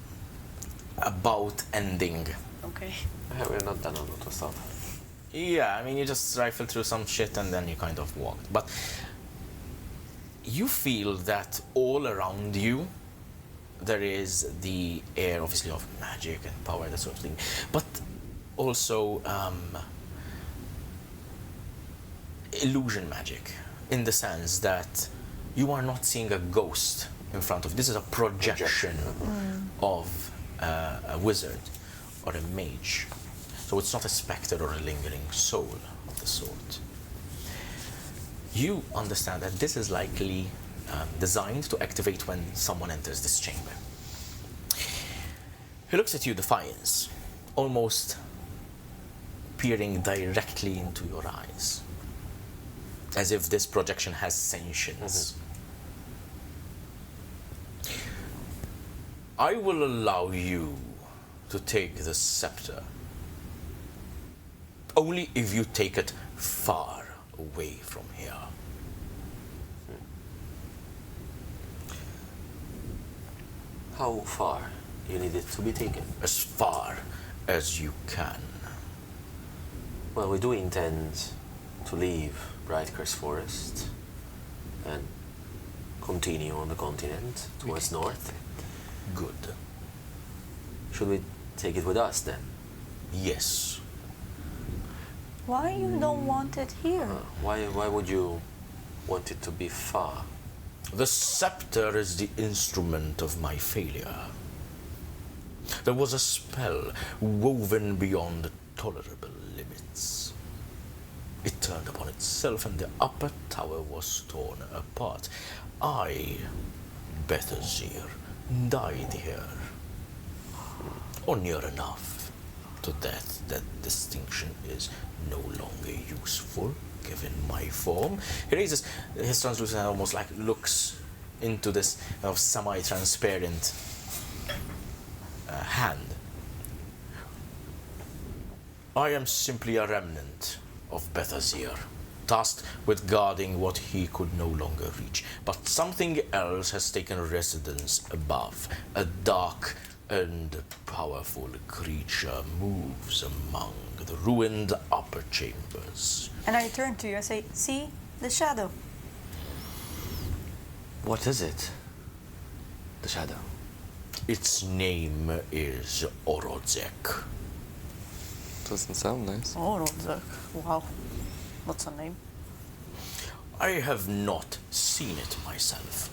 about ending. Okay. We're not done a lot of stuff. Yeah, I mean, you just rifle through some shit and then you kind of walked. But you feel that all around you, there is the air, obviously, of magic and power, that sort of thing. But also illusion magic, in the sense that you are not seeing a ghost in front of you. This is a projection of a wizard or a mage. So it's not a specter or a lingering soul of the sort. You understand that this is likely designed to activate when someone enters this chamber. He looks at you, Defiance, almost peering directly into your eyes, as if this projection has sentience. I will allow you to take the scepter, only if you take it far away from here. How far you need it to be taken? As far as you can. Well, we do intend to leave Brightgrove Forest and continue on the continent towards north. Good. Should we take it with us then? Yes. Why you don't want it here? Why would you want it to be far? The scepter is the instrument of my failure. There was a spell woven beyond tolerable limits. It turned upon itself and the upper tower was torn apart. I, Bethazir, died here. Or near enough to death that distinction is no longer useful, given my form. He raises his translucent hand, almost like looks into this kind of semi-transparent hand. I am simply a remnant of Bethazir, tasked with guarding what he could no longer reach. But something else has taken residence above. A dark and powerful creature moves among the ruined upper chambers. And I turn to you and say, see, the shadow. What is it? The shadow. Its name is Orodzek. Doesn't sound nice. Oh, Orodzek. Wow. What's her name? I have not seen it myself.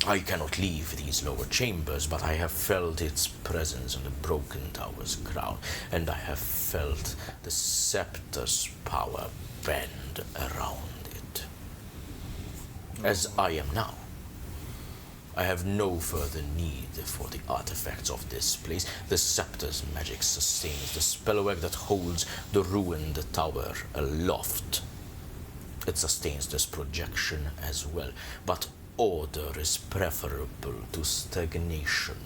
I cannot leave these lower chambers, but I have felt its presence on the broken tower's crown, and I have felt the scepter's power bend around it. As I am now, I have no further need for the artifacts of this place. The scepter's magic sustains the spellwork that holds the ruined tower aloft. It sustains this projection as well, but order is preferable to stagnation.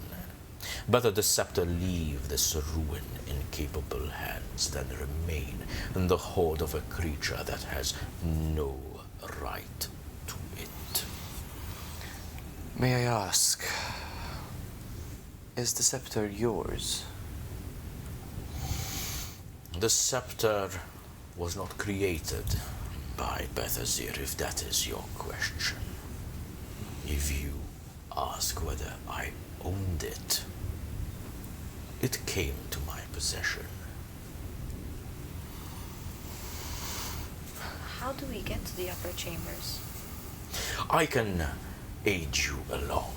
Better the scepter leave this ruin in capable hands than remain in the hoard of a creature that has no right to it. May I ask, is the scepter yours? The scepter was not created by Bethazir, if that is your question. If you ask whether I owned it, it came to my possession. How do we get to the upper chambers? I can aid you along.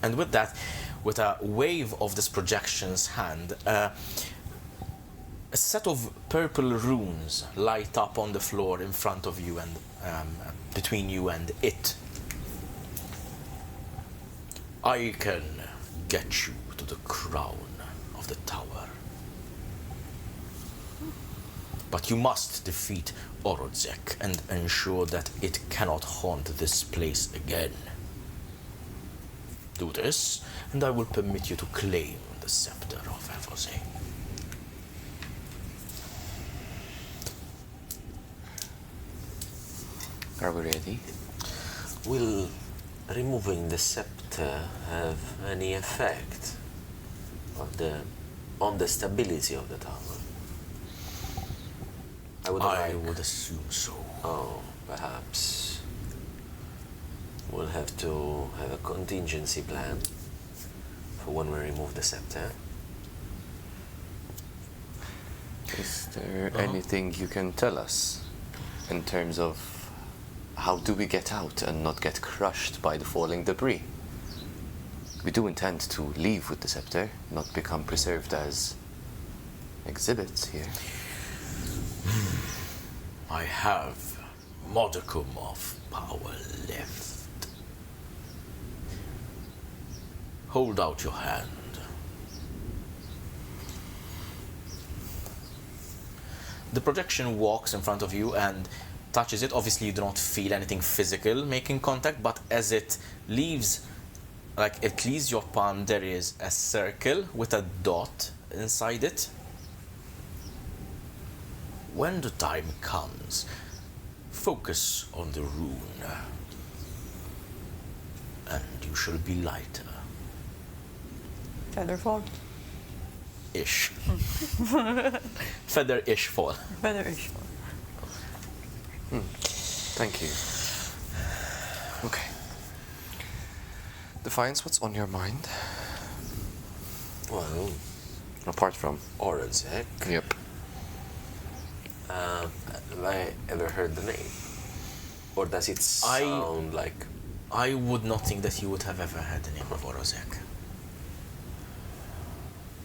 And with that, with a wave of this projection's hand, A set of purple runes light up on the floor in front of you and between you and it. I can get you to the crown of the tower. But you must defeat Orodzek and ensure that it cannot haunt this place again. Do this, and I will permit you to claim the Sceptre of Aphozahne. Are we ready? Will removing the scepter have any effect on the stability of the tower? I would assume so. Oh, perhaps we'll have to have a contingency plan for when we remove the scepter. Is there anything you can tell us in terms of how do we get out and not get crushed by the falling debris? We do intend to leave with the scepter, not become preserved as exhibits here. I have modicum of power left. Hold out your hand. The projection walks in front of you and touches it. Obviously, you do not feel anything physical making contact, but as it leaves, like it leaves your palm, there is a circle with a dot inside it. When the time comes, focus on the rune, and you shall be lighter. Featherfall. Ish. Feather-ish fall. Featherish. Thank you. Okay. Defiance, what's on your mind? Well, Apart from... Orodzek. Yep. Have I ever heard the name? Or does it sound like... I would not think that you would have ever heard the name of Orodzek.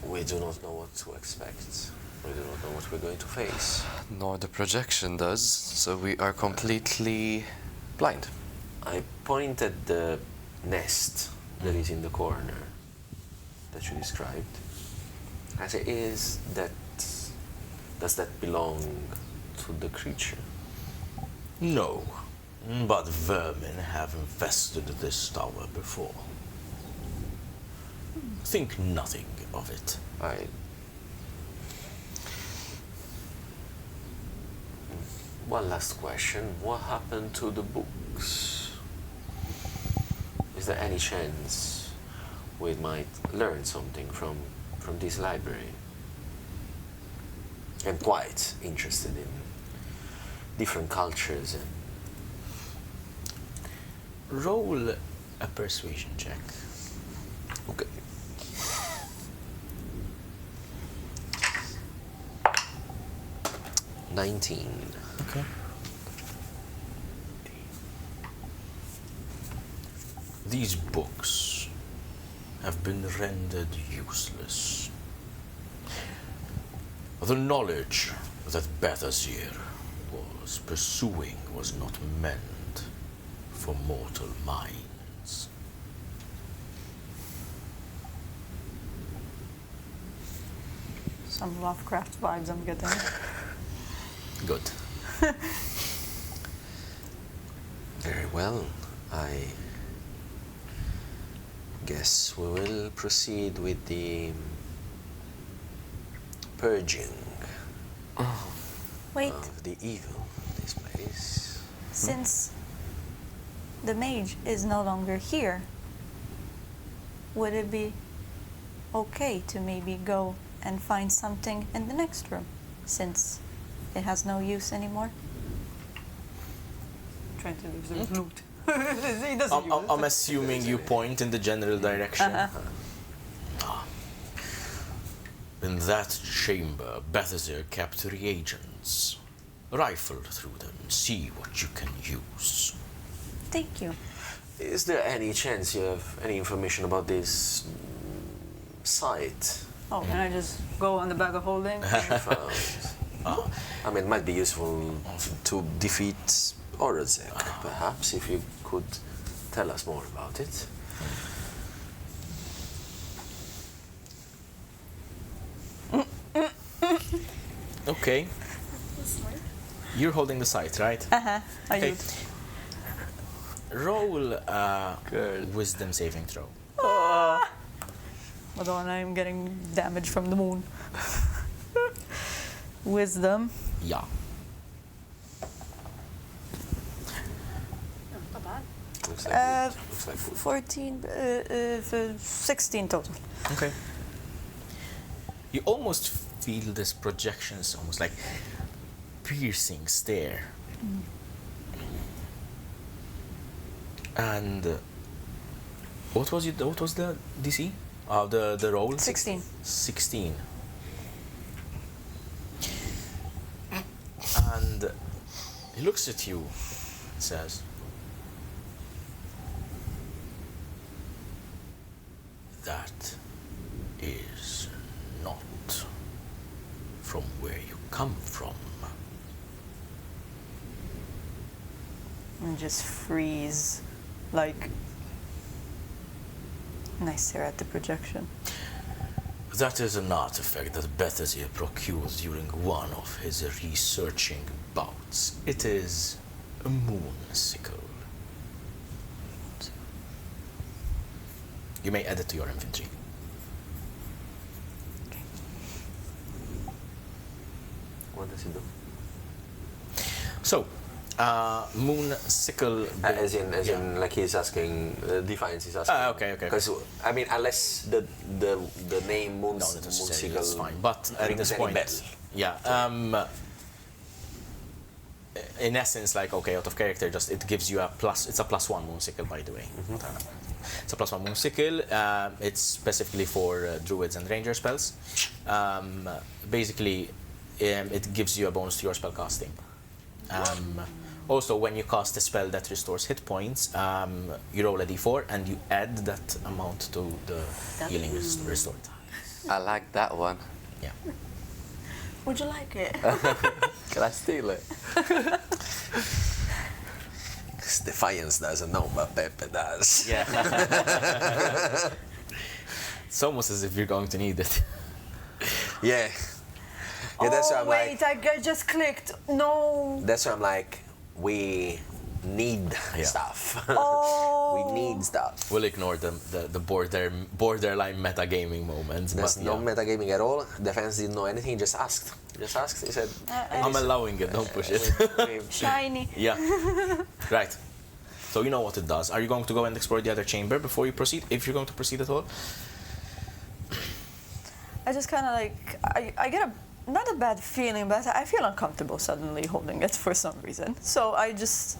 We do not know what to expect. We do not know what we're going to face. Nor the projection does, so we are completely blind. I point at the nest that is in the corner that you described. I say, does that belong to the creature? No, but vermin have infested this tower before. Think nothing of it. One last question. What happened to the books? Is there any chance we might learn something from this library? I'm quite interested in different cultures and... Roll a persuasion check. Okay. $19. Okay. These books have been rendered useless. The knowledge that Bethazir was pursuing was not meant for mortal minds. Some Lovecraft vibes I'm getting. Good. Very well. I guess we will proceed with the purging Wait, of the evil in this place. since the mage is no longer here, would it be okay to maybe go and find something in the next room, since it has no use anymore? Trying to lose the loot. He doesn't use I'm assuming you point in the general direction. In that chamber, Bethazir kept reagents. Rifle through them, see what you can use. Thank you. Is there any chance you have any information about this site Oh, can I just go on the bag of holding? I mean, it might be useful to defeat Orazek, perhaps, if you could tell us more about it. Okay. You're holding the scythe, right? I Okay. would. Roll Good. wisdom saving throw. Hold on, I'm getting damage from the moon. Wisdom. Yeah. Not bad. Looks like good. Looks like good. 14, 16 total. Okay. You almost feel this projection, it's almost like piercing stare. And what was the DC? The roll? 16. 16. And he looks at you and says, "That is not from where you come from." And just freeze. Like. And I stare at the projection. That is an artifact that Bethazir procured during one of his researching bouts. It is a moon sickle. You may add it to your inventory. What does it do? So, moon sickle. As in, yeah. like he's asking, Defiance is asking. Okay. Because, I mean, unless the name Moon No, not necessarily. Moonsicle It's fine. But at rings this any point, bell. yeah. In essence, like, okay, out of character, just it gives you a plus. It's a +1 moon sickle, by the way. It's a +1 moon sickle. It's specifically for druids and ranger spells. Basically, it gives you a bonus to your spell casting. Also, when you cast a spell that restores hit points, you roll a d4 and you add that amount to the healing restored. I like that one. Yeah. Would you like it? Can I steal it? Defiance doesn't know, but Pepe does. Yeah. It's almost as if you're going to need it. Yeah. Yeah, that's why Oh, I'm wait, like. I just clicked. No. That's why I'm like, we need Yeah. stuff. Oh. We need stuff. We'll ignore the borderline metagaming moments. There's but no yeah. metagaming at all. Defense didn't know anything. He just asked. He said, I'm allowing it, don't push it. Shiny. Yeah. Right. So you know what it does. Are you going to go and explore the other chamber before you proceed? If you're going to proceed at all? I just kind of like, I get not a bad feeling, but I feel uncomfortable suddenly holding it for some reason. So I just,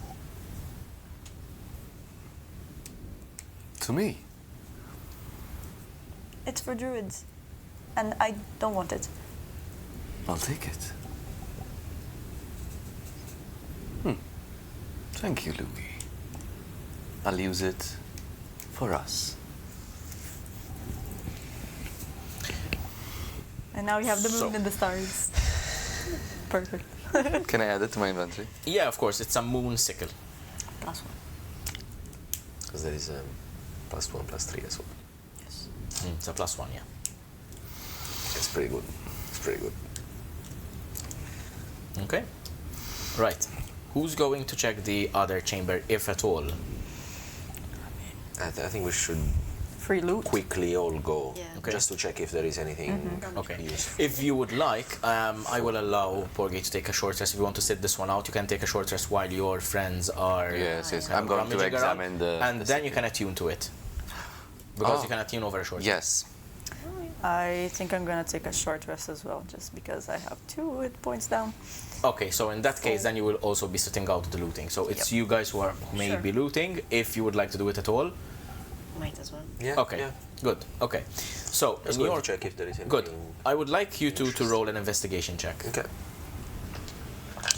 To me. it's for druids. And I don't want it. I'll take it. Thank you, Lugii. I'll use it for us. And now we have the moon So- and the stars. Perfect. Can I add it to my inventory? Yeah, of course. It's a moon sickle. Plus one. because there is +1, +3 as well. Yes. It's a +1, yeah. It's pretty good. It's pretty good. Okay. Right. Who's going to check the other chamber, if at all? I think we should Free loot. quickly all go, Yeah. Okay. just to check if there is anything Okay. useful. If you would like, I will allow Borgi to take a short rest. If you want to sit this one out, you can take a short rest while your friends are. Yes, yes. kind I'm of going to rummaging around, examine the. and then you can attune to it. Because you can attune over a short rest. Yes. I think I'm gonna take a short rest as well, just because I have 2 hit points down. Okay, so in that case, then you will also be sitting out the looting. So it's you guys who may Sure. be looting, if you would like to do it at all. Might as well. Yeah. Okay, Yeah. good. Okay, so Let's in go your to check if there is anything. good, I would like you to roll an investigation check. Okay.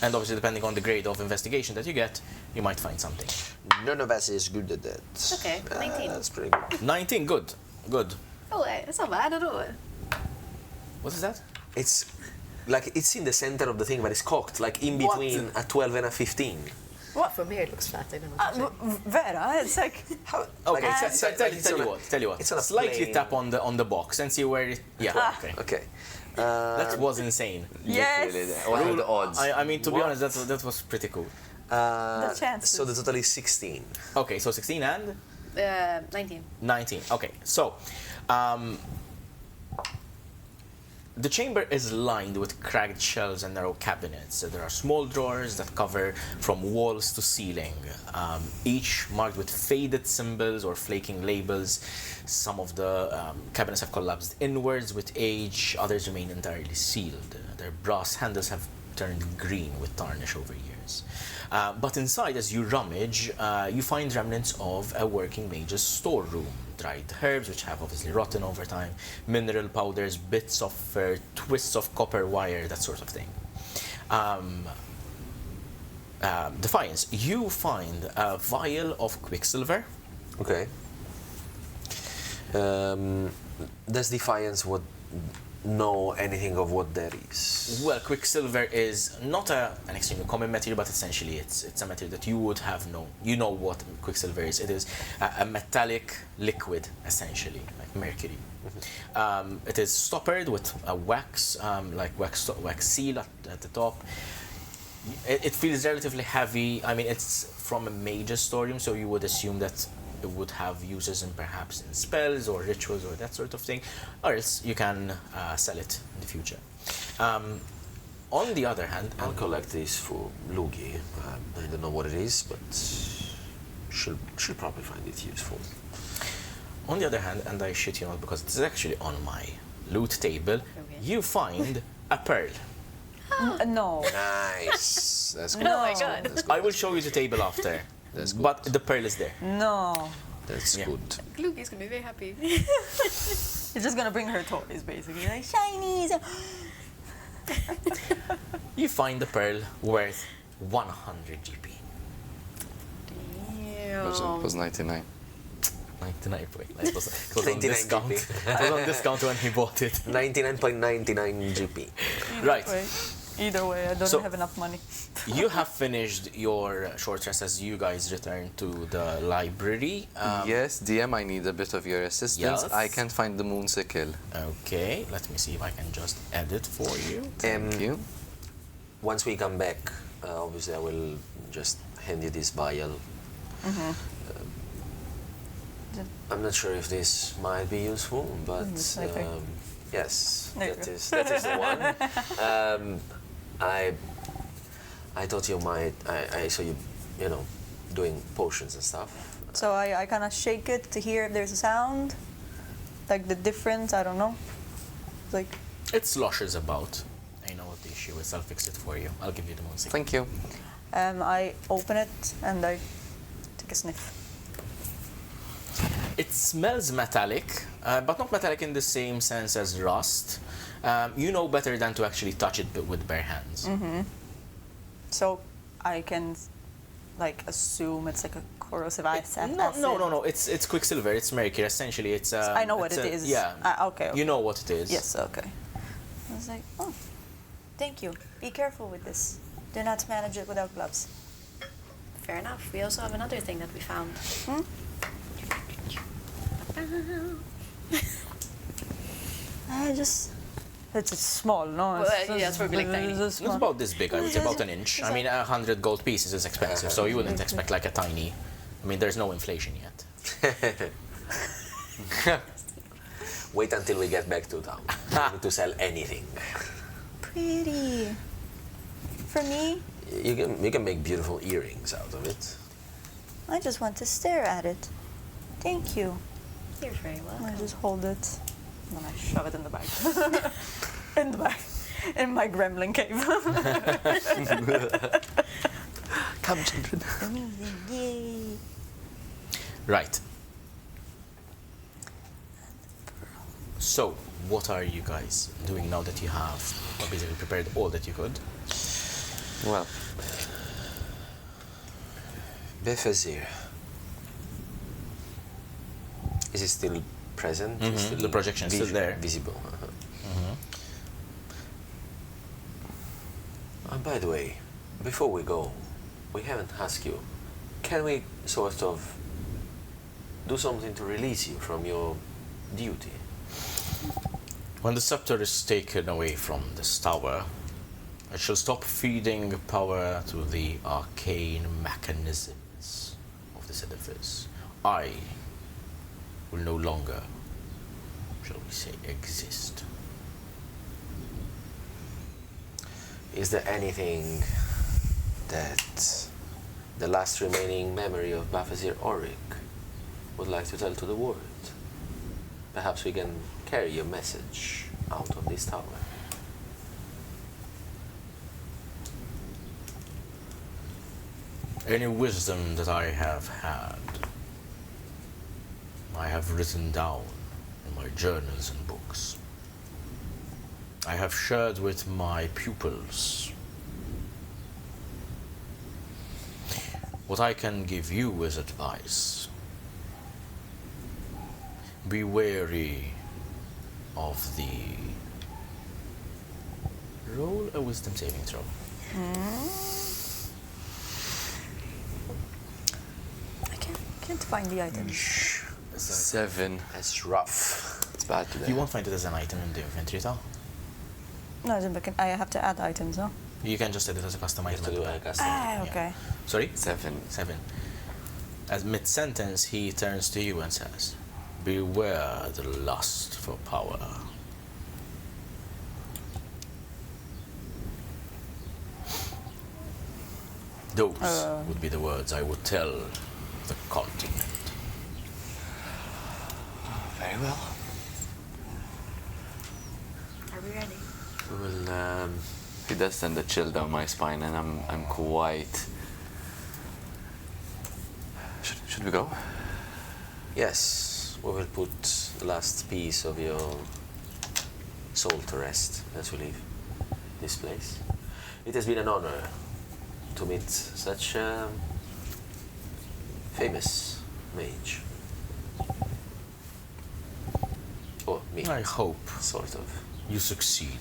And obviously, depending on the grade of investigation that you get, you might find something. None of us is good at that. Okay, 19. That's pretty good. 19, good, good. Oh, it's not bad at all. What is that? It's like it's in the center of the thing, but it's cocked, like in between a 12 and a 15. What? For me, it looks flat. I don't know what you're saying. Vera, it's like how. Okay, Like tell you what. It's on a Slightly plane. tap on the box and see where it. Yeah. Okay. Okay. That was insane. Yes. What are the odds? I mean, to be honest, that was pretty cool. The chances. So the total is 16. Okay, so 16 and 19. 19. Okay, so the chamber is lined with cracked shelves and narrow cabinets. So there are small drawers that cover from walls to ceiling, each marked with faded symbols or flaking labels. Some of the cabinets have collapsed inwards with age, others remain entirely sealed. Their brass handles have turned green with tarnish over years. But inside, as you rummage, you find remnants of a working mage's storeroom. Dried herbs, which have obviously rotten over time, mineral powders, bits of fur, twists of copper wire, that sort of thing. Defiance, you find a vial of quicksilver. Okay. Does Defiance know anything of what there is? Well, quicksilver is not an extremely common material, but essentially it's a material that you would have known. You know what quicksilver is. It is a metallic liquid, essentially, like mercury. It is stoppered with a wax, like wax seal at the top. It feels relatively heavy. I mean, it's from a mage's storeroom, so you would assume that it would have uses in perhaps in spells or rituals or that sort of thing, or else you can sell it in the future. On the other hand, I'll collect this for Lugii. I don't know what it is, but she'll probably find it useful. on the other hand, and I shit you not because it's actually on my loot table, you find a pearl. No. Nice. That's good. Oh my god. That's good. I will show you the table after. That's good. But the pearl is there. No. That's Yeah. good. Lugii's gonna be very happy. You're just gonna bring her toys, basically. Like, shinies. You find the pearl worth 100 GP. Damn. It was 99. 99 point. It was on 99 discount. GP. It was on discount when he bought it. 99.99 GP. Right. Either way, I don't So- have enough money. You have finished your short rest as you guys return to the library. Yes, DM, I need a bit of your assistance. Yes. I can't find the moon sickle. Okay, let me see if I can just edit for you. Thank you. Once we come back, obviously I will just hand you this vial. I'm not sure if this might be useful, but Okay. yes, There you that go. is the one. I thought you might. I saw you, doing potions and stuff. So I kind of shake it to hear if there's a sound, like the difference. I don't know. Like, It sloshes about. I know what the issue is. I'll fix it for you. I'll give you the moon signal. Thank you. I open it and I take a sniff. It smells metallic, but not metallic in the same sense as rust. You know better than to actually touch it with bare hands. So I can, like, assume it's like a corrosive acid. No. It's quicksilver. It's mercury. Essentially, it's. I know what it's it is. Yeah. Okay. You know what it is. Yes. Okay. I was like, oh, thank you. Be careful with this. Do not manage it without gloves. Fair enough. We also have another thing that we found. It's small, no? Well, yeah, it's probably like tiny. It's about this big. I would say about an inch. I mean, 100 gold pieces is expensive, so you wouldn't expect like a tiny. I mean, there's no inflation yet. Wait until we get back to town. I need to sell anything. Pretty. For me, You can make beautiful earrings out of it. I just want to stare at it. Thank you. You're very I welcome. just hold it, and then I shove it in the bag. In the bag. In my gremlin cave. Come, children. Yay. Right. So, what are you guys doing now that you have basically prepared all that you could? Well, Bethazir. Is it still present? Is it The projection is still there. Visible. By the way, before we go, we haven't asked you, can we sort of do something to release you from your duty? When the scepter is taken away from this tower, I shall stop feeding power to the arcane mechanisms of this edifice. I will no longer, shall we say, exist. Is there anything that the last remaining memory of Bethazir would like to tell to the world? Perhaps we can carry your message out of this tower. Any wisdom that I have had, I have written down in my journals and books. I have shared with my pupils. What I can give you is advice. Be wary of the... Roll a wisdom saving throw. I can't find the items. 7. That's rough. It's bad today. You won't find it as an item in the inventory, though. No, I have to add items, no? You can just edit it as a custom You have item. to do at a the back. custom. Ah, okay. Sorry? 7. 7. As mid-sentence, he turns to you and says, beware the lust for power. Those would be the words I would tell the continent. Very well. Are we ready? Well, he does send a chill down my spine, and I'm quite. Should we go? Yes, we will put the last piece of your soul to rest as we leave this place. It has been an honor to meet such a famous mage. Or me, I hope sort of. you succeed.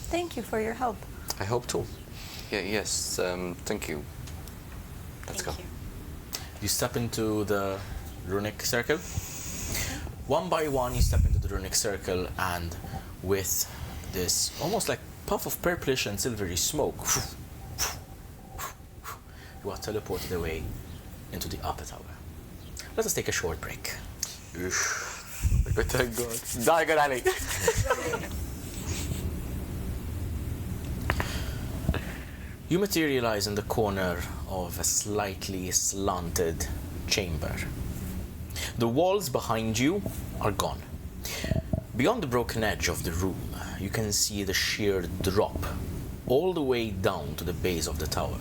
Thank you for your help. I hope too. Yeah. Yes. Thank you. Let's Thank go. you. You step into the runic circle. One by one, you step into the runic circle, and with this almost like puff of purplish and silvery smoke, you are teleported away into the upper tower. Let us take a short break. Thank God. Die, good alley. You materialize in the corner of a slightly slanted chamber. The walls behind you are gone. Beyond the broken edge of the room, you can see the sheer drop all the way down to the base of the tower.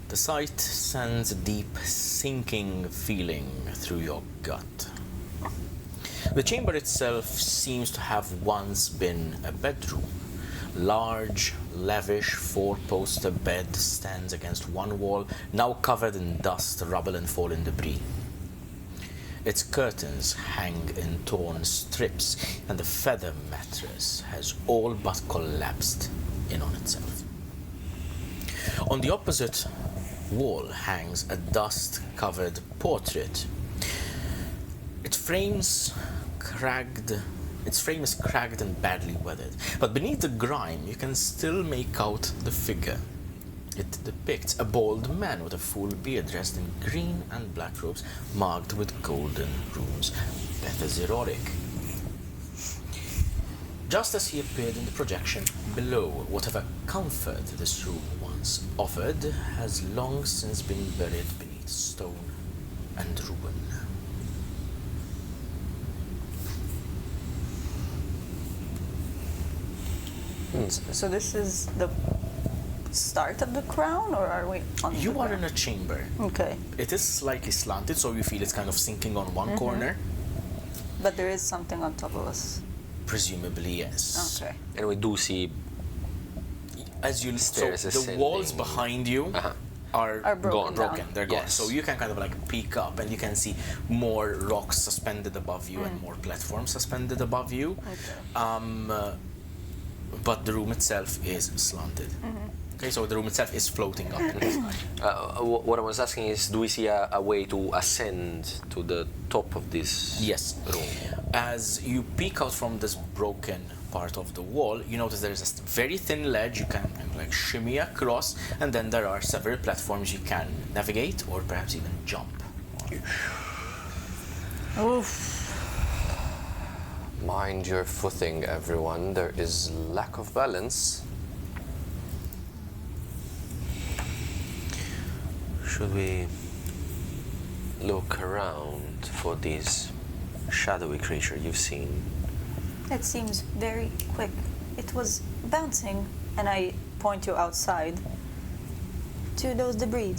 The sight sends a deep, sinking feeling through your gut. The chamber itself seems to have once been a bedroom. Large, lavish, four-poster bed stands against one wall, now covered in dust, rubble, and fallen debris. Its curtains hang in torn strips, and the feather mattress has all but collapsed in on itself. On the opposite wall hangs a dust-covered portrait. Its frame is cracked and badly weathered, but beneath the grime you can still make out the figure. It depicts a bald man with a full beard dressed in green and black robes marked with golden runes, Bethazir. Just as he appeared in the projection below, whatever comfort this room once offered has long since been buried beneath stone and ruin. So this is the start of the crown, or are we on You the are ground? in a chamber. Okay, It is slightly slanted, so you feel it's kind of sinking on one corner. but there is something on top of us. Presumably, yes. Okay. And we do see As you Stairs so the walls ascending. behind you Are are broken broken. down. They're gone. Yes. So you can kind of like peek up, and you can see more rocks suspended above you and more platforms suspended above you. but the room itself is slanted. Okay, so the room itself is floating up in the sky. What I was asking is, do we see a way to ascend to the top of this Yes. room? As you peek out from this broken part of the wall, you notice there's a very thin ledge you can kind of like shimmy across, and then there are several platforms you can navigate or perhaps even jump. Mind your footing, everyone. There is lack of balance. Should we look around for this shadowy creature you've seen? It seems very quick. It was bouncing, and I point you outside to those debris.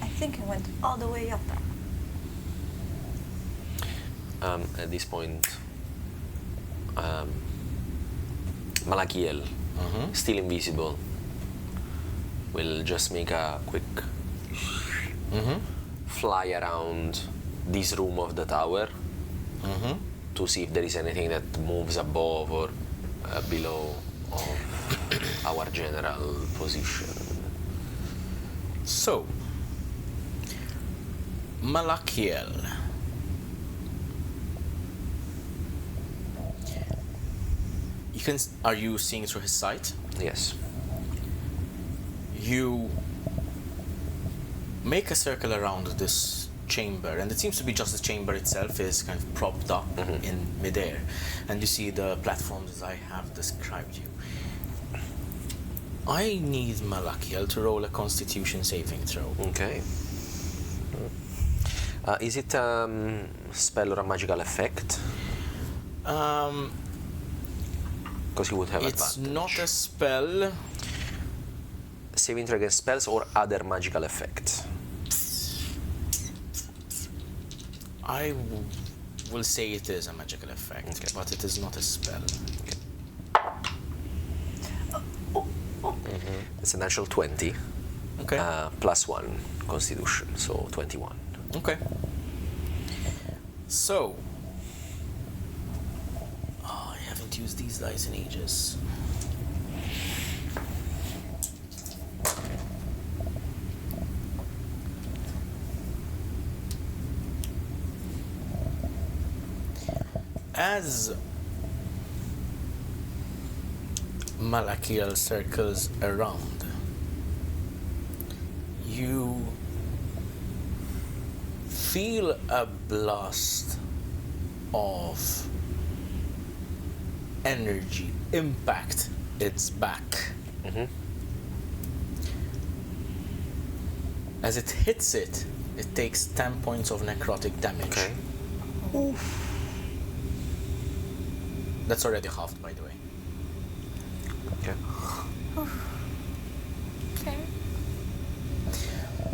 I think it went all the way up. At this point, Malakiel, still invisible, will just make a quick fly around this room of the tower to see if there is anything that moves above or below of our general position. So, Malakiel. Are you seeing through his sight? Yes. You make a circle around this chamber, and it seems to be just the chamber itself is kind of propped up in midair, and you see the platforms as I have described you. I need Malakiel to roll a Constitution saving throw. Okay. Is it a spell or a magical effect? Because he would have It's advantage. not a spell. Saving throw against spells or other magical effects. I will say it is a magical effect, but it is not a spell. It's a natural 20. Okay. Plus 1 Constitution, so 21. Okay. So, I haven't used these dice in ages. As Malakiel circles around, you feel a blast of energy impact its back. As it hits it, it takes 10 points of necrotic damage. Okay. That's already halved, by the way. Okay.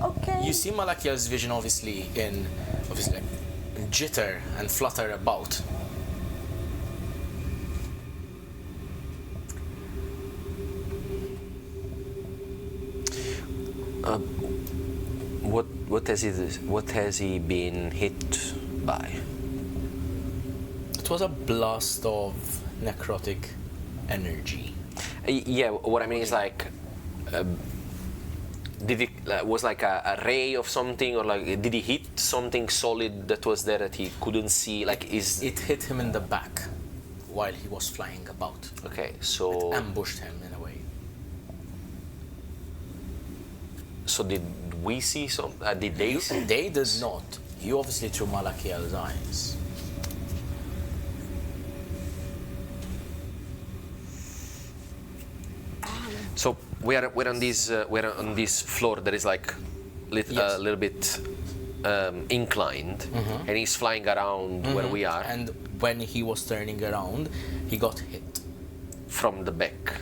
Okay. You see Malakiel's vision obviously like, jitter and flutter about. What has he been hit by? It was a blast of necrotic energy. Yeah, what I mean is like, did it was like a ray of something, or like did he hit something solid that was there that he couldn't see? Like It hit him in the back while he was flying about. okay, so Ambushed him in a way. so did we see some? Did they see? They did not. You obviously through Malakiel's eyes. So we're on this floor that is like Yes. a little bit inclined, and he's flying around where we are And when he was turning around, he got hit. from the back.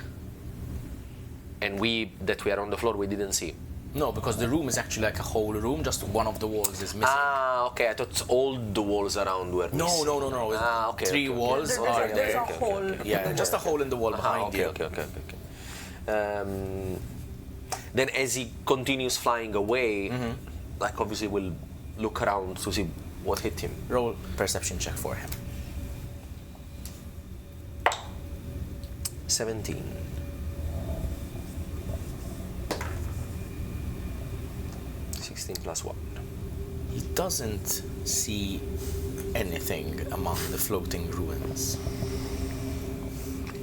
And we are on the floor, we didn't see. No, because the room is actually like a whole room, just one of the walls is missing. Ah, okay. I thought all the walls around were No. missing. Ah, okay. Three okay, walls okay. are Okay, there. okay, okay, okay, okay. Yeah, just a hole in the wall behind okay, you. okay. Then as he continues flying away, like obviously we'll look around to see what hit him. Roll perception check for him. 17. +1. He doesn't see anything among the floating ruins.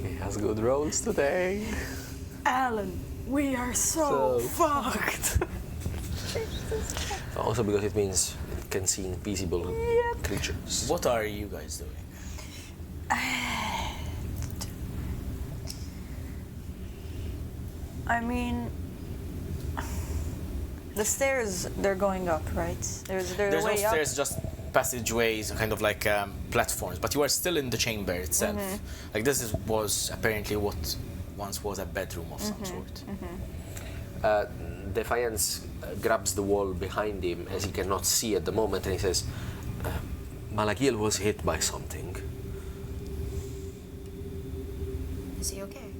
He has good rolls today. Alan, we are so fucked. Also because it means it can see invisible creatures. What are you guys doing? I mean, the stairs, they're going up, right? There's There's way no up. stairs, just passageways, kind of like platforms. But you are still in the chamber itself. Like this was apparently what once was a bedroom of some sort. Defiance grabs the wall behind him as he cannot see at the moment, and he says, Malagil was hit by something. Is he okay?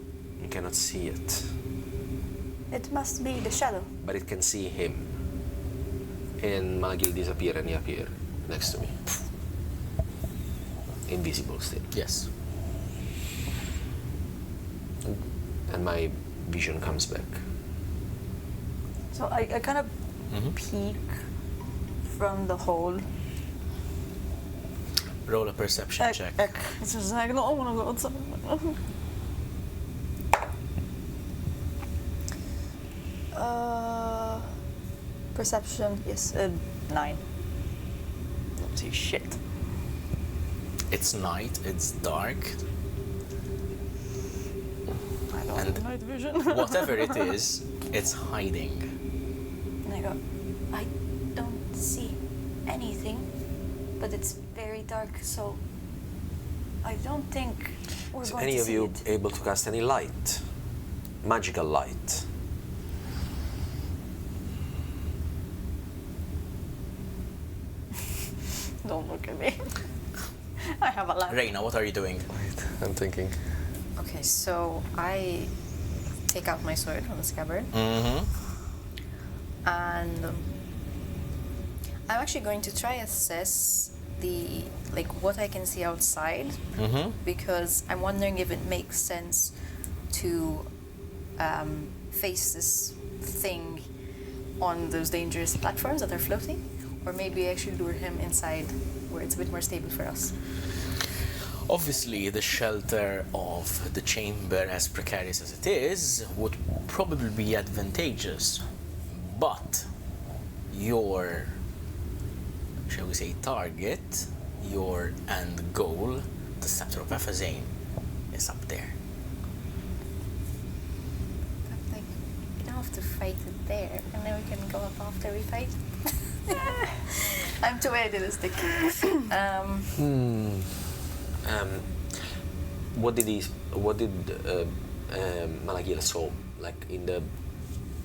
You cannot see it, It must be the shadow. but it can see him. And Malagil disappear and he appear next to me. Invisible still. Yes. And my vision comes back. So I kind of peek from the hole. Roll a perception check. It's just like, no, I want to go outside. Perception, yes, 9. Don't see shit. It's night, it's dark, I don't And have night vision. whatever it is, it's hiding. And I go, I don't see anything, but it's very dark, so I don't think we're Is going any to of see you it. able to cast any light? Magical light? Don't look at me. I have a lamp. Reyna, what are you doing? I'm thinking. Okay, so I take out my sword from the scabbard, Mm-hmm. and I'm actually going to try assess the what I can see outside, because I'm wondering if it makes sense to face this thing on those dangerous platforms that are floating, or maybe I should lure him inside where it's a bit more stable for us. Obviously, the shelter of the chamber, as precarious as it is, would probably be advantageous. But your, shall we say, target, your end goal, the Sceptre of Aphozahne, is up there. but like we don't have to fight it there, and then we can go up after we fight. I'm too idealistic. What did Malagil saw? Like in the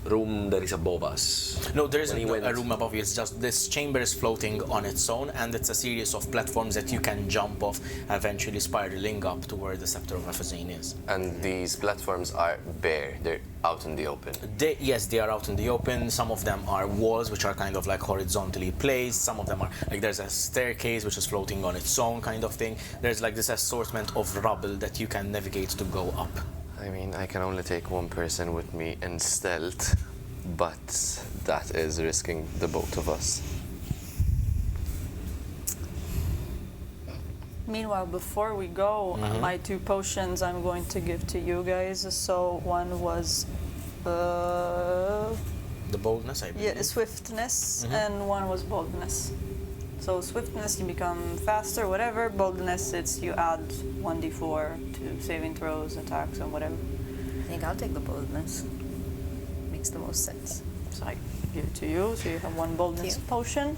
room that is above us? No, there isn't When he went- a room above you. It's just this chamber is floating on its own, and it's a series of platforms that you can jump off, eventually spiraling up to where the Sceptre of Aphozahne is. And these platforms are bare. They're out in the open. Yes, they are out in the open. Some of them are walls, which are kind of like horizontally placed. Some of them are like there's a staircase which is floating on its own, kind of thing. There's like this assortment of rubble that you can navigate to go up. I mean, I can only take one person with me in stealth, but that is risking the both of us. Meanwhile, before we go, my 2 potions I'm going to give to you guys. So one was The boldness, I believe. swiftness, and one was boldness. So swiftness, you become faster, whatever. Boldness, it's you add 1d4 to saving throws, attacks, and whatever. I think I'll take the boldness. Makes the most sense. So I give it to you, so you have 1 boldness Thank potion.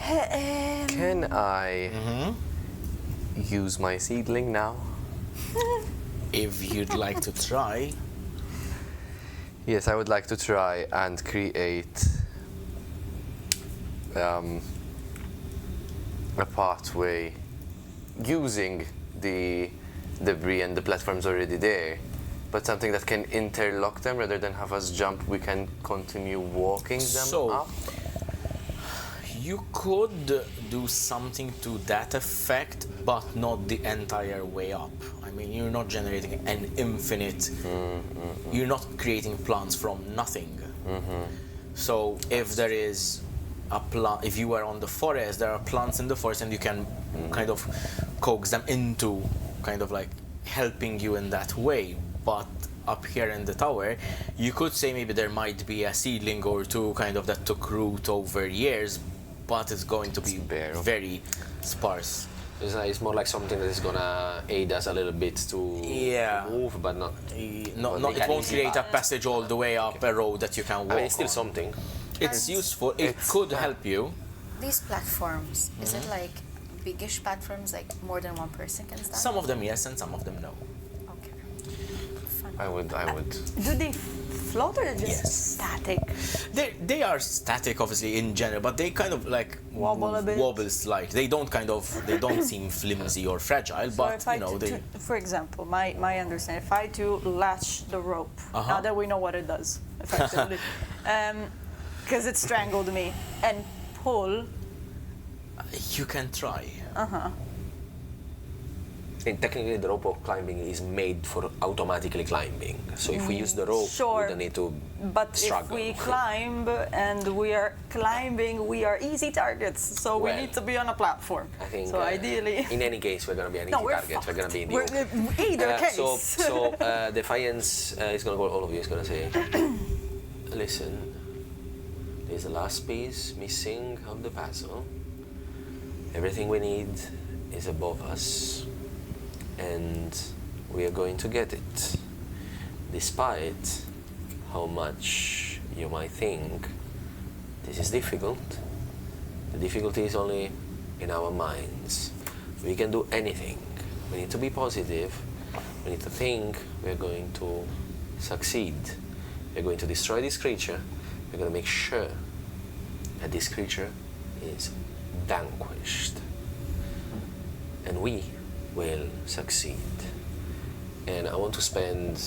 Can I use my seedling now? If you'd like to try. Yes, I would like to try and create a pathway using the debris and the platforms already there, but something that can interlock them rather than have us jump. We can continue walking them So, up. You could do something to that effect, but not the entire way up. I mean, you're not generating an infinite. You're not creating plants from nothing. So if there is a plant, if you are on the forest, there are plants in the forest, and you can kind of coax them into kind of like helping you in that way. But up here in the tower, you could say maybe there might be a seedling or two kind of that took root over years, but it's going to be very sparse. It's more like something that is gonna aid us a little bit to move, but not. It won't create a passage all the way up a road that you can walk I mean, it's still on. something. It's useful. It could help you. These platforms, is it like biggish platforms, like more than one person can stand? Some of them yes, and some of them no. Okay. I would. Do they float or just Yes. static? They are static, obviously, in general, but they kind of like Wobble a bit? Wobble slightly. They don't seem flimsy or fragile, So but if I you know they. for example, my understanding, if I to latch the rope, now that we know what it does, effectively, because it strangled me, and pull. You can try. And technically, the rope of climbing is made for automatically climbing. So if we use the rope, Sure. we don't need to But struggle. if we climb and we are climbing, we are easy targets. So we Well, need to be on a platform. I think. So ideally. In any case, we're gonna be an easy No, we're target. We're gonna be in the We're open. either case. So Defiance is gonna go. All of you is gonna say, listen. There's the last piece missing of the puzzle. Everything we need is above us, and we are going to get it. Despite how much you might think this is difficult, the difficulty is only in our minds. We can do anything. We need to be positive. We need to think we're going to succeed. We're going to destroy this creature. We're going to make sure that this creature is vanquished. And we will succeed. And I want to spend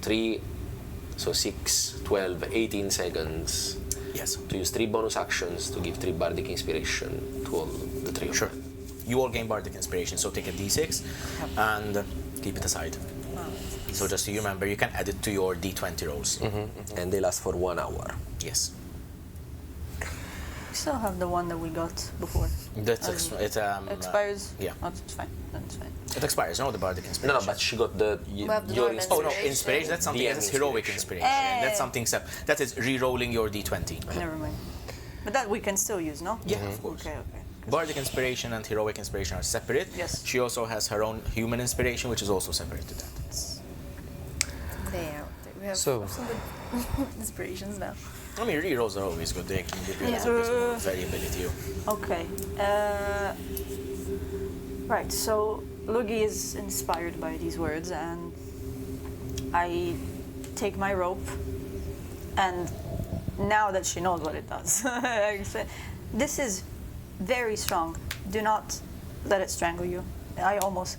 6, 12, 18 seconds Yes. to use 3 bonus actions to give 3 bardic inspiration to all the 3 of Sure. them. You all gain bardic inspiration, so take a d6 and keep it aside. So just so you remember, you can add it to your d20 rolls. And they last for 1 hour. Yes. We still have the one that we got before. That's Expires? yeah. Oh, it's fine. That's fine. It expires, no, the bardic inspiration. No, but she got the have the your normal Oh no, Inspiration. inspiration. That's something. DM That's heroic inspiration. inspiration. That's something. That is re-rolling your d20. Never mind. But that we can still use, no? Yeah, of course. Okay. Bardic inspiration and heroic inspiration are separate. Yes. She also has her own human inspiration, which is also separate to that. There. We have So- some good inspirations now. I mean, re-rolls are always good. They can give you a Yeah. little bit more variability. Okay. Right, so Lugii is inspired by these words, and I take my rope, and now that she knows what it does, I say, this is very strong. Do not let it strangle you. I almost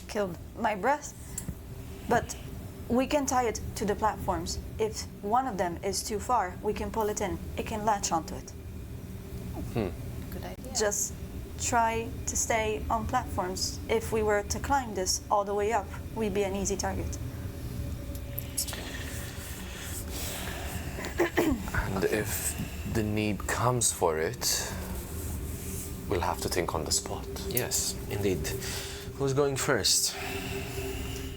killed my breath, but we can tie it to the platforms. If one of them is too far, we can pull it in. It can latch onto it. Good idea. Just try to stay on platforms. If we were to climb this all the way up, we'd be an easy target. And if the need comes for it, we'll have to think on the spot. Yes, indeed. Who's going first?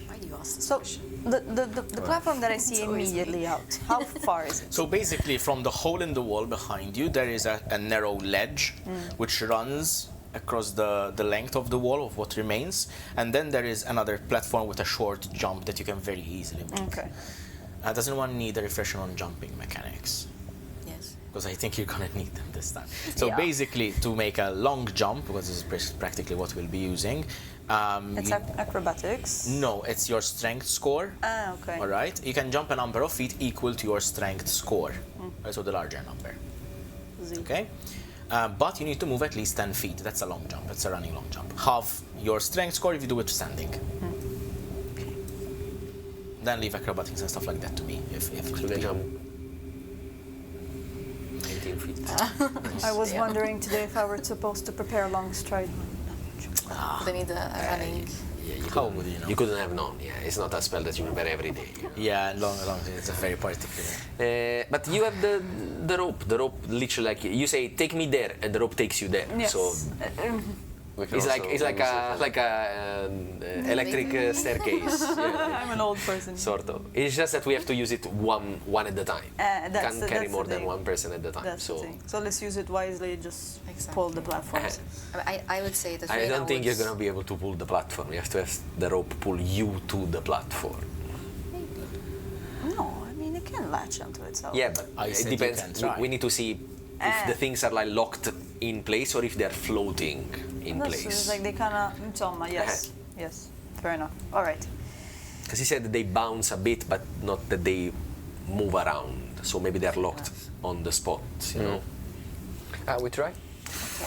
Why do you ask this So question? the platform that I see It's always immediately out, how far is it? So basically, from the hole in the wall behind you, there is a narrow ledge which runs across the length of the wall of what remains, and then there is another platform with a short jump that you can very easily make. Okay. Does anyone need a refresher on jumping mechanics? Yes. Because I think you're gonna need them this time. So Yeah. basically, to make a long jump, because this is practically what we'll be using. It's acrobatics. No, it's your strength score. Ah, okay. All right. You can jump a number of feet equal to your strength score. So the larger number. Z. Okay. But you need to move at least 10 feet. That's a long jump. It's a running long jump. Half your strength score if you do it standing. Then leave acrobatics and stuff like that to me. If So they jump. 17 feet. I was wondering today if I were supposed to prepare a long stride. They need a running. Yeah, you How couldn't- would you know? You couldn't have known. Yeah, it's not a spell that you prepare every day. You know? Yeah, long. It's a very particular. But you have the rope. The rope, literally, like you say, take me there, and the rope takes you there. Yes. So We can it's like also use it. electric staircase. Yeah, I'm an old person. sort of. It's just that we have to use it one at a time. Can't carry more the than thing. one person at a time. That's so the thing. So let's use it wisely. Just Exactly. pull the platforms. I would say that I Reyna don't think you're would- gonna be able to pull the platform. You have to have the rope pull you to the platform. No, I mean it can latch onto itself. Yeah, but I it said you depends. can try. We need to see if the things are like locked in place or if they're floating in That's place. it's like they kind of. Yes, yes, fair enough. All right. Because he said that they bounce a bit, but not that they move around. So maybe they're locked on the spot, you know? We try?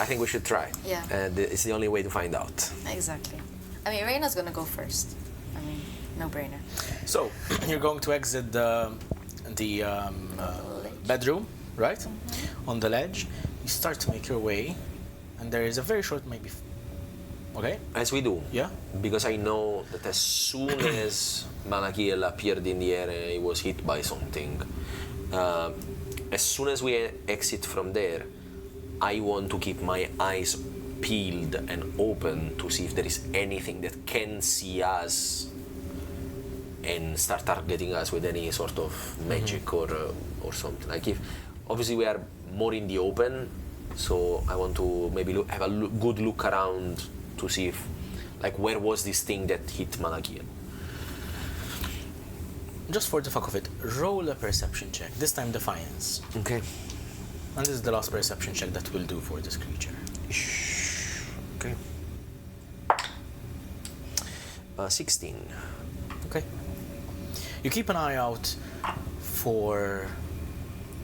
I think we should try. Yeah. And it's the only way to find out. Exactly. I mean, Reyna's gonna go first. I mean, no brainer. So you're going to exit the bedroom, right? On the ledge. You start to make your way, and there is a very short, maybe. Okay. As we do. Yeah. Because I know that as soon as Malakiel appeared in the area, he was hit by something. As soon as we exit from there, I want to keep my eyes peeled and open to see if there is anything that can see us and start targeting us with any sort of magic or something. Like if obviously we are more in the open, so I want to maybe have a good look around to see if, like, where was this thing that hit Malakiel. Just for the fuck of it, roll a perception check. This time Defiance. Okay. And this is the last perception check that we'll do for this creature. Okay. 16. Okay. You keep an eye out for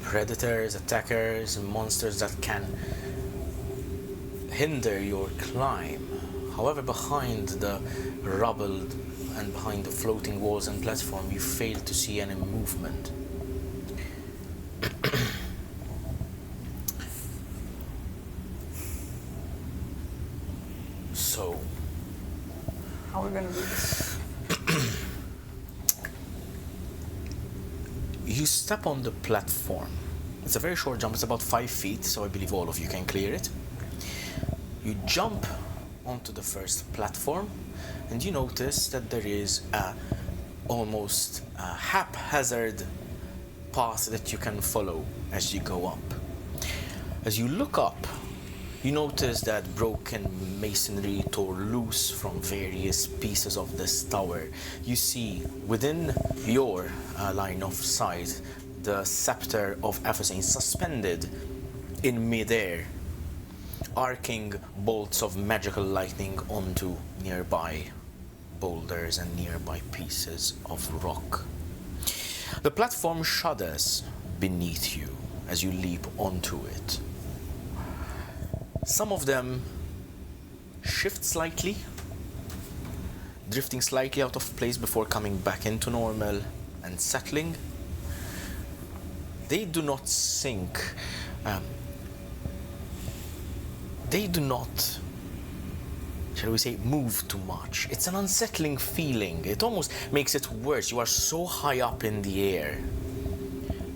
predators, attackers, and monsters that can hinder your climb. However, behind the rubble and behind the floating walls and platform, you fail to see any movement. So, How are we gonna do this? you step on the platform. It's a very short jump, it's about 5 feet, so I believe all of you can clear it. You jump onto the first platform, and you notice that there is almost a haphazard path that you can follow as you go up. As you look up, you notice that broken masonry tore loose from various pieces of this tower. You see within your line of sight the Sceptre of Aphozahne suspended in midair, arcing bolts of magical lightning onto nearby boulders and nearby pieces of rock. The platform shudders beneath you as you leap onto it. Some of them shift slightly, drifting slightly out of place before coming back into normal and settling. They do not sink. They do not, shall we say, move too much. It's an unsettling feeling. It almost makes it worse. You are so high up in the air,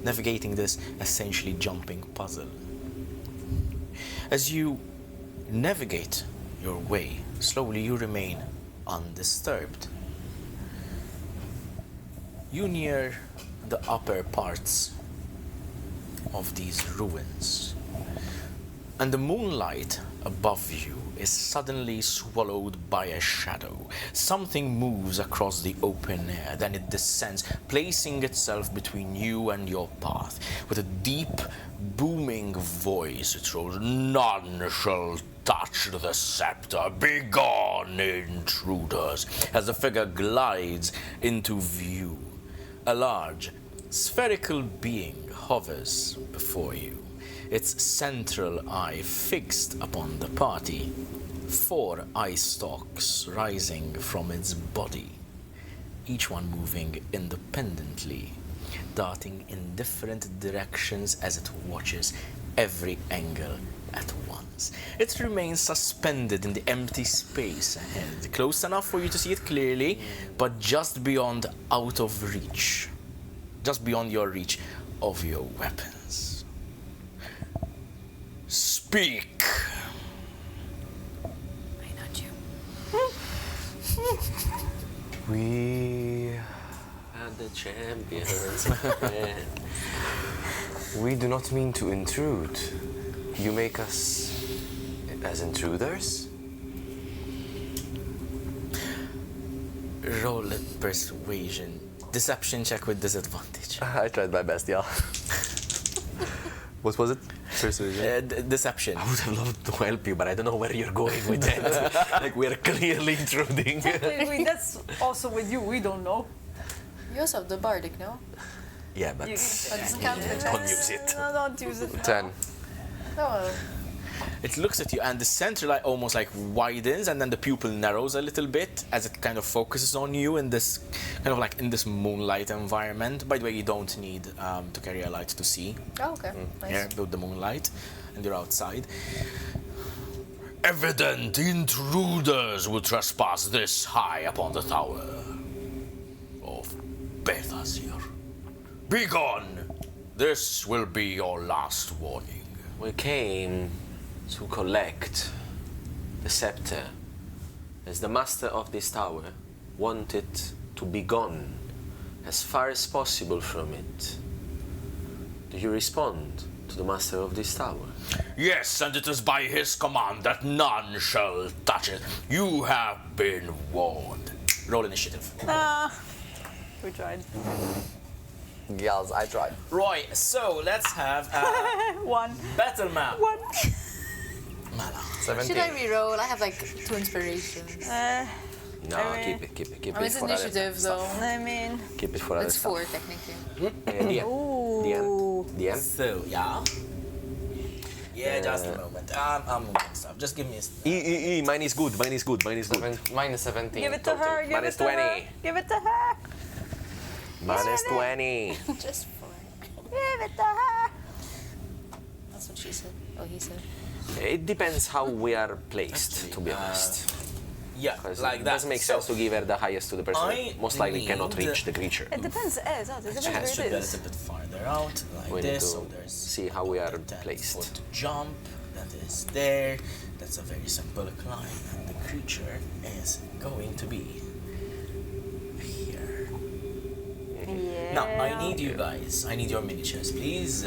navigating this essentially jumping puzzle. As you navigate your way, slowly you remain undisturbed. You near the upper parts of these ruins, and the moonlight above you is suddenly swallowed by a shadow. Something moves across the open air, then it descends, placing itself between you and your path. With a deep, booming voice, it rolls, "None shall touch the scepter. Begone, intruders!" As the figure glides into view, a large, spherical being hovers before you, its central eye fixed upon the party, 4 eye stalks rising from its body, each one moving independently, darting in different directions as it watches every angle at once. It remains suspended in the empty space ahead, close enough for you to see it clearly, but just beyond out of reach. Just beyond your reach of your weapons. Speak! I nudge you. We are the champions. We do not mean to intrude. You make us as intruders? Roll a persuasion. Deception check with disadvantage. I tried my best, yeah. What was it? Persuasion? Deception. I would have loved to help you, but I don't know where you're going with that. Like, we're clearly intruding. Technically, that's also with you. We don't know. You also have the bardic, no? Yeah, but You- That doesn't count for don't use it. No, don't use it. 10. No. It looks at you, and the center light almost like widens, and then the pupil narrows a little bit as it kind of focuses on you in this kind of like in this moonlight environment. By the way, you don't need to carry a light to see Oh, okay. Nice. here with the moonlight, and you're outside. Evident intruders will trespass this high upon the tower of Bethazir. Begone! This will be your last warning. we came to collect the scepter, as the master of this tower wanted to be gone as far as possible from it. Do you respond to the master of this tower? Yes, and it is by his command that none shall touch it. You have been warned. Roll initiative. We tried. Yes, I tried. Roy, so let's have a One. battle map. One. Mala. 17. Should I reroll? I have like 2 inspirations. No, I mean- keep it Oh, it's for other initiative though. I mean, Keep it for other It's stuff. 4 technically. The end. The end. So, yeah. Yeah, just a moment. I'm moving stuff. Just give me a... Mine is good. Mine is good. Mine is 17. give it to total. her. Give Minus it to her. 20. Give it to her. Minus 20. Just 4. Give it to her. That's what she said. Oh, he said. It depends how we are placed, to be honest. Yeah, 'Cause like it that. doesn't make sense to give her the highest to the person I that most likely cannot need- reach the creature. It depends. It depends It where should it be a is. little bit farther out, like We need this. to So there's see how we are the 10 placed. foot jump. That is there. That's a very simple climb, and the creature is going to be here. Yeah. Now, I need you guys. I need your miniatures, please.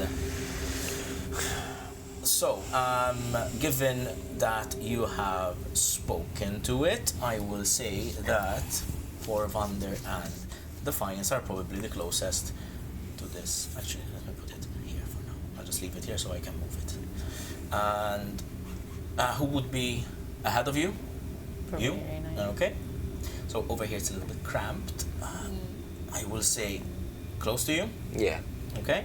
So, given that you have spoken to it, I will say that Vander and Defiance are probably the closest to this. Actually, let me put it here for now. I'll just leave it here so I can move it. And who would be ahead of you? Probably You? Reyna. Okay. So over here it's a little bit cramped. I will say close to you. Yeah. Okay.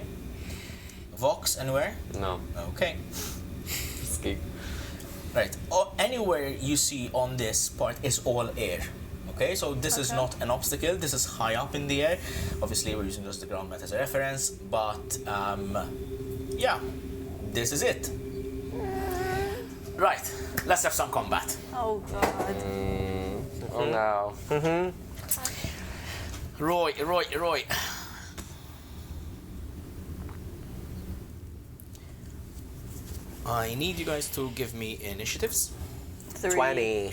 Vox, anywhere? No. Okay. Ski. Right. Anywhere you see on this part is all air. Okay, so this is not an obstacle. This is high up in the air. Obviously, we're using just the ground mat as a reference, but yeah, this is it. Right. Let's have some combat. Oh God. Oh no. Roy. I need you guys to give me initiatives. 20.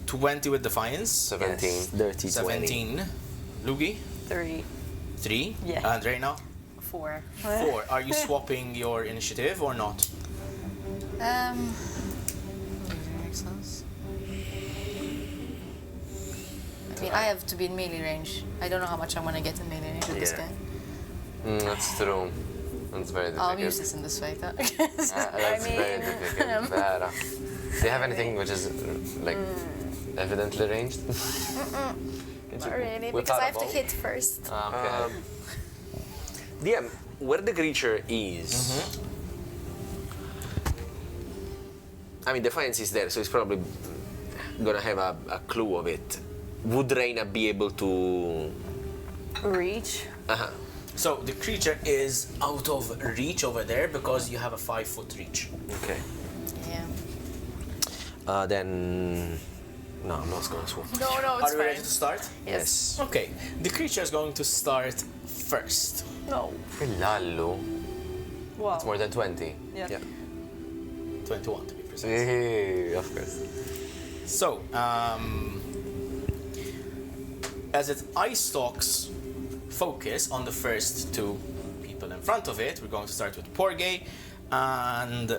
20 with Defiance. 17. Yes, dirty 20. 17. Lugii. 3. 3. Yeah. And Reyna. 4. 4. Are you swapping your initiative or not? Makes sense. I mean, I have to be in melee range. I don't know how much I'm gonna get in melee range with this Yeah. guy. That's true. That's very difficult. I'm useless in this fight. Huh? That's very difficult. Vera. Do you have anything which is like evidently ranged? Not really, whip because out I a have to bow? hit first. Okay. DM, where the creature is. I mean, Defiance is there, so he's probably gonna have a clue of it. Would Reyna be able to? Reach. So the creature is out of reach over there because you have a 5-foot reach. Okay. Yeah. Then. No, I'm not going to swoop. No, Are it's you ready to start? Yes. Okay. The creature is going to start first. No. Lallo. Wow. It's more than 20. Yeah. Yeah. 21 to be precise. Hey, of course. So, as its eye stalks focus on the first two people in front of it, we're going to start with Porge, and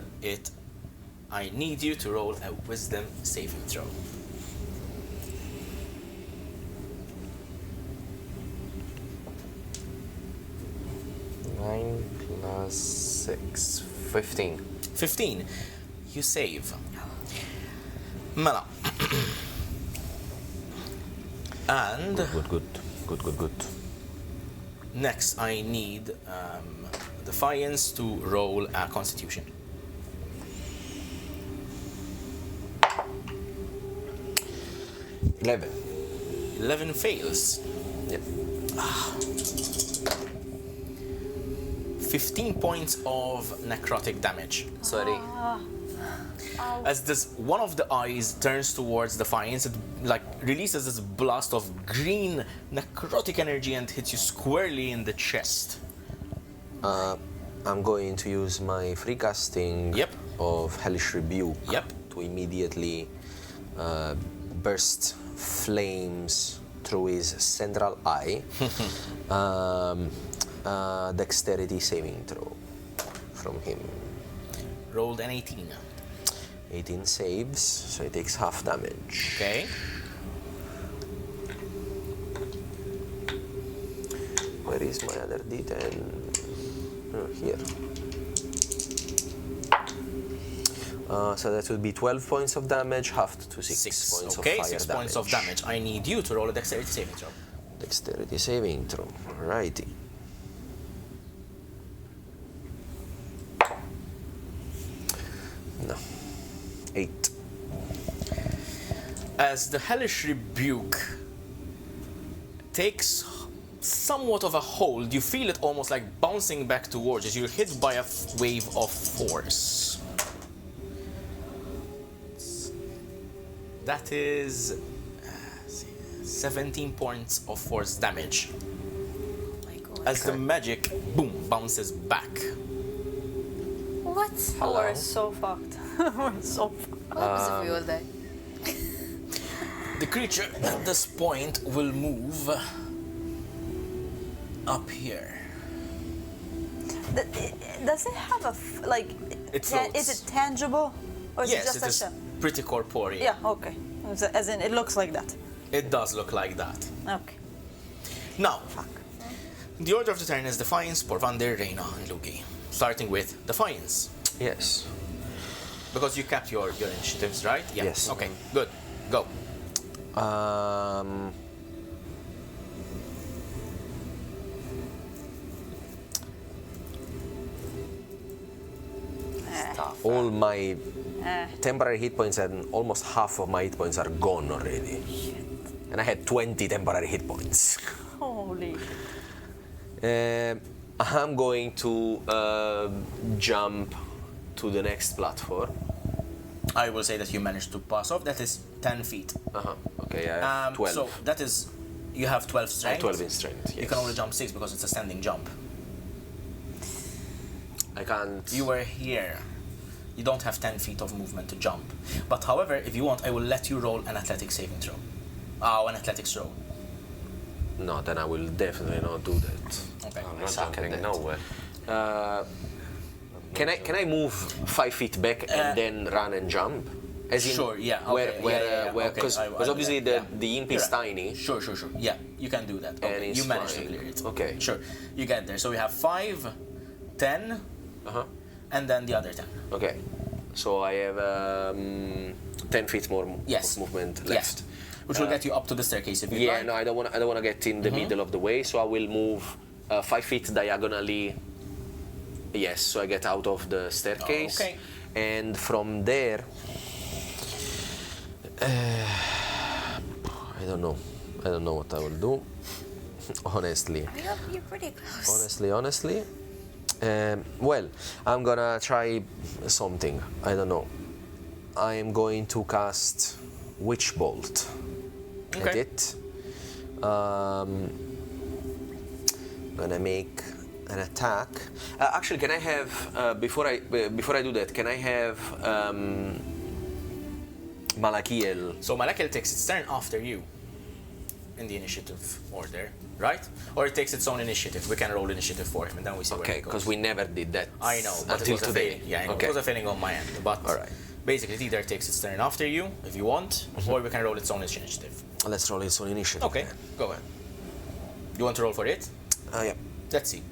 I need you to roll a wisdom saving throw. 9 plus 6. 15. 15. You save. Mela. And Good. next I need Defiance to roll a Constitution. 11. 11 fails. Yeah. 15 points of necrotic damage. Sorry. As this one of the eyes turns towards Defiance, it releases this blast of green necrotic energy and hits you squarely in the chest. I'm going to use my free casting Yep. of Hellish Rebuke Yep. to immediately burst flames through his central eye. Dexterity saving throw from him. Rolled an 18. 18 saves, so he takes half damage. Okay. Where is my other D10? Oh, here. So that would be 12 points of damage, halved to 6 points Okay, of fire 6 damage. points of damage. I need you to roll a dexterity saving throw. Dexterity saving throw. Alrighty. No. 8. As the Hellish Rebuke takes somewhat of a hold, you feel it almost like bouncing back towards you. You're hit by a wave of force. That is 17 points of force damage. My God. As the magic, boom, bounces back. What? We're so fucked. We're so fucked. What happens if we all die? The creature at this point will move up here. Does it have a It is floats. it tangible, or is it Yes, just it a is shell? pretty corporeal. Yeah. Okay. As in, it looks like that. It does look like that. Okay. Now, the order of the turn is Defiance, Borvander, Reyna, and Lugii. Starting with Defiance. Yes. Because you kept your initiatives, right? Yeah. Yes. Okay, good. Go. Stuff. All my temporary hit points and almost half of my hit points are gone already. And I had 20 temporary hit points. Holy. I'm going to jump to the next platform. I will say that you managed to pass off. That is 10 feet. Okay, I have 12. So that is, you have 12 I strength. have 12 in strength, yes. You can only jump 6 because it's a standing jump. I can't... You were here. You don't have 10 feet of movement to jump. But however, if you want, I will let you roll an athletics saving throw. An athletics roll. No, then I will definitely not do that. Okay. I'm not suck at jumping that. nowhere. Can I move 5 feet back and then run and jump? As in, Sure, yeah. Where, Okay, where, okay, because I obviously do that, the imp You're is right. tiny. Sure. Yeah, you can do that. Okay, it's you managed to flying. clear it. Okay. Sure, you get there. So we have 5, 10, and then the other 10. Okay, so I have 10 feet more Yes. of movement Yes. left. Which will get you up to the staircase if you Yeah, like. no, I don't want to get in the middle of the way, so I will move 5 feet diagonally. Yes, so I get out of the staircase. Okay. And from there, I don't know what I will do. honestly. You're pretty close. Honestly. Well, I'm gonna try something. I don't know. I am going to cast Witch Bolt at Okay. it. Gonna make an attack. Actually, can I have before I do that? Can I have Malakiel? So Malakiel takes its turn after you in the initiative order, right? Or it takes its own initiative. We can roll initiative for him, and then we see where Okay, it goes. because we never did that. I know, but until it was today. a failing. Yeah, I know. Okay. It was a failing on my end. But All right. basically, it either takes its turn after you, if you want, or we can roll its own initiative. Let's roll its own initiative. Okay, go ahead. You want to roll for it? Yeah. Let's see.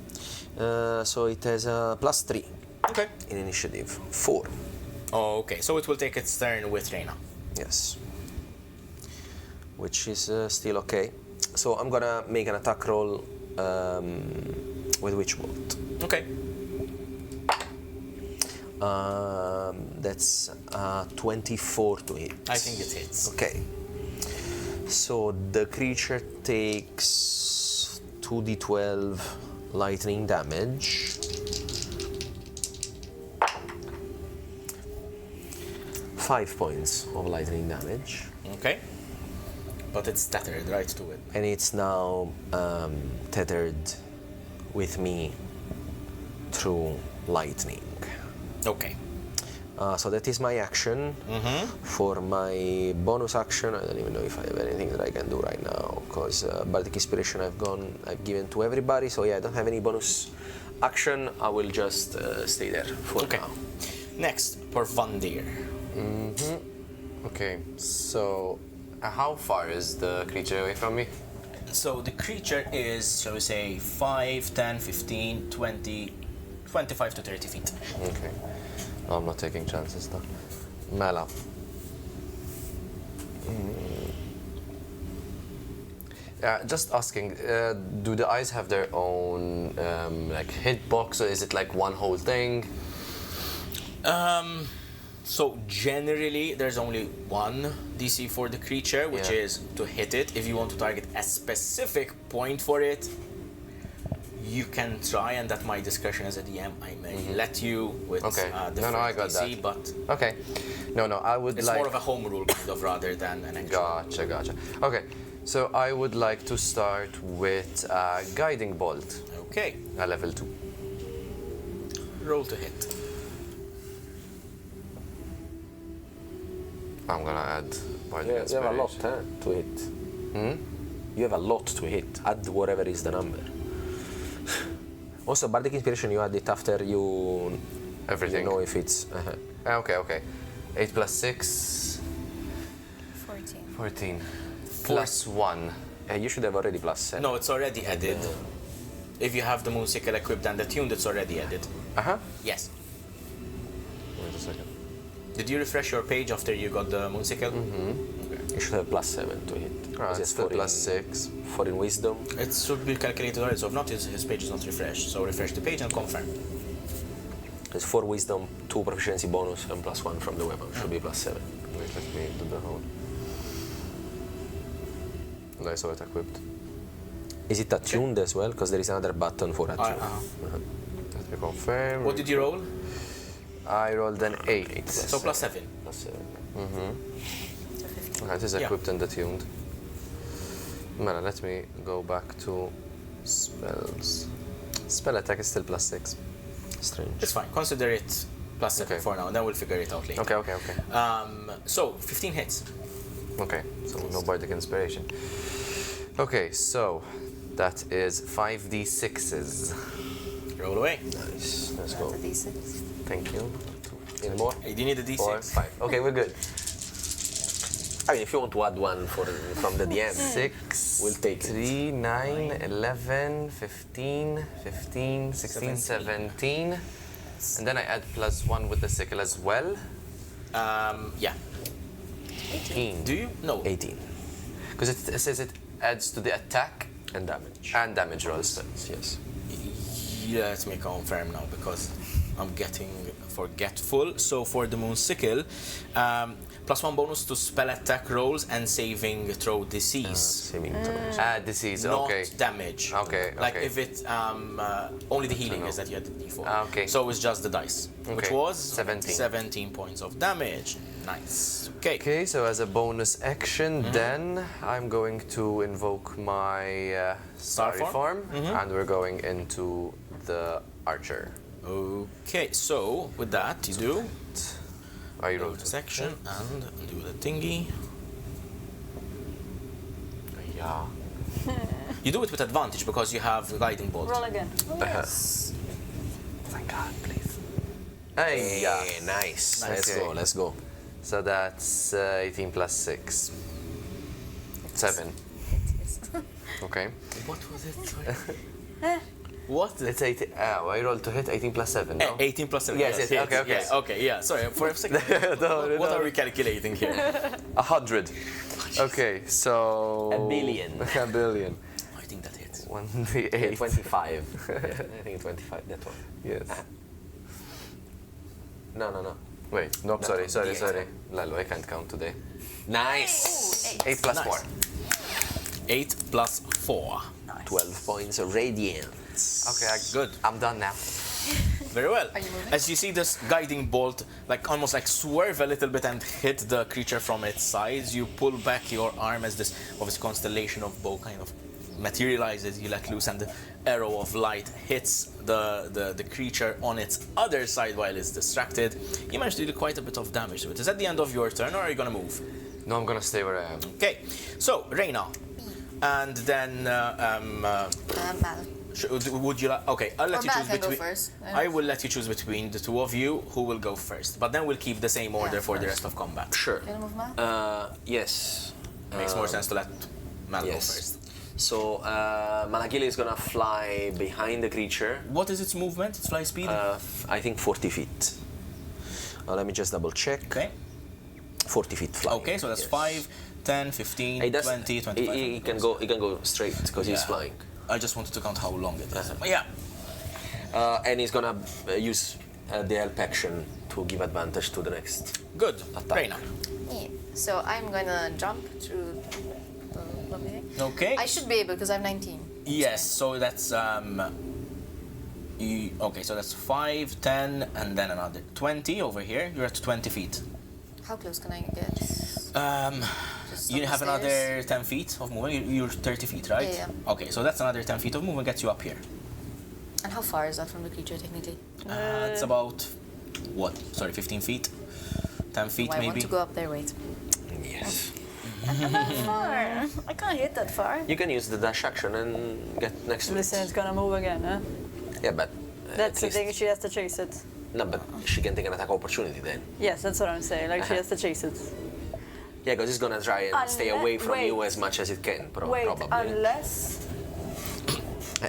So it has a +3 Okay. in initiative. 4. Okay, so it will take its turn with Reyna. Yes. Which is still okay. So I'm gonna make an attack roll with Witch Bolt. Okay. That's 24 to hit. I think it hits. Okay. So the creature takes 2d12 lightning damage. 5 points of lightning damage. Okay. But it's tethered right to it. And it's now tethered with me through lightning. Okay. So that is my action. For my bonus action, I don't even know if I have anything that I can do right now, because Bardic Inspiration I've given to everybody. So yeah, I don't have any bonus action. I will just stay there for now. Next, for Vandir. Okay, so how far is the creature away from me? So the creature is, shall we say, 5, 10, 15, 20, 25 to 30 feet. Okay. No, I'm not taking chances though. Mela. Just asking, do the eyes have their own like hitbox, or is it like one whole thing? So generally, there's only one DC for the creature, which Yeah. is to hit it. If you want to target a specific point for it, you can try, and at my discretion as a DM, I may let you with Okay. different I got DC, that. but Okay. No, I would it's like... more of a home rule kind of rather than an actual. Gotcha. Okay, so I would like to start with Guiding Bolt, Okay, a level 2. roll to hit. I'm gonna add Bardic You have a lot Inspiration. to hit. You have a lot to hit. Add whatever is the number. Also, Bardic Inspiration, you add it after you Everything. You know if it's... Okay. 8 plus 6, 14. 14. Plus 1. You should have already +7. No, it's already added. If you have the Moonsicle equipped and attuned, it's already added. Yes. Wait a second. Did you refresh your page after you got the Moonsicle? You should have +7 to hit. Right, It's it's still 4 plus in, 6. 4 in Wisdom. It should be calculated already, so if not, his page is not refreshed. So refresh the page and confirm. It's 4 Wisdom, 2 Proficiency bonus, and +1 from the weapon. Should be +7. Wait, let me do the whole. And I saw it equipped. Is it attuned as well? Because there is another button for attune. Let me confirm. What did you roll? I rolled an 8. So +7. +7. So 15. Okay, it is Yeah. equipped and attuned. Man, let me go back to spells. Spell attack is still +6. Strange. It's fine. Consider it +7 Okay. for now, and then we'll figure it out later. Okay. So 15 hits. Okay, so no Bardic Inspiration. Okay, so that is 5d6s. Roll away. Nice. Let's go. The D6. Thank you. Any more? Do you need a D6? 4, 5. Okay, we're good. I mean, if you want to add one from the DM, 6, we'll take it. 3, 9, 11, 15, 16, 17. And then I add +1 with the sickle as well. Yeah. 18. Do you? No. 18. Because it says it adds to the attack And damage. and damage rolls. Yes. Let me confirm now because I'm getting forgetful. So for the moon sickle, +1 bonus to spell attack rolls and saving throw disease. Saving throws. Disease, Not okay. damage. Okay, Like okay. if it only the healing is that you had the d4. Okay. So it's just the dice, which Okay. was 17 points of damage. Nice. Okay. Okay, so as a bonus action, then I'm going to invoke my Star Starry form? form, and we're going into the archer. Okay. So with that, you do I roll bonus action and do the thingy. Yeah. You do it with advantage because you have guiding bolt. Roll again. Thank God, please. Hey, yeah. Yeah, nice. Okay. Let's go. So that's 18 plus 6. 7. Okay. What was it? Sorry. What? It's 18. I rolled to hit 18 plus 7, no? 18 plus 7. Yes, yes, okay, okay. Yes, okay, yeah. Sorry, for a second. What are we calculating here? 100. Okay, so... A billion. A billion. I think that hits. 1d8. 25. I think 25, that one. Yes. No. Wait, no, That sorry, one, sorry, the sorry. Lalo, I can't count today. Nice! 8 plus Nice. 4. 8 plus 4. 12 points of radiance. Okay, Good. I'm done now. Very well. Are you moving? As you see this guiding bolt, like almost like swerve a little bit and hit the creature from its sides, you pull back your arm as this obviously constellation of bow kind of materializes. You let loose, and the arrow of light hits the creature on its other side while it's distracted. You manage to do quite a bit of damage to it. Is that the end of your turn, or are you gonna move? No, I'm gonna stay where I am. Okay. So Reyna, and then Mal. would you like? Okay, I'll let Or you Mal choose can go between. first. I will let you choose between the two of you who will go first, but then we'll keep the same order Yeah, for the first. rest of combat. Sure. Can you move Mal? Yes. Makes more sense to let Mal go Yes. first. So Malagili is gonna fly behind the creature. What is its movement? Its fly speed? I think 40 feet. Let me just double check. Okay. 40 feet fly. Okay, so that's yes. 5, 10, 15, He does- 20, 25. He can go. He can go straight because he's Yeah. flying. I just wanted to count how long it is. Yeah. And he's gonna use the help action to give advantage to the next. Good. Attack. Reyna. Yeah. So I'm gonna jump through the lovely thing. Okay. I should be able because I'm 19. Yes, so that's okay, so that's 5, 10, and then another 20 over here. You're at 20 feet. How close can I get? Just You up have the another stairs? 10 feet of movement. You're 30 feet, right? Yeah. Okay, so that's another 10 feet of movement gets you up here. And how far is that from the creature technically? It's about what? Sorry, 15 feet. 10 feet I maybe. want to go up there. Wait. Yes. Far. I can't hit that far. You can use the dash action and get next to Listen, it. it's gonna move again, huh? Yeah, but That's at the least- thing, she has to chase it. No, but she can take an attack opportunity then. Yes, that's what I'm saying. Like, she has to chase it. Yeah, because it's gonna try and stay away from you wait. as much as it can, Wait, probably. unless...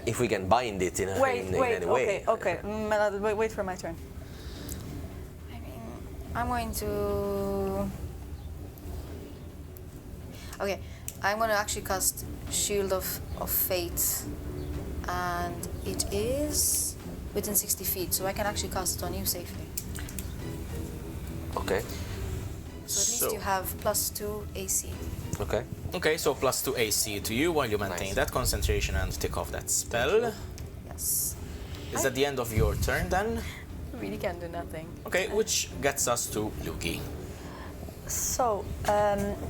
If we can bind it in any Wait, way. okay. Wait for my turn. I mean, I'm going to. Okay, I'm going to actually cast Shield of Fate, and it is within 60 feet, so I can actually cast it on you safely. Okay. So at least So- you have +2 AC. Okay. Okay, so +2 AC to you while you maintain Nice. that concentration and tick off that spell. Yes. Is that the end of your turn then? Really can do nothing. Okay, which gets us to Lugii. So,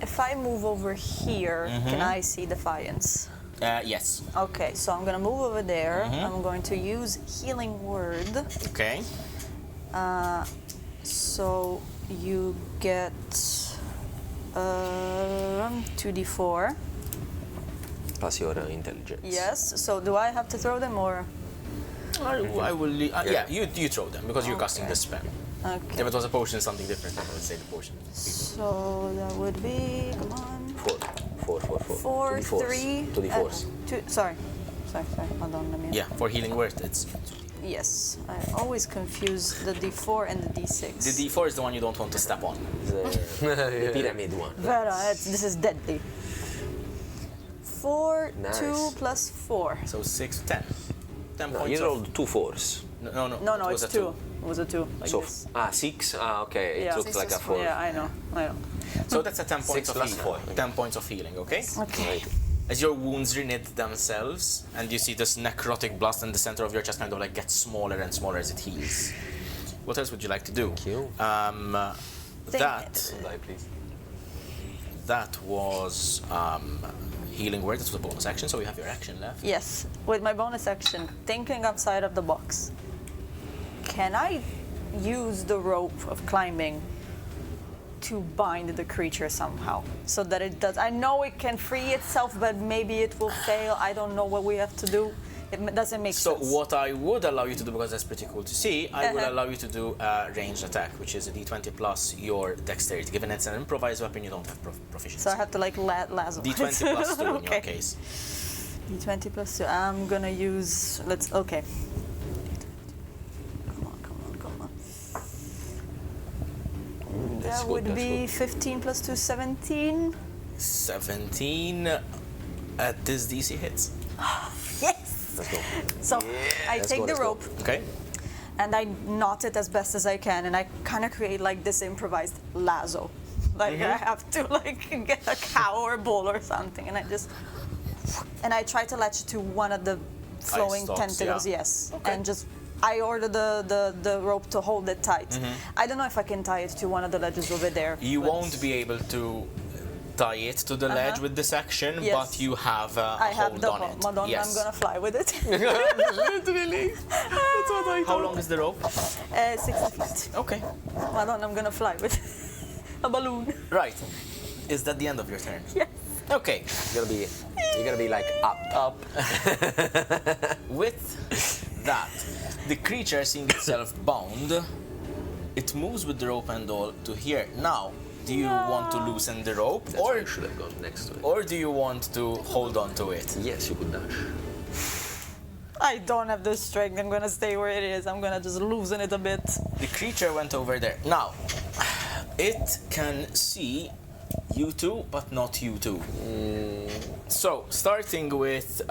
if I move over here, can I see Defiance? Yes. Okay, so I'm gonna move over there. I'm going to use Healing Word. Okay. So you get 2d4. Plus your intelligence. Yes. So do I have to throw them or? I will. Yeah, you throw them because you're casting Okay. the spell. Okay. If it was a potion, something different. I would say the potion. So that would be, come on, 4. 4, 3. 2d4s. Sorry. Hold on, let me. Yeah, for healing word, it's Yes, I always confuse the d4 and the d6. the D4 is the one you don't want to step on. The pyramid one. This is deadly. 4, Nice. 2 plus 4. So 6, 10. 10 No, points you of rolled 2 4s. No, it was it's a 2. It was a 2. Like So, this. 6? Okay, it looked like a 4. Yeah, I know. So that's a 10 points 6 of plus healing. 4. 10 points of healing, okay? Okay. Right. As your wounds reknit themselves, and you see this necrotic blast in the center of your chest kind of like gets smaller and smaller as it heals. What else would you like to do? Thank you. Die, please. That was healing word. This was a bonus action, so we have your action left. Yes, with my bonus action, thinking outside of the box, can I use the rope of climbing to bind the creature somehow so that it does? I know it can free itself, but maybe it will fail. I don't know what we have to do. It doesn't make So sense. what I would allow you to do, because that's pretty cool to see, I would allow you to do a ranged attack, which is a d20 plus your dexterity. Given it's an improvised weapon, you don't have proficiency. So I have to like lasso. d20 plus 2 in Okay. your case. D20 plus 2. I'm gonna use. Okay. Come on. That would be 15 plus 2, 17. 17 at this DC hits. Yes! Let's go. So I Let's take go, the let's go. rope Okay. and I knot it as best as I can, and I kind of create like this improvised lasso. Like I have to like get a cow or a bull or something, and I try to latch it to one of the flowing stalks, tentacles. yeah. Yes, Okay. and just I order the rope to hold it tight. I don't know if I can tie it to one of the ledges over there. You but won't be able to tie it to the ledge with this action, Yes. but you have a I have hold the on it. Madonna. Yes. I'm gonna fly with it. Literally. That's what I How long is the rope? 60 feet. Okay. Madonna, I'm gonna fly with a balloon. Right. Is that the end of your turn? Yes. Okay. You're gonna be like up. With that, the creature, seeing itself bound, it moves with the rope and all to here. Now, do you want to loosen the rope, That's why or you should have gone next to it. or do you want to hold on to it? Yes, you could dash. I don't have the strength. I'm gonna stay where it is. I'm gonna just loosen it a bit. The creature went over there. Now, it can see you two, but not you two. So, starting with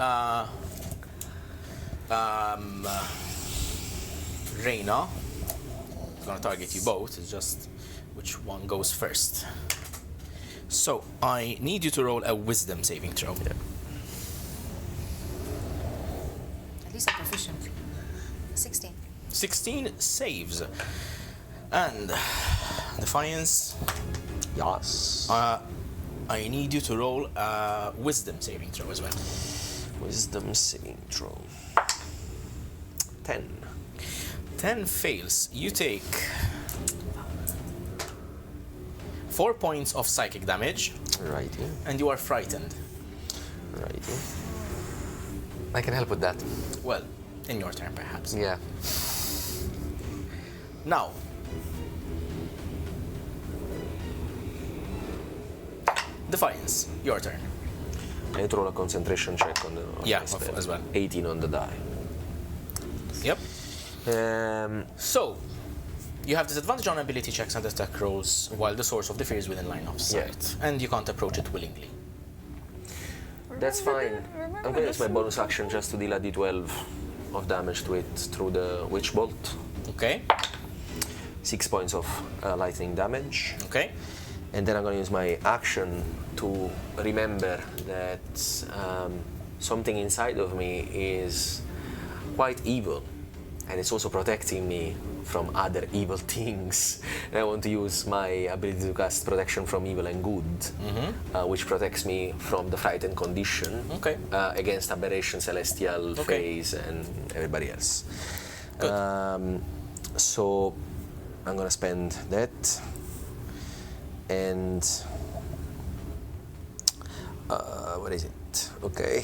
Reyna. It's gonna target you both. It's just which one goes first. So, I need you to roll a wisdom saving throw. At least I'm proficient. 16. 16 saves. And Defiance, Yes. I need you to roll a wisdom saving throw as well. Wisdom saving throw. 10. 10 fails. You take 4 points of psychic damage, Righty. and you are frightened. Righty. I can help with that. Well, in your turn, perhaps. Yeah. Now, Defiance, your turn. I need to roll a concentration check on the Yeah, my spell. as well. 18 on the die. Yep. Um, So, you have disadvantage on ability checks and attack rolls while the source of the fear is within line of sight, and you can't approach it willingly. that's fine. I'm gonna use my bonus action just to deal a d12 of damage to it through the witch bolt. Okay? 6 points of lightning damage. Okay? And then I'm going to use my action to remember that something inside of me is quite evil, and it's also protecting me from other evil things. And I want to use my ability to cast protection from evil and good, which protects me from the frightened condition Okay. against aberration, celestial, phase, and everybody else. Good. So I'm going to spend that. And what is it? Okay.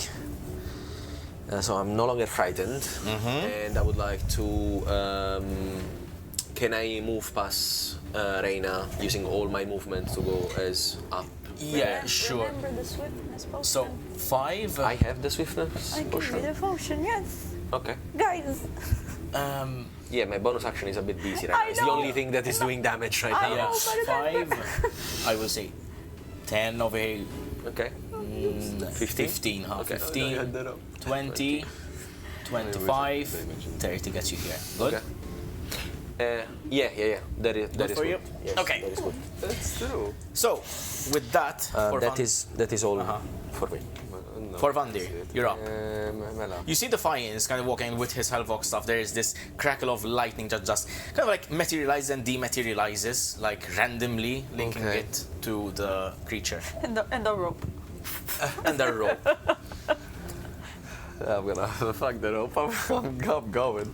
So I'm no longer frightened, and I would like to. Can I move past Reyna using all my movement to go as up? Yeah, sure. Remember the swiftness potion. So, 5. I have the swiftness I can potion. read the potion, yes. Okay. Guys, Yeah, my bonus action is a bit busy right I now. It's the know. only thing that is doing damage right I now. know. yeah, but 5. I will say 10 of a Okay. 15, huh? Okay. 15, 20, 25, 30 gets you here. Good? Yeah. That is Good for good. you? Yes, Okay. that is good. That's true. So, with that, for That is all for me. For Vandir, you're up. Mela. You see Defiance kind of walking with his Hellvox stuff. There is this crackle of lightning that just kind of like materializes and dematerializes, like randomly linking Okay. it to the creature. And the rope. And the rope. I'm gonna fuck the rope. I'm going.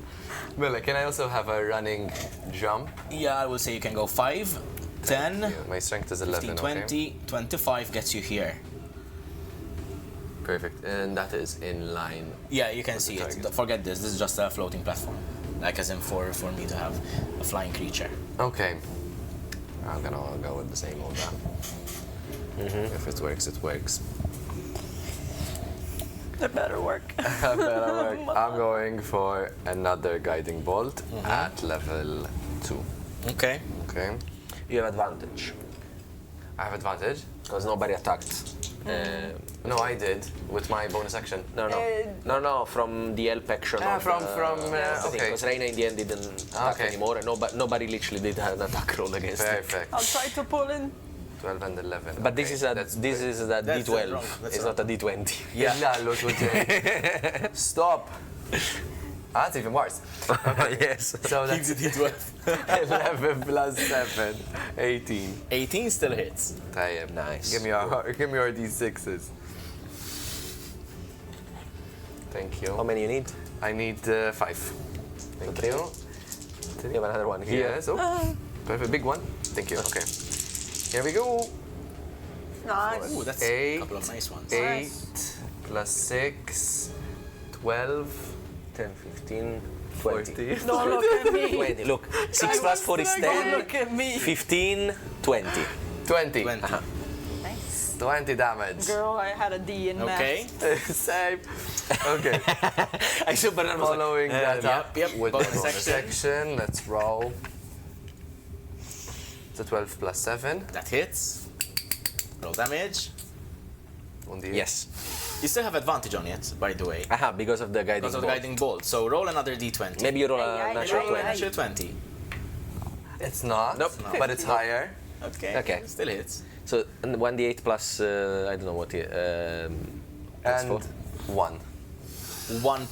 Mela, can I also have a running jump? Yeah, I will say you can go 5, 10, Yeah, my strength is 11. 15, 20, 25 gets you here. Perfect. And that is in line. Yeah, you can see it. target. Forget this. This is just a floating platform. Like as in for me to have a flying creature. Okay. I'm gonna go with the same old then. If it works, it works. It better work. Better work. I'm going for another guiding bolt at level 2. Okay. Okay. You have advantage I have advantage. because nobody attacked. No, I did with my bonus action. No, from the help action. Okay. Because Reyna in the end didn't attack Okay. anymore, and nobody literally did an attack roll against it. Perfect. I'll try to pull in. 12 and 11. But this is a That's That's D12. wrong. That's It's wrong. not a D20. Yeah. Stop. That's even worse. Yes. So that's Keeps it 12. 11 plus 7, 18. 18 still hits. Tayyip. Nice. Give me your D6s. Thank you. How many you need? I need 5. Thank you. You have another one here. Yes. Oh. Perfect. Big one. Thank you. Okay. Here we go. Nice. Ooh, that's 8, a couple of nice ones. 8 plus 6, 12, 10, 15, 20. 40. Don't look at me. 20. Look, 6 plus 4 is Don't 10. look at me. 15, 20. 20. 20. Nice. 20 damage. Girl, I had a D in math. Okay. Same. Okay. I saw Bernard was like, Following that up yep, with bonus the bonus action. section, let's roll. It's a 12 plus 7 That hits. Roll damage. on the yes. You still have advantage on it, by the way. Aha, because of the guiding Because of the bolt. guiding bolt. So roll another d20. Maybe you roll Ay, a ay, natural ay, 20. ay. Natural 20. It's not, Nope. but it's higher. Okay. Okay. Still hits. So and 1d8 plus, I don't know what it And for. 1. 1.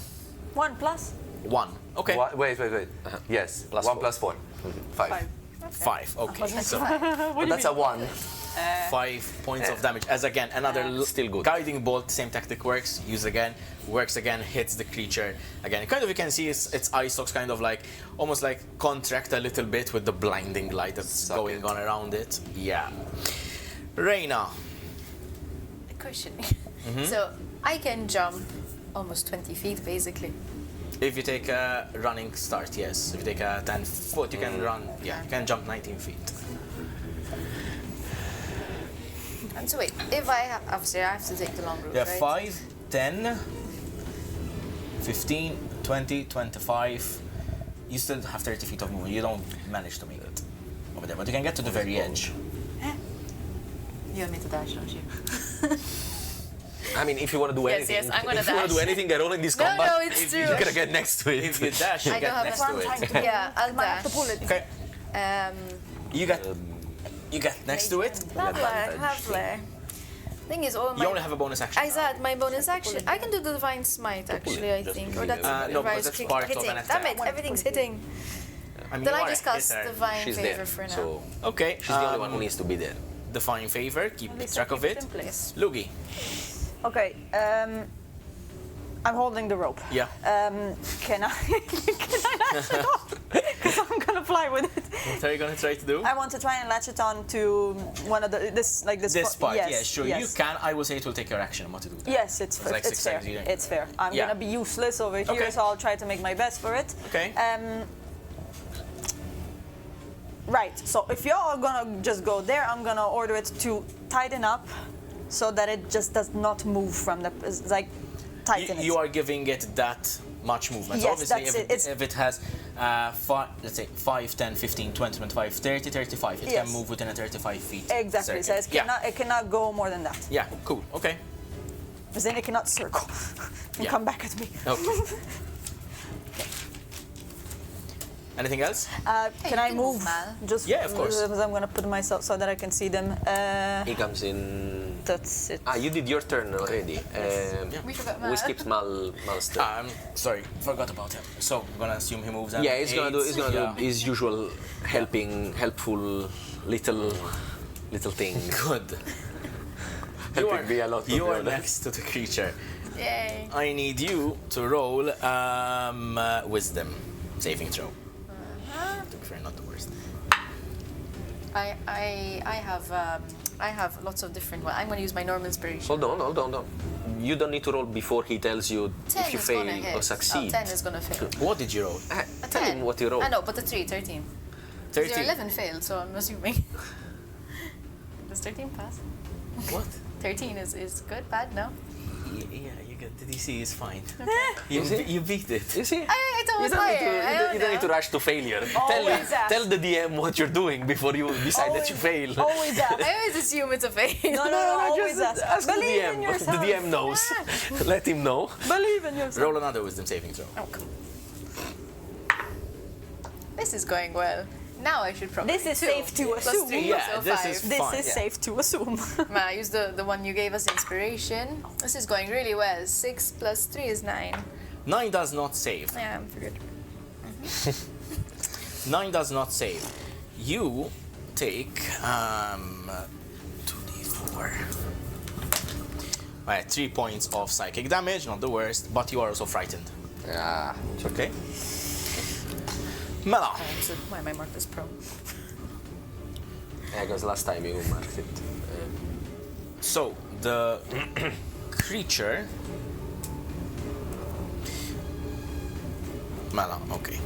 1 plus 1. Okay. Wait. Yes, Plus 1 4. plus 4. 5. 5. 5. Okay. So But that's a 1. 5 points of damage. As again, another Still good. guiding bolt. Same tactic works. Use again. Works again. Hits the creature again. Kind of you can see its eye stalks kind of like almost like contract a little bit with the blinding light that's Suck going it. on around it. Yeah. Reyna. A question. So I can jump almost 20 feet, basically. If you take a running start, yes. If you take a 10 foot, you can run. Yeah, you can jump 19 feet. And so wait, if obviously I have to take the long route, Yeah, right? 5, 10, 15, 20, 25. You still have 30 feet of movement. You don't manage to make it over there, but you can get to the very edge. You want me to dash, don't you? I mean, if you want to do Yes, anything, yes, I'm gonna if you want to do dash. anything at all in this No, combat, no, it's true. you're gonna get next to it. If you dash, you I get don't have next enough to it. Yeah, I'll Might have to dash. pull it. Okay, you get next to it. Lovely. Thing is, all You my only have a bonus action. I said my bonus action. I can do the divine smite actually. I think, or that's No, if I because was that's kick- part of hitting. an attack. Damn it! Everything's hitting. I mean, Then you I are just a cast hitter. divine She's favor there, for now. so Okay, she's the only one who needs to be there. Define favor. Keep At least track I of keep it. in place. Lugii. Okay, I'm holding the rope. Yeah. Can I latch it off? Because I'm gonna fly with it. What are you gonna try to do? I want to try and latch it on to one of this This part, Yes, yeah, sure. yes. You can. I will say it will take your action. What to do? That. Yes, it's fair. like It's 6 fair. times you didn't- It's fair. I'm Yeah. gonna be useless over here, Okay. so I'll try to make my best for it. Okay. Right. So if you're all gonna just go there, I'm gonna order it to tighten up, so that it just does not move from the like tighten it. You are giving it that much movement. So Yes, obviously, that's if it. It's- if it has, let's say 5, 10, 15, 20, 25, 30, 35, it Yes. can move within a 35 feet. Exactly. So circle. it cannot go more than that. Yeah. Cool. Okay. Because then it cannot circle and Yeah. come back at me. Okay. Anything else? Can I can move? move, Mal. Just Yeah, of course. Because I'm gonna put myself so that I can see them. He comes in. That's it. You did your turn already. We forgot We Mal. skipped Mal's turn. Sorry, forgot about him. So, I'm gonna assume he moves. And Yeah, he's gonna do. He's gonna yeah. do his usual helpful little thing. Good. Helping me a lot, to You be are honest. next to the creature. Yay. I need you to roll wisdom saving throw. To be fair, not the worst. I have lots of different ones. I'm going to use my normal inspiration. Hold on. You don't need to roll before he tells you 10 if you is fail gonna hit. or succeed. 10 is going to fail. What did you roll? Tell him what you rolled. I know, but the 13. 13. Your 11 failed, so I'm assuming. Does 13 pass? What? 13 is good, bad, no? Yeah, you get the DC is fine. Is it? You beat it. You see? I thought it You was don't, need to, higher. you don't need to rush to failure. Always ask. Tell the DM what you're doing before you decide that you fail. Always ask. I always assume it's a fail. No, always ask. Ask the Believe DM. in yourself. The DM knows. Let him know. Believe in yourself. Roll another wisdom saving throw. Oh, cool. This is going well. Now I should probably This is two. safe to Plus assume. 3, Yeah, so this 5. is This fine, is yeah. safe to assume. I use the one you gave us inspiration. This is going really well. 6 plus 3 is 9. 9 does not save. Yeah, I'm figured. 9 does not save. You take 2d4. Alright, 3 points of psychic damage, not the worst, but you are also frightened. Ah, It's okay. Mela. So why am I marked as prone? yeah, because last time you marked it. So, the creature... Mela, okay.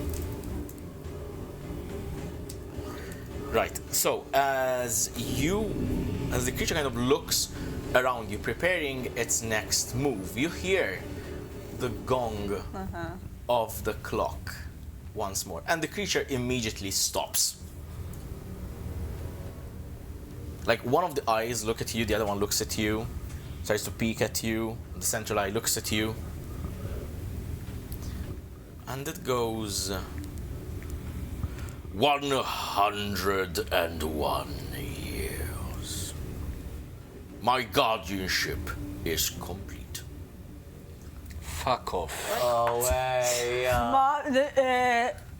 Right, so as the creature kind of looks around you, preparing its next move, you hear the gong of the clock once more, and the creature immediately stops. Like, one of the eyes look at you, the other one looks at you, tries to peek at you, the central eye looks at you, and it goes 101 years. My guardianship is complete. Fuck off.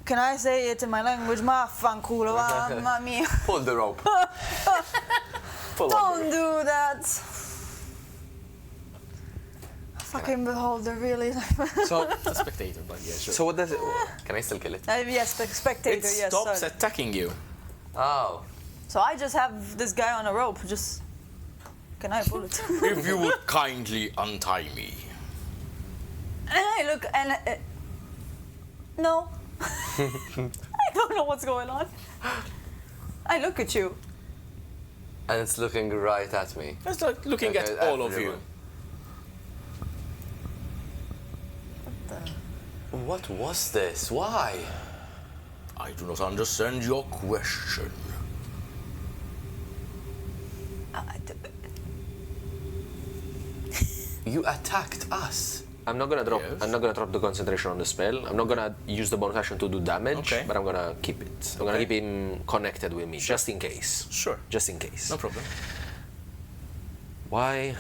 Can I say it in my language? Ma fanculo, mamma mia. Pull the rope. Pull on Don't do that. Fucking beholder, really. So, A spectator, but yeah, sure. so what does it... Can I still kill it? Yes, spectator, It yes. stops sorry. attacking you. Oh. So I just have this guy on a rope, just... Can I pull it? If you would kindly untie me. And I look and... no. I don't know what's going on. I look at you. And it's looking right at me. It's like looking at all of you. What was this? Why? I do not understand your question. You attacked us. I'm not gonna drop. Yes. I'm not gonna drop the concentration on the spell. I'm not gonna use the bonus action to do damage, Okay. but I'm gonna keep it. I'm gonna keep him connected with me, just in case. Sure. Just in case. No problem. Why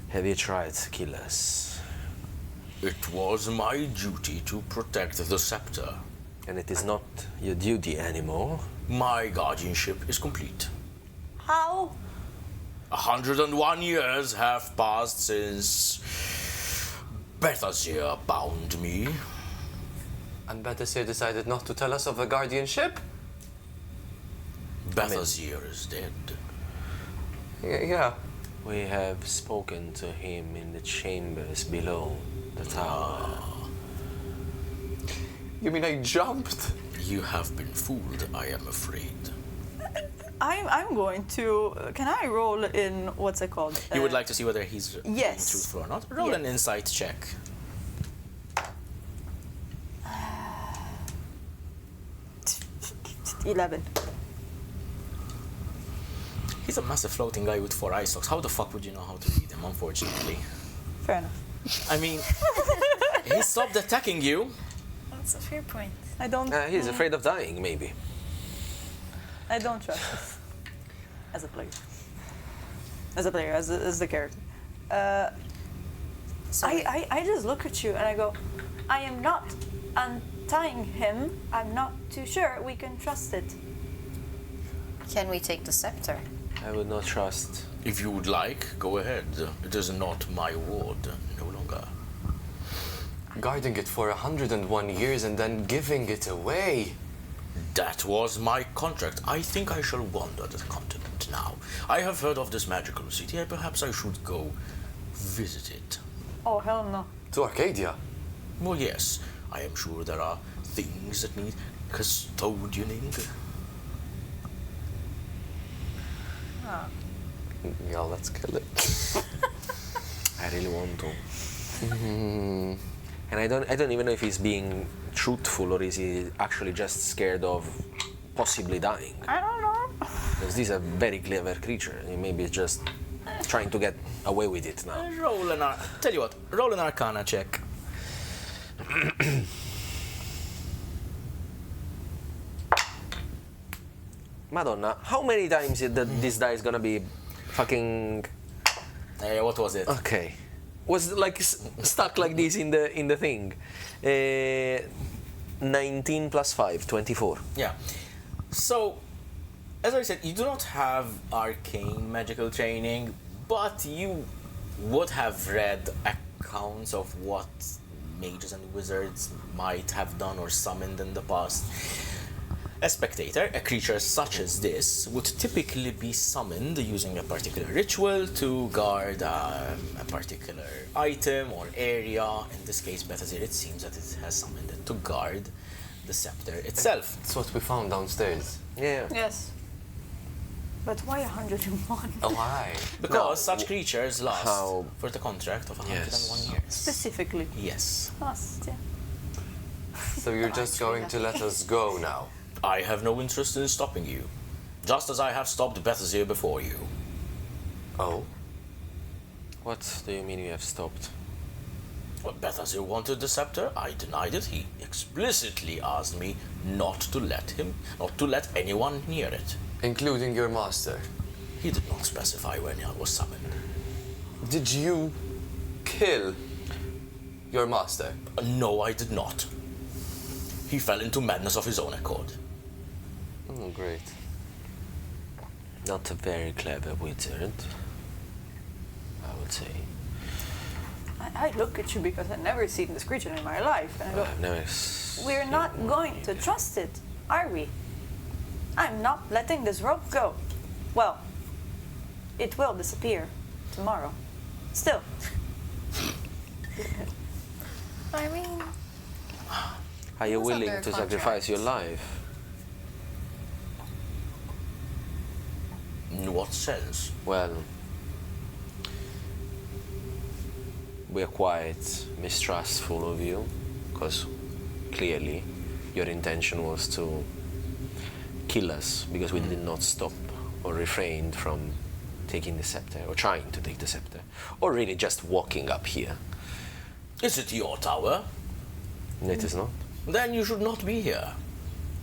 have you tried to kill us? It was my duty to protect the scepter. And it is not your duty anymore. My guardianship is complete. How? 101 years have passed since Bethazir bound me. And Bethazir decided not to tell us of the guardianship? Bethazir is dead. Yeah. We have spoken to him in the chambers below the tower. You mean I jumped? You have been fooled, I am afraid. I'm going to... Can I roll in... What's it called? You would like to see whether he's being yes. truthful or not? Roll Yeah. an insight check. Uh, 11. He's a massive floating guy with 4 eye stalks. How the fuck would you know how to read him, unfortunately? Fair enough. I mean, he stopped attacking you, That's a fair point. I don't. He's afraid of dying, maybe. I don't trust this. As a player. As the character. I just look at you and I go, I am not untying him. I'm not too sure we can trust it. Can we take the scepter? I would not trust. If you would like, go ahead. It is not my ward no longer. Guarding it for 101 years and then giving it away. That was my contract. I think I shall wander the continent now. I have heard of this magical city. Perhaps I should go visit it. Oh, hell no. To Arcadia. Well, yes. I am sure there are things that need custodianing. Yeah, let's kill it. I really want to. And I don't even know if he's being truthful or is he actually just scared of possibly dying. I don't know. Because this is a very clever creature. He maybe is just trying to get away with it now. Tell you what, roll an Arcana check. Madonna, how many times is this die is gonna be fucking... What was it? Okay. Was like stuck like this in the thing. 19 plus 5, 24. Yeah. So, as I said, you do not have arcane magical training, but you would have read accounts of what mages and wizards might have done or summoned in the past. A spectator, a creature such as this, would typically be summoned using a particular ritual to guard a particular item or area. In this case, Bethazir, it seems that it has summoned it to guard the scepter itself. That's what we found downstairs. Yeah. Yes. But why 101? Why? Because such creatures last How- for the contract of 101 Yes. years. Specifically. Yes. Us, yeah. So you're just going to let us go now? I have no interest in stopping you, just as I have stopped Bethazir before you. Oh? What do you mean you have stopped? When Bethazir wanted the scepter, I denied it. He explicitly asked me not to let anyone near it. Including your master? He did not specify when I was summoned. Did you kill your master? No, I did not. He fell into madness of his own accord. Oh, great. Not a very clever wizard, I would say. I look at you because I've never seen this creature in my life. And I go, I've never we're not going to trust it, are we? I'm not letting this rope go. Well, it will disappear tomorrow. Still. I mean, Are you was willing under to contract. sacrifice your life? In what sense? Well, we are quite mistrustful of you, because clearly your intention was to kill us because we did not stop or refrained from taking the scepter, or trying to take the scepter, or really just walking up here. Is it your tower? It is not. Then you should not be here.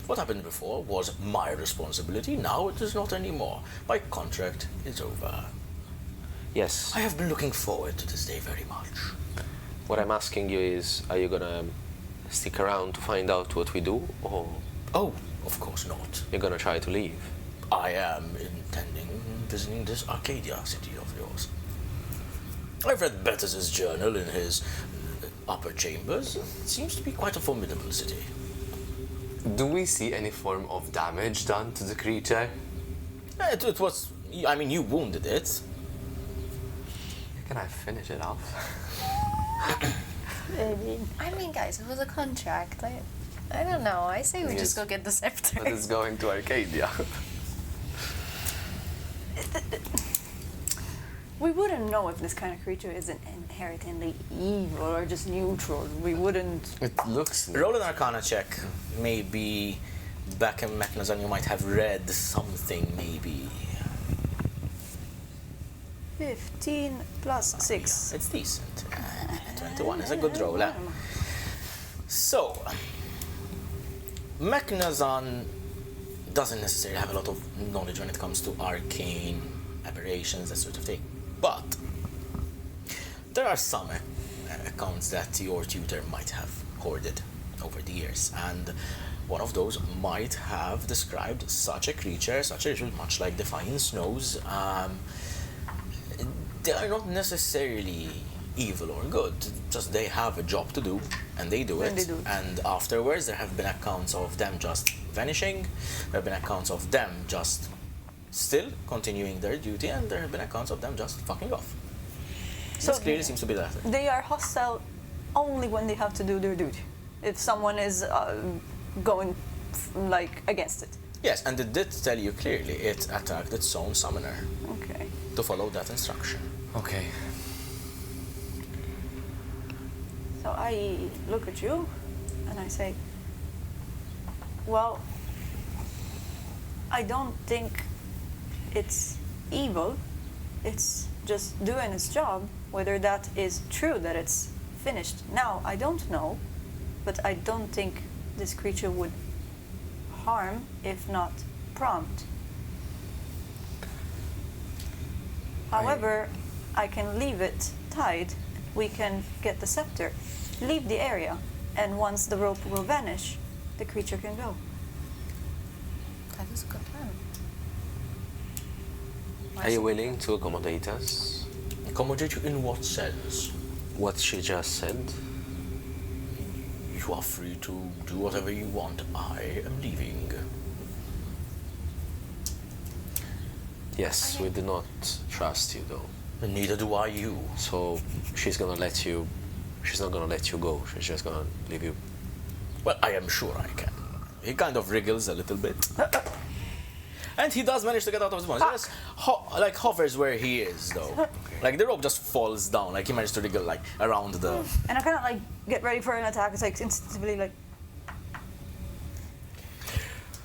What happened before was my responsibility. Now it is not anymore. My contract is over. Yes. I have been looking forward to this day very much. What I'm asking you is, are you gonna stick around to find out what we do, or Oh, of course not. you're gonna try to leave? I am intending visiting this Arcadia city of yours. I've read Bethazir's journal in his upper chambers. It seems to be quite a formidable city. Do we see any form of damage done to the creature? It was... I mean, you wounded it. Can I finish it off? I mean, guys, it was a contract. I don't know. I say we Yes. just go get the scepter. But it's going to Arcadia. We wouldn't know if this kind of creature is inherently evil or just neutral. We wouldn't. It looks... Roll an Arcana check. Maybe back in Mechanism you might have read something, maybe. 15 plus 6. It's decent. 21 is a good roll. So, Mechnazan doesn't necessarily have a lot of knowledge when it comes to arcane aberrations, that sort of thing. But there are some accounts that your tutor might have hoarded over the years, and one of those might have described such a creature, such a ritual, much like Defiance knows. They are not necessarily evil or good, just they have a job to do, and they do it. And afterwards, there have been accounts of them just vanishing, there have been accounts of them just still continuing their duty, and there have been accounts of them just fucking off. So this clearly seems to be that. They are hostile only when they have to do their duty. If someone is going against it. Yes, and it did tell you clearly it attacked its own summoner. Okay. To follow that instruction. Okay. So I look at you and I say, well, I don't think it's evil. It's just doing its job. Whether that is true, that it's finished now, I don't know. But I don't think this creature would harm if not prompt. However, I can leave it tied. We can get the scepter, leave the area, and once the rope will vanish, the creature can go. That is a good plan. Are you willing to accommodate us? Accommodate you in what sense? What she just said? You are free to do whatever you want. I am leaving. Yes, we do not trust you though. And neither do I you. So she's not gonna let you go. She's just gonna leave you. Well, I am sure I can. He kind of wriggles a little bit. And he does manage to get out of his bonds. He just hovers where he is though. Like the rope just falls down. Like he managed to wriggle around the... And I kind of get ready for an attack. It's instinctively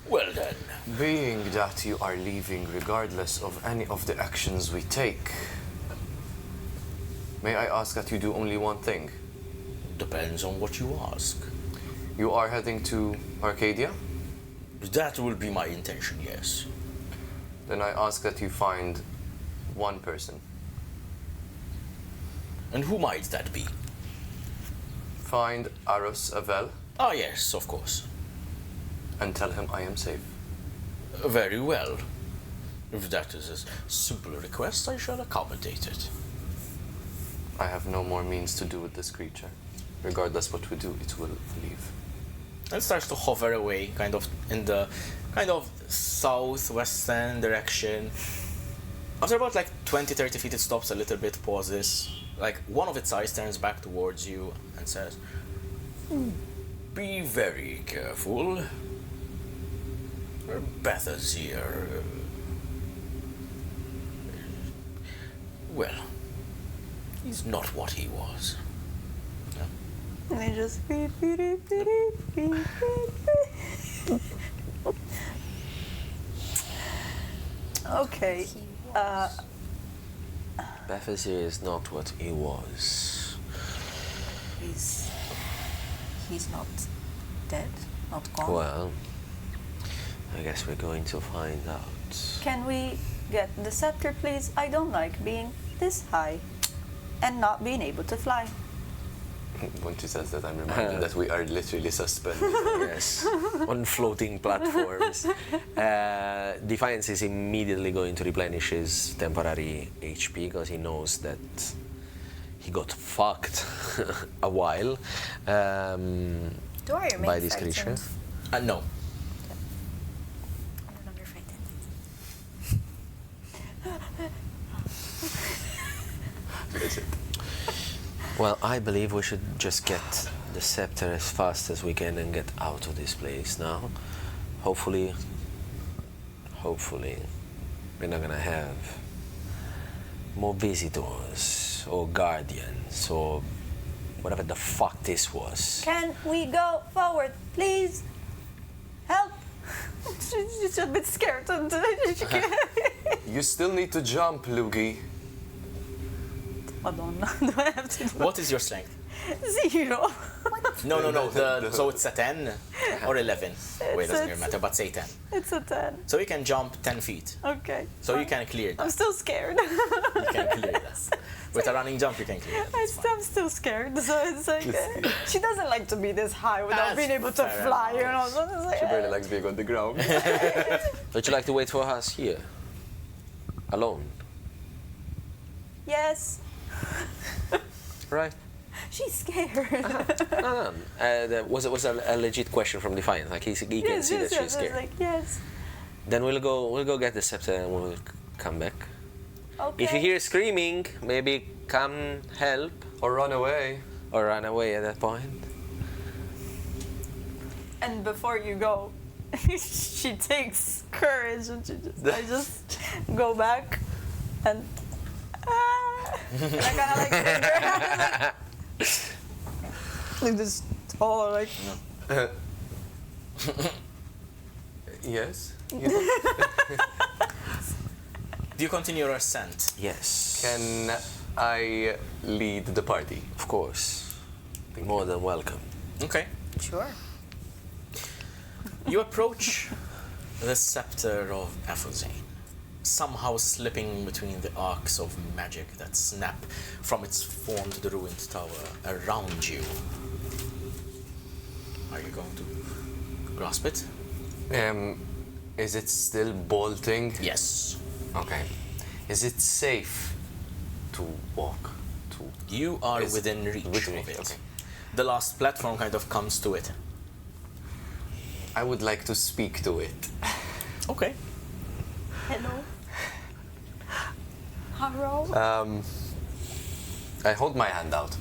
Well then. Being that you are leaving regardless of any of the actions we take, may I ask that you do only one thing? Depends on what you ask. You are heading to Arcadia? That will be my intention, yes. Then I ask that you find one person. And who might that be? Find Aros Avel Ah, yes, of course. and tell him I am safe. Very well. If that is a simple request, I shall accommodate it. I have no more means to do with this creature. Regardless what we do, it will leave. And starts to hover away, kind of in the southwestern direction. After about 20-30 feet, it stops a little bit, pauses. One of its eyes turns back towards you and says, "Be very careful. Bethazir. Well, he's not what he was." And they just beep, beep, beep, beep, beep, beep. Okay. Bethazir is not what he was. He's not dead, not gone. Well, I guess we're going to find out. Can we get the scepter, please? I don't like being this high and not being able to fly. When she says that, I'm reminded that we are literally suspended. Yes, on floating platforms. Defiance is immediately going to replenish his temporary HP because he knows that he got fucked a while Do I remain by this creature. frightened? No. I'm no longer frightened. Is it? Well, I believe we should just get the scepter as fast as we can and get out of this place now. Hopefully, we're not gonna have more visitors or guardians or whatever the fuck this was. Can we go forward, please? Help! She's a bit scared. She can't. You still need to jump, Lugii. Madonna, do I have to do What is your strength? 0? What? No. So it's a 10 or 11. Wait, doesn't really matter, but say 10. It's a 10. So you can jump 10 feet. Okay. So you can clear I'm that. still scared. You can clear that. With a running jump, you can clear that. It's fine. I'm still scared. So it's like she doesn't like to be this high without That's being able to fair fly. You know. enough. So it's like, She barely likes being on the ground. Would you like to wait for us here? Alone? yes. Right. She's scared. No. Was a legit question from Defiance. Like he can see that she's scared. Like, yes. Then we'll go get the scepter and we'll come back. Okay. If you hear screaming, maybe come help Or run away. or run away at that point. And before you go, she takes courage and I just go back and and I kind of like finger her, like this tall, like Yes. Do you continue your ascent? Yes. Can I lead the party? Of course. More than welcome. Okay. Sure. You approach the Sceptre of Aphozahne, somehow slipping between the arcs of magic that snap from its form to the ruined tower around you. Are you going to grasp it? Is it still bolting? Yes. Okay. Is it safe to walk to? You are Is- within reach within of it, it. okay. The last platform kind of comes to it. I would like to speak to it. Okay. hello, hello. I hold my hand out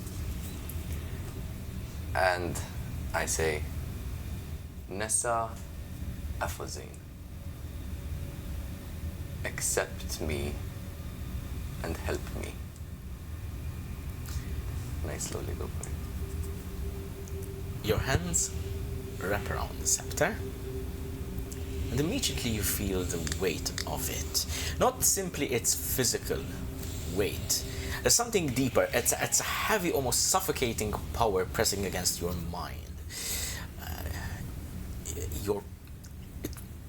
and I say, Nessa Aphozahne, accept me and help me. And I slowly go for it. Your hands wrap around the scepter, and immediately you feel the weight of it. Not simply its physical weight. There's something deeper. It's a heavy, almost suffocating power pressing against your mind.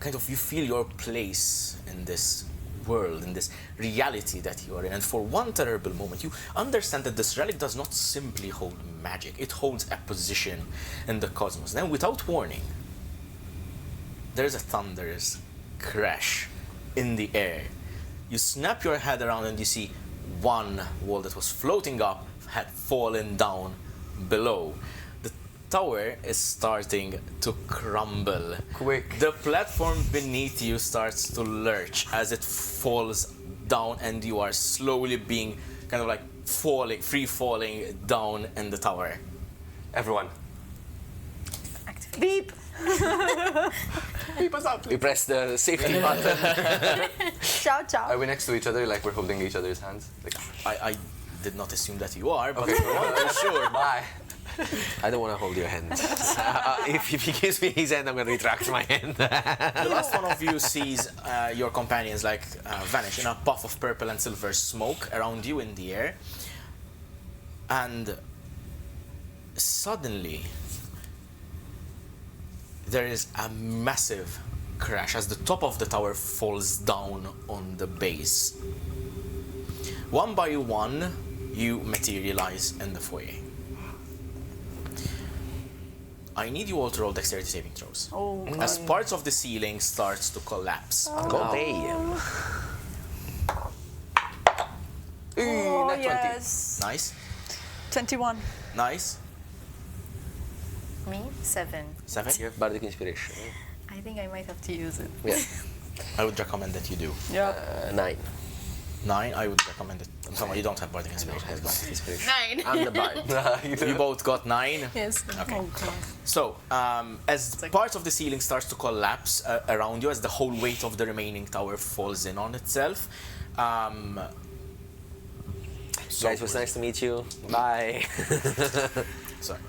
You feel your place in this world, in this reality that you are in. And for one terrible moment, you understand that this relic does not simply hold magic. It holds a position in the cosmos. Then, without warning, there is a thunderous crash in the air. You snap your head around and you see one wall that was floating up had fallen down below. The tower is starting to crumble. Quick. The platform beneath you starts to lurch as it falls down, and you are slowly being kind of like free falling down in the tower. Everyone. Beep. Beep us up. We press the safety button. Ciao, ciao. Are we next to each other like we're holding each other's hands? Like, I did not assume that you are, but okay, if you want to, sure. Bye. I don't want to hold your hand. If he gives me his hand, I'm going to retract my hand. The last one of you sees your companions vanish in a puff of purple and silver smoke around you in the air. And suddenly, there is a massive crash as the top of the tower falls down on the base. One by one, you materialize in the foyer. I need you all to roll dexterity saving throws. Oh, As parts of the ceiling starts to collapse. God damn. oh Nat 20. yes. Nice, 21. nice. Me? 7. 7. You have bardic inspiration. I think I might have to use it. Yeah. I would recommend that you do. Yeah. 9. 9, I would recommend it. I'm sorry, you don't have bardic I don't inspiration. have bardic inspiration. 9. I'm the bard. You both got 9. Yes. Okay. Oh god. So, as parts of the ceiling starts to collapse around you, as the whole weight of the remaining tower falls in on itself, Guys, it was nice to meet you. Bye. sorry.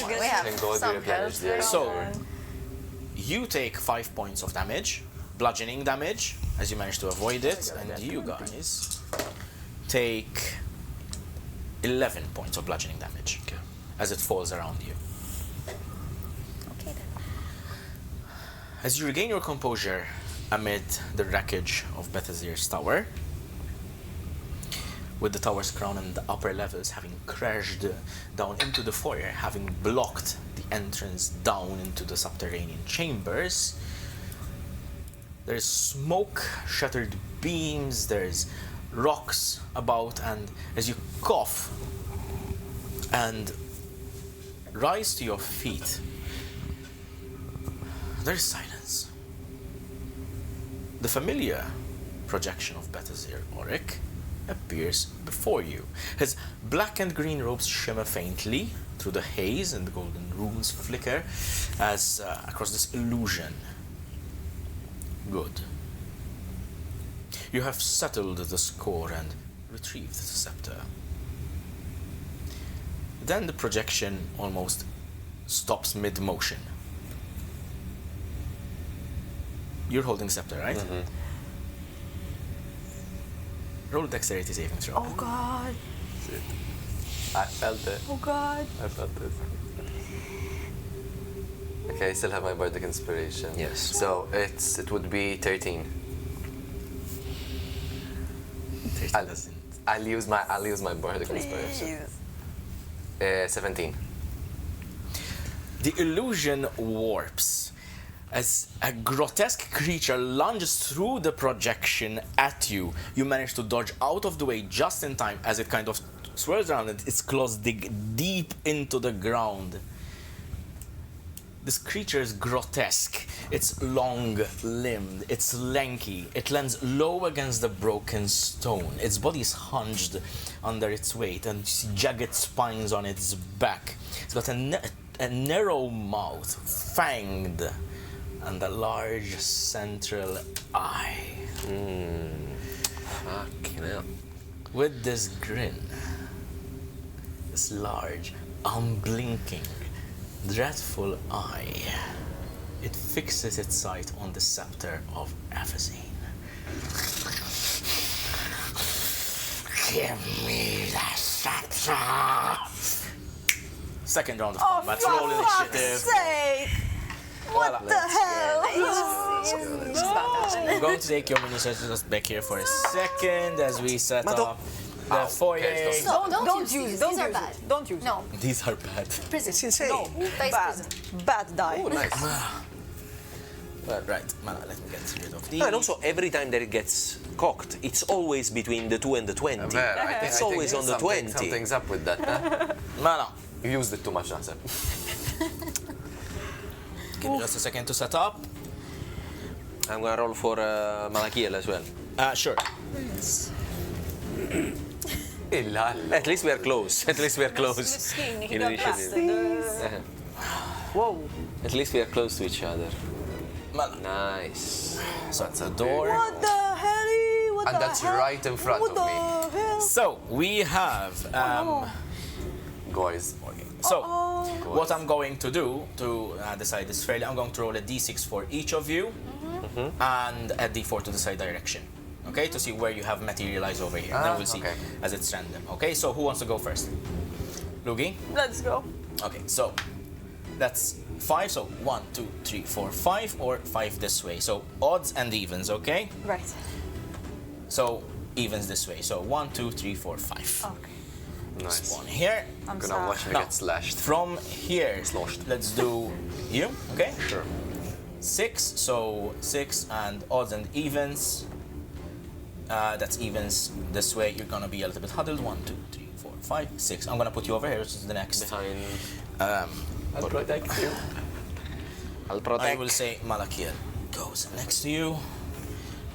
We have Thank God we some replenished help. there. So, you take 5 points of damage, bludgeoning damage, as you manage to avoid it, and you guys take 11 points of bludgeoning damage as it falls around you. As you regain your composure amid the wreckage of Bethazir's tower, with the tower's crown and the upper levels having crashed down into the foyer, having blocked the entrance down into the subterranean chambers, there's smoke, shattered beams, there's rocks about, and as you cough and rise to your feet, there is silence. The familiar projection of Bethazir Auric appears before you. His black and green robes shimmer faintly through the haze, and the golden runes flicker as across this illusion. Good. You have settled the score and retrieved the scepter. Then the projection almost stops mid-motion. You're holding the scepter, right? Mm-hmm. Roll a dexterity saving throw. Oh God. I felt it. Oh God. I felt it. Okay, I still have my bardic inspiration. Yes. So it would be 13. I'll use my bardic inspiration. 17. The illusion warps as a grotesque creature lunges through the projection at you. You manage to dodge out of the way just in time as it kind of swirls around and its claws dig deep into the ground. This creature is grotesque. It's long-limbed, it's lanky, it lands low against the broken stone. Its body is hunched under its weight and you see jagged spines on its back. It's got a narrow mouth, fanged, and a large central eye. Fucking hell. With this grin, this large, unblinking, dreadful eye, it fixes its sight on the Sceptre of Aphozahne. Give me the scepter! Second round of combat. For Roll fuck's initiative. sake! What the hell? I'm going to take your mini just back here for a second as we set up the foyer. Okay, Don't use it. Don't These are use bad. it. Don't use it. No, These are bad. prison. It's insane. No. Dice Bad. prison. Bad die. Oh, nice. Well, right, Mana, let me get rid of these. And also, every time that it gets cocked, it's always between the 2 and the 20. It's always on the 20. Something's up with that. Huh? Mana, You used it too much, Nasser. give me just a second to set up. I'm gonna roll for Malakiel as well. Sure. At least we are close. At least we are close. In initiative. Whoa. At least we are close to each other. Mana. Nice. So that's the door. What the hell? What And the that's hell? right in front What of me. the hell? So we have. Guys. So what I'm going to do to decide this fairly, I'm going to roll a d6 for each of you, and a d4 to decide direction. Okay, to see where you have materialized over here. Then we'll see okay. as it's random. Okay, so who wants to go first? Lugii? Let's go. Okay, so that's 5. So 1, 2, 3, 4, 5, or 5 this way. So odds and evens. Okay. Right. So Evens this way. So 1, 2, 3, 4, 5. Okay. nice. One here. I'm Gonna sorry. watch me Now, get slashed. From here, Sloshed. let's do you. Okay. Sure. 6. So 6 and odds and evens. That's evens this way. You're gonna be a little bit huddled. 1, 2, 3, 4, 5, 6. I'm gonna put you over here, which is the next. Behind. I'll protect you. I'll I protect. will say Malakiel goes next to you,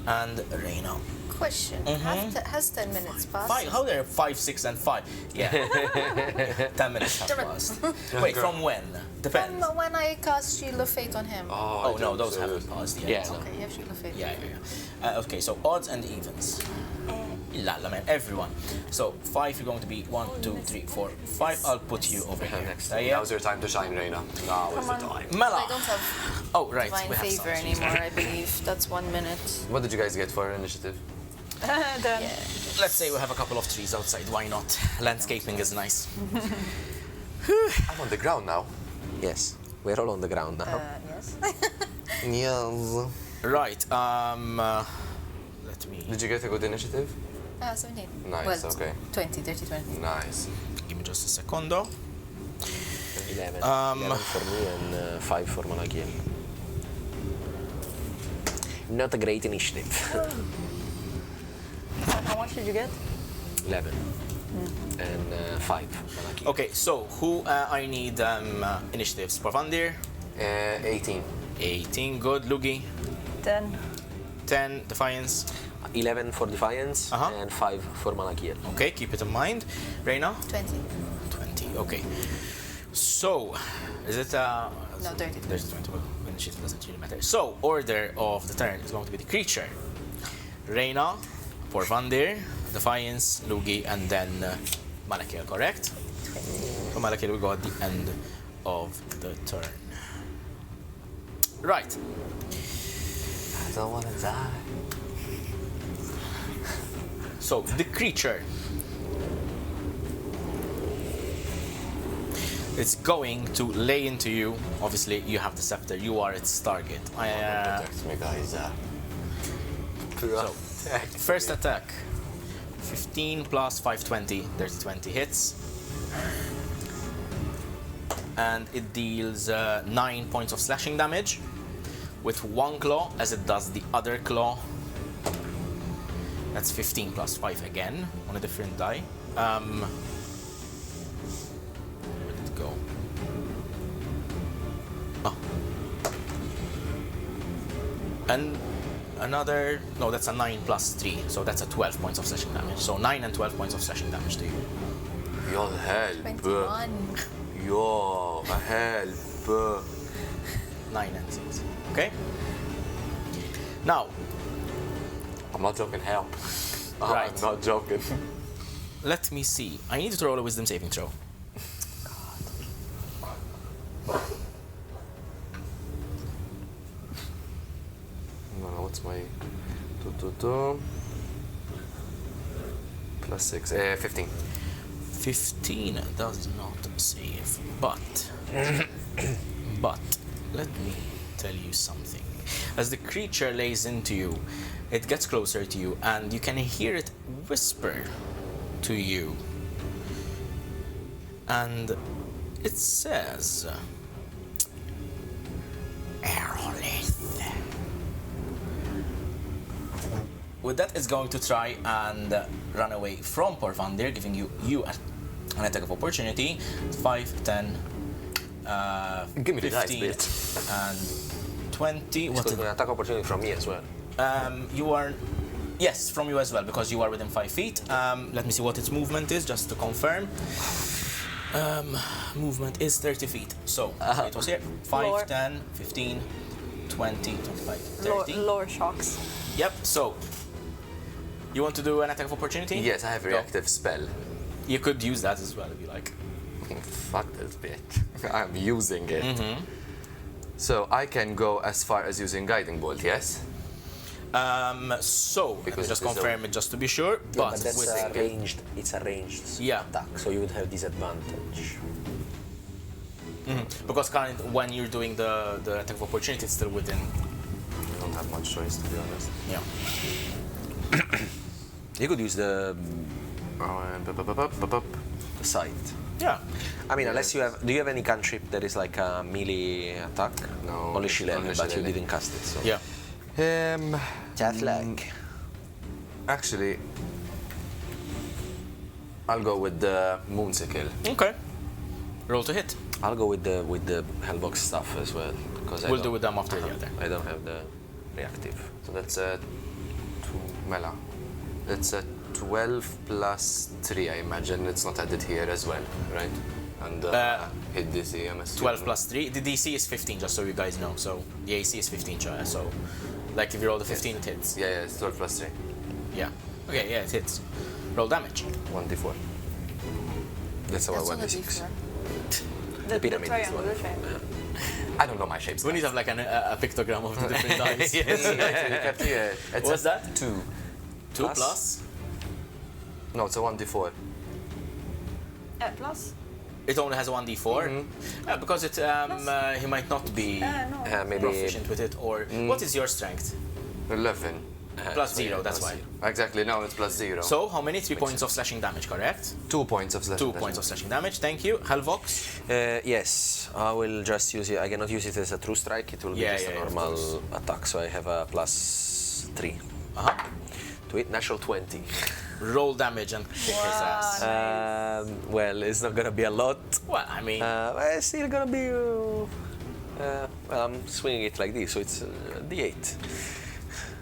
and Reyna. Question. Has 10 minutes passed? 5. How there? 5, 6, and 5. Yeah. 10 minutes have passed. Wait, from when? Depends. When I cast Shield of Fate on him. Oh no, those haven't passed yet. Yeah, no. Okay, you have Shield of Fate. Yeah. Okay, so odds and evens. Lala, man, everyone. So 5, you're going to be 1, 2, 3, 4, 5. I'll put you over here. Next. Yeah. Now's your time to shine, Reyna. Now is the time. Mela. I don't have Oh, right. Divine we have Favor some. anymore, I believe. That's 1 minute. What did you guys get for initiative? Then Let's say we have a couple of trees outside. Why not? Landscaping is nice. I'm on the ground now. Yes, we're all on the ground now. yes. Yes. Right. Let me. Did you get a good initiative? 17. Nice, Well, okay. 20, 30, 20. Nice. Give me just a secondo. 11. 11 for me and 5 for Malakiel. Not a great initiative. How much did you get? 11. And 5 Malakiel. Okay, so who I need initiatives? Porvandir, 18. 18, good. Lugii, 10. 10, Defiance. 11 for Defiance and 5 for Malakiel. Okay, keep it in mind. Reyna, 20. 20. Okay. So, is it No, 30. There's 20. Well, initiative doesn't really matter. So, order of the turn is going to be the creature. Reyna, Porvandir, Defiance, Lugii, and then Malakiel, correct? So Malakiel will go at the end of the turn. Right. I don't want to die. So the creature, it's going to lay into you. Obviously, you have the scepter. You are its target. Protect me, guys. So, first attack, 15 plus 520. There's 20 hits, and it deals 9 points of slashing damage with one claw, as it does the other claw. That's 15 plus 5 again on a different die. Where did it go? Oh. And another, no, that's a 9 plus 3, so that's a 12 points of slashing damage. So 9 and 12 points of slashing damage to you. Your help. 21. Your help. 9 and 6. Okay? Now, I'm not joking, help. Right. I'm not joking. let me see. I need to roll a wisdom saving throw. What's my... Plus 6. 15. 15 does not save, but let me tell you something. As the creature lays into you, it gets closer to you, and you can hear it whisper to you. And it says, Aerolith. With that, it's going to try and run away from Porvandir, giving you an attack of opportunity. 5, 10, Give me the dice, 15, bit. and 20. It's got an attack opportunity from me as well. You are... Yes, from you as well, because you are within 5 feet. Let me see what its movement is, just to confirm. Movement is 30 feet. So, it was here. 5, Lower. 10, 15, 20, 25, 30. Lower shocks. Yep, so... You want to do an attack of opportunity? Yes, I have a reactive spell. You could use that as well if you like. Fuck this bitch. I'm using it. Mm-hmm. So I can go as far as using Guiding Bolt, yes? So, let me Because just it is confirm it just to be sure. But But that's with ranged. It's a ranged Yeah. attack, so you would have disadvantage. because when you're doing the attack of opportunity, it's still within. I don't have much choice, to be honest. Yeah. You could use the sight. Yeah. I mean, unless you have. Do you have any cantrip that is like a melee attack? No, Only Shillelagh, only but you Shillelagh. didn't cast it. So. Yeah. Deathlag. Actually, I'll go with the Moonsicle. Okay. Roll to hit. I'll go with the Hellbox stuff as well because We'll do with them after the other. I don't have the reactive. So that's a 2 Mela. That's a 12 plus 3, I imagine. It's not added here as well, right? And hit DC, I'm assuming. 12 plus 3. The DC is 15, just so you guys know. So the AC is 15, so like if you roll the 15, it hits. Yeah, it's 12 plus 3. Yeah. Okay, yeah, it hits. Roll damage. 1d4. That's how I That's won on the the 6. D4. The pyramid is triangle, one. the triangle. I don't know my shapes. We need to have like a pictogram of the different dice. It's What's a that? 2. 2 Plus? plus? No, it's a 1d4. Plus? It only has a 1d4? Because it, he might not be Maybe proficient with it, or... What is your strength? 11. Plus 0, that's why. Exactly, no, it's plus 0. So, how many? 3 points of slashing damage, correct? 2 points of slashing 2 points of slashing damage, thank you. Halvox? Yes, I will just use it. I cannot use it as a true strike. It will be just a normal attack. So I have a plus 3. To it, natural 20. Roll damage and kick his ass. Well, it's not gonna be a lot. Well, I mean... It's still gonna be. Well, I'm swinging it like this, so it's D8.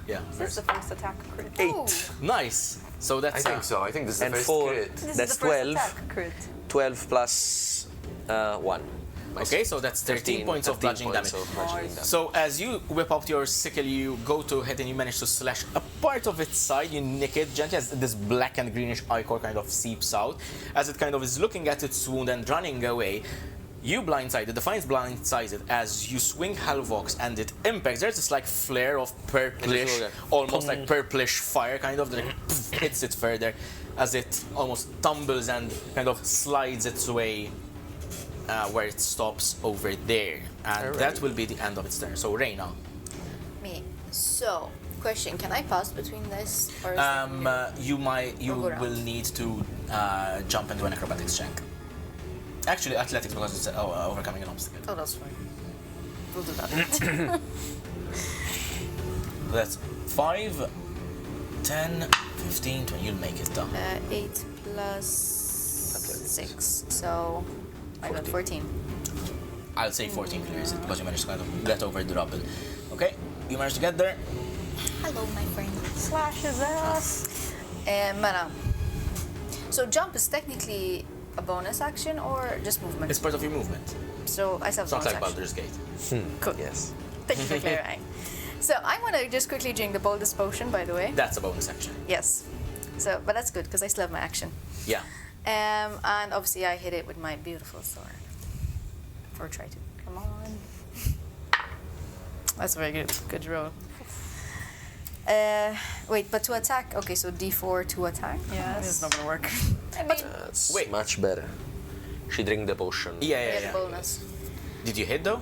yeah. This is the first attack crit. 8. Nice. So that's... I think so. I think this is And the first 4. crit. This That's is the first 12. attack crit. 12 plus 1. Okay, so that's 13 points of bludgeoning damage. So as you whip out your sickle, you go to hit and you manage to slash a part of its side. You nick it gently as this black and greenish ichor kind of seeps out. As it kind of is looking at its wound and running away, you blindside it, Defiance blindsides it as you swing Halvox and it impacts. There's this like flare of purplish, almost like purplish fire kind of that hits it further as it almost tumbles and kind of slides its way where it stops over there. And that will be the end of its turn. So Reyna. Me. So, question: can I pass between this, or is You go around. will need to jump into an acrobatics check. Actually, athletics because it's overcoming an obstacle. Oh, that's fine. We'll do that. That's 5, 10, 15, 20. You'll make it, though. 8 plus 6, so I got 14. I'll say 14 clears it because you managed to kind of get over the rubble. Okay, you managed to get there. Hello, my friend. Slash his ass. Mana. So jump is technically a bonus action or just movement? It's part of your movement. So I still have It's not bonus like action. Baldur's Gate. Cool. Yes. Thank you for clarifying. So I want to just quickly drink the boldest potion, by the way. That's a bonus action. Yes. So, but that's good because I still have my action. Yeah. And obviously I hit it with my beautiful sword. Or try to. Come on. That's very good. Good roll. Wait, but to attack. Okay, so D4 to attack. Yes. This is not gonna work. I mean, That's Wait. much better. She drink the potion. Yeah. Bonus. Did you hit, though?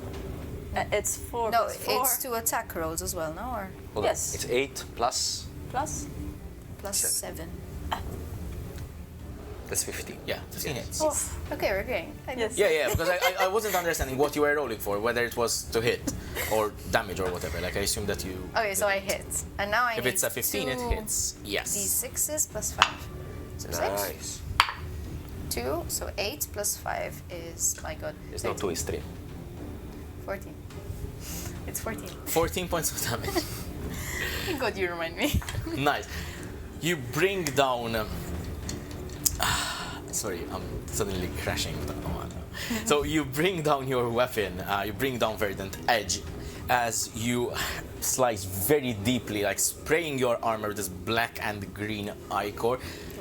it's 4 No, plus 4. it's to attack rolls as well, no? Or Hold on. Yes. It's 8 plus. Plus? plus 7. That's 15. Yeah, 15 hits. Oh, Okay, we're agreeing. yes. Yeah, because I wasn't understanding what you were rolling for, whether it was to hit or damage or whatever. Like, I assumed that you... Okay, so I hit. And now I If need it's a 15, it hits. Yes. D6s plus 5. So 6. Nice. 2, so 8 plus 5 is, my god. It's not 2, it's 3. 14. It's 14. 14 points of damage. Thank god you remind me. Nice. You bring down... sorry, I'm suddenly crashing. So you bring down your weapon, you bring down Verdant Edge as you slice very deeply, like spraying your armor with this black and green ichor.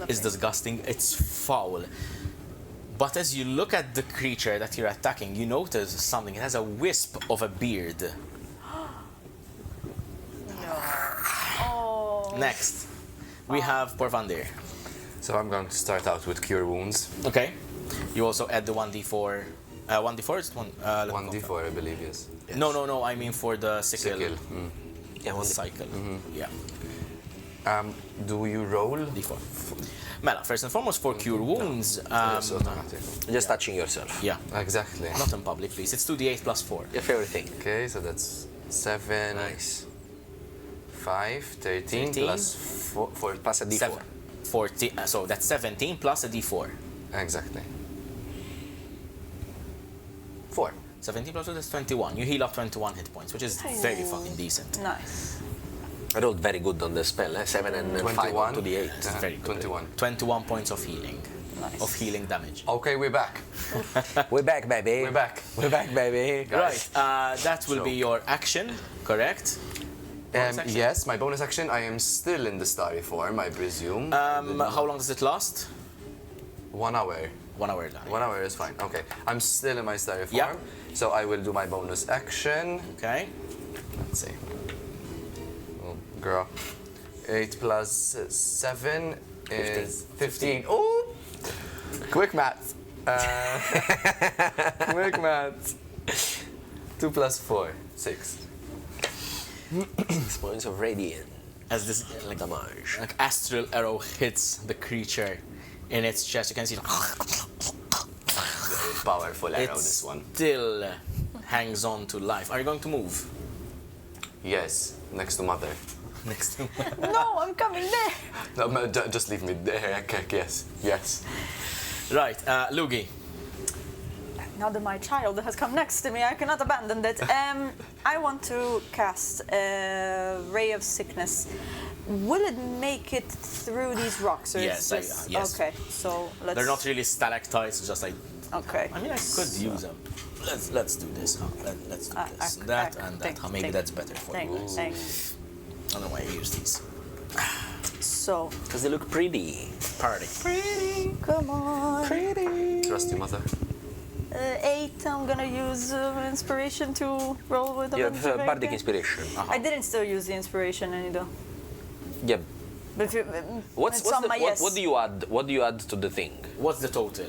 It's disgusting, it's foul. But as you look at the creature that you're attacking, you notice something. It has a wisp of a beard. Oh. Next, we have Porvandir. So I'm going to start out with Cure Wounds. Okay. You also add the 1d4. 1d4 is one. 1d4, I believe, yes. No. I mean for the sickle. Sickle. Yeah, The cycle. Yeah. Do you roll? D4. Mela, first and foremost, for cure wounds. Yes, automatic. Just touching yourself. Yeah. Exactly. Not in public, please. It's 2d8 plus 4. Your favorite thing. Okay, so that's 7, Nice. 5, 13, 13. plus 4 Plus a d4. 7. 14. So that's 17 plus a d4. Exactly. 4. 17 plus 2, that's 21. You heal up 21 hit points, which is very fucking decent. Nice. I rolled very good on the spell, 7 and 5 21. to the 8. It's very good. 21. 21 points of healing. Nice. Of healing damage. Okay, we're back. We're back, baby. We're back. We're back, baby. Right. That will be your action, correct? Bonus action? Yes, my bonus action. I am still in the starry form, I presume. How long does it last? 1 hour. 1 hour long. 1 hour is fine. Okay, I'm still in my starry form. Yeah. So I will do my bonus action. Okay. Let's see. Oh, girl. 8 plus 7 is 15. Oh! Quick math. Quick math. 2 plus 4, 6. 6 points of radiant As this damage. like astral arrow hits the creature in its chest, you can see Powerful arrow, it this one. still hangs on to life. Are you going to move? Yes, next to mother. Next to No, I'm coming there. No, just leave me there. Okay, yes. Right, Lugii. Now that my child has come next to me, I cannot abandon it. I want to cast a Ray of Sickness. Will it make it through these rocks? Or Yes, it's just, yes. Okay, so let's... They're not really stalactites, just like, Okay. I mean, I could use them. Let's do this. Huh? Let's do this. That and that. Huh? Maybe that's better for you. Thanks. I don't know why I use these. So, Because they look pretty. Party. come on. Trust you, mother. 8, I'm gonna use inspiration to roll with You have advantage, bardic okay? inspiration. I didn't still use the inspiration any though. Yeah. But if you, What's it's on the, my what, yes. what do you add? What do you add to the thing? What's the total?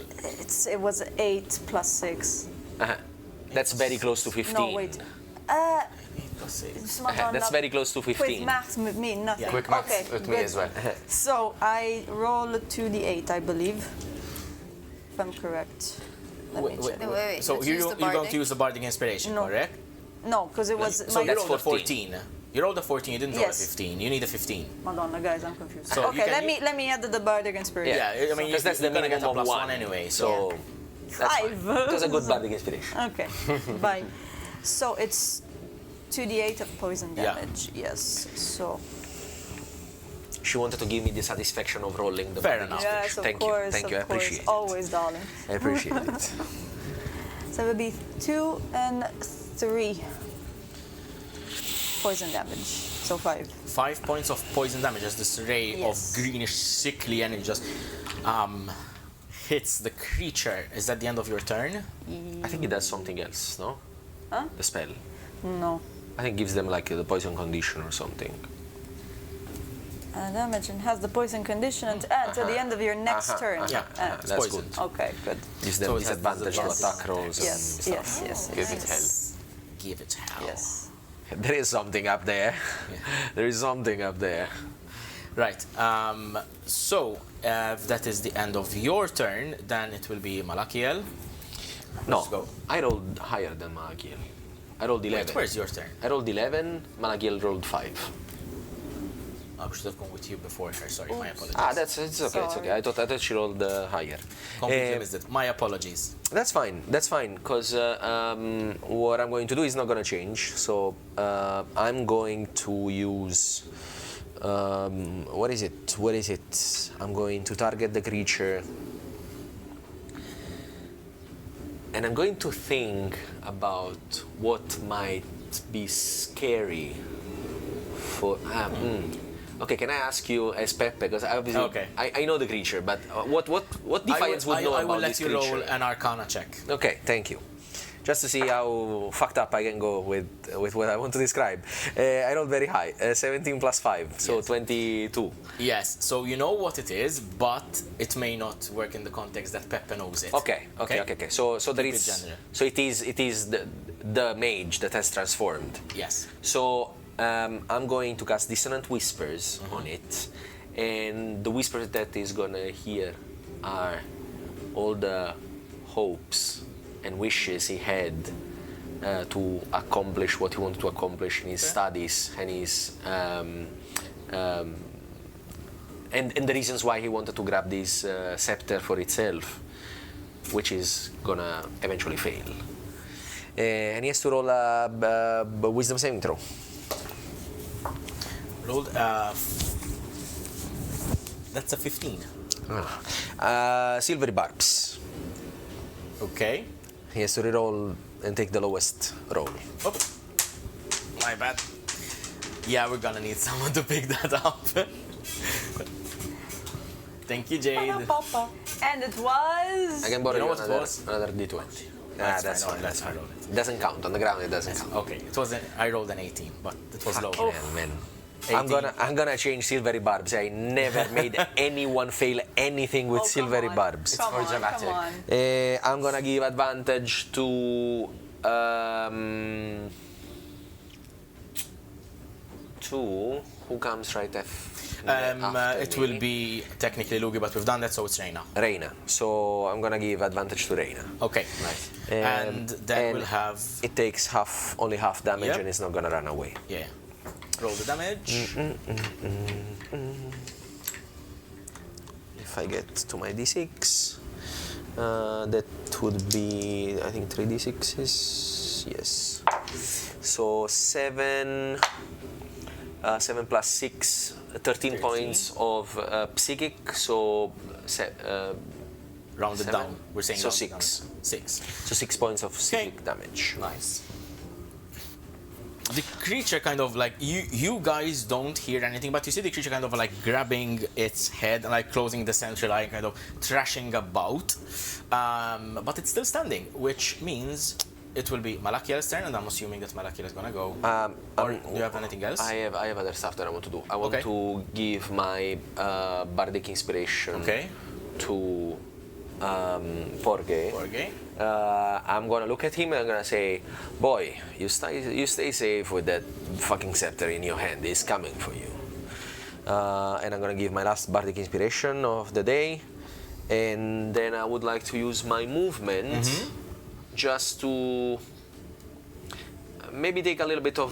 It was 8 plus 6. That's very close to 15. No, wait. It's not on That's up- very close to 15. Quick maths with me, nothing. Yeah. Quick math Okay, with me good. as well. So I roll 2d8, I believe. If I'm correct. Let me check. Wait, So let's you're use the going to bardic. use the bardic inspiration, No. correct? No, because it was So you that's rolled a 14. 14. You rolled a 14. You didn't roll a Yes. 15. You need a 15. Madonna, guys, I'm confused. So you okay, can let me add the bardic inspiration. Yeah, I mean, Because that's the you're gonna get a minimum plus of one anyway. So So that's fine. 5. It was a good bardic inspiration. Okay, bye. So it's 2d8 of poison Yeah. damage. Yes. So She wanted to give me the satisfaction of rolling the Fair bardic enough. inspiration. yes, of Thank course, you. Thank you. I of course. appreciate it. Always, darling. I appreciate it. So it would be 2 and 3 poison damage. So 5. 5 points of poison damage as this ray Yes. of greenish sickly energy just hits the creature. Is that the end of your turn? I think it does something else, no? Huh? The spell. No. I think it gives them like the poison condition or something. Damage and has the poison condition and add to the end of your next turn. Yeah, That's poison. good. Okay, good. Gives them So it has disadvantage to disadvantage. attack rolls and Yes, stuff. yes, yes. Give it hell. Give it hell. Yes. There is something up there. There is something up there. Right. So if that is the end of your turn, then it will be Malakiel. No, Let's go. I rolled higher than Malakiel. I rolled 11. Wait, where's your turn? I rolled 11, Malakiel rolled 5. I should have gone with you before her. Sorry, my apologies. It's okay, it's okay. Sorry. I thought she rolled higher. Completely missed it. My apologies. That's fine, because what I'm going to do is not going to change. So I'm going to use, what is it? I'm going to target the creature. And I'm going to think about what might be scary for... Okay, can I ask you as Pepe, because obviously Okay. I know the creature, but what Defiance would know I will about let this you creature? roll an Arcana check. Okay, thank you. Just to see how fucked up I can go with what I want to describe. I rolled very high, 17 plus 5, so Yes. 22. Yes, so you know what it is, but it may not work in the context that Pepe knows it. Okay. So there Keep it is, general. so it is the mage that has transformed. Yes. So I'm going to cast Dissonant Whispers on it, and the whispers that is gonna hear are all the hopes and wishes he had to accomplish what he wanted to accomplish in his studies and his and the reasons why he wanted to grab this scepter for itself, which is gonna eventually fail. And he has to roll a wisdom saving throw. Rolled that's a 15. Silvery barbs. Okay. He has to reroll and take the lowest roll. Oh, my bad. Yeah, we're gonna need someone to pick that up. Thank you, Jade. And it was... I can borrow You know you what it another, was? another d20. That's That's fine, fine. that's That's fine. fine. It doesn't count on the ground. It doesn't count. Okay, it was I rolled an 18, but it was low. Man. I'm gonna change silvery barbs. I never made anyone fail anything with silvery barbs. Come more on, dramatic. Come on. I'm gonna give advantage to who comes right after It me? will be technically Lugii, but we've done that, so it's Reyna. Reyna. So I'm gonna give advantage to Reyna. Okay, nice. And then we'll have... It takes only half damage, Yep. and it's not gonna run away. Yeah. Roll the damage. If I get to my d6, that would be, I think, 3d6s. Yes. So 7 plus 6, 13 points of psychic. So Rounded 7? down. We're saying So rounded down. 6. 6. So 6 points of psychic damage. Nice. The creature kind of like, you guys don't hear anything, but you see the creature kind of like grabbing its head and like closing the central eye, kind of thrashing about. But it's still standing, which means it will be Malakiel's turn, and I'm assuming that Malakiel is gonna go. Or do you have anything else? I have other stuff that I want to do. I want Okay. to give my bardic inspiration to Borge. Borge. I'm gonna look at him and I'm gonna say, "Boy, you stay safe with that fucking scepter in your hand. It's coming for you." And I'm gonna give my last bardic inspiration of the day, and then I would like to use my movement just to maybe take a little bit of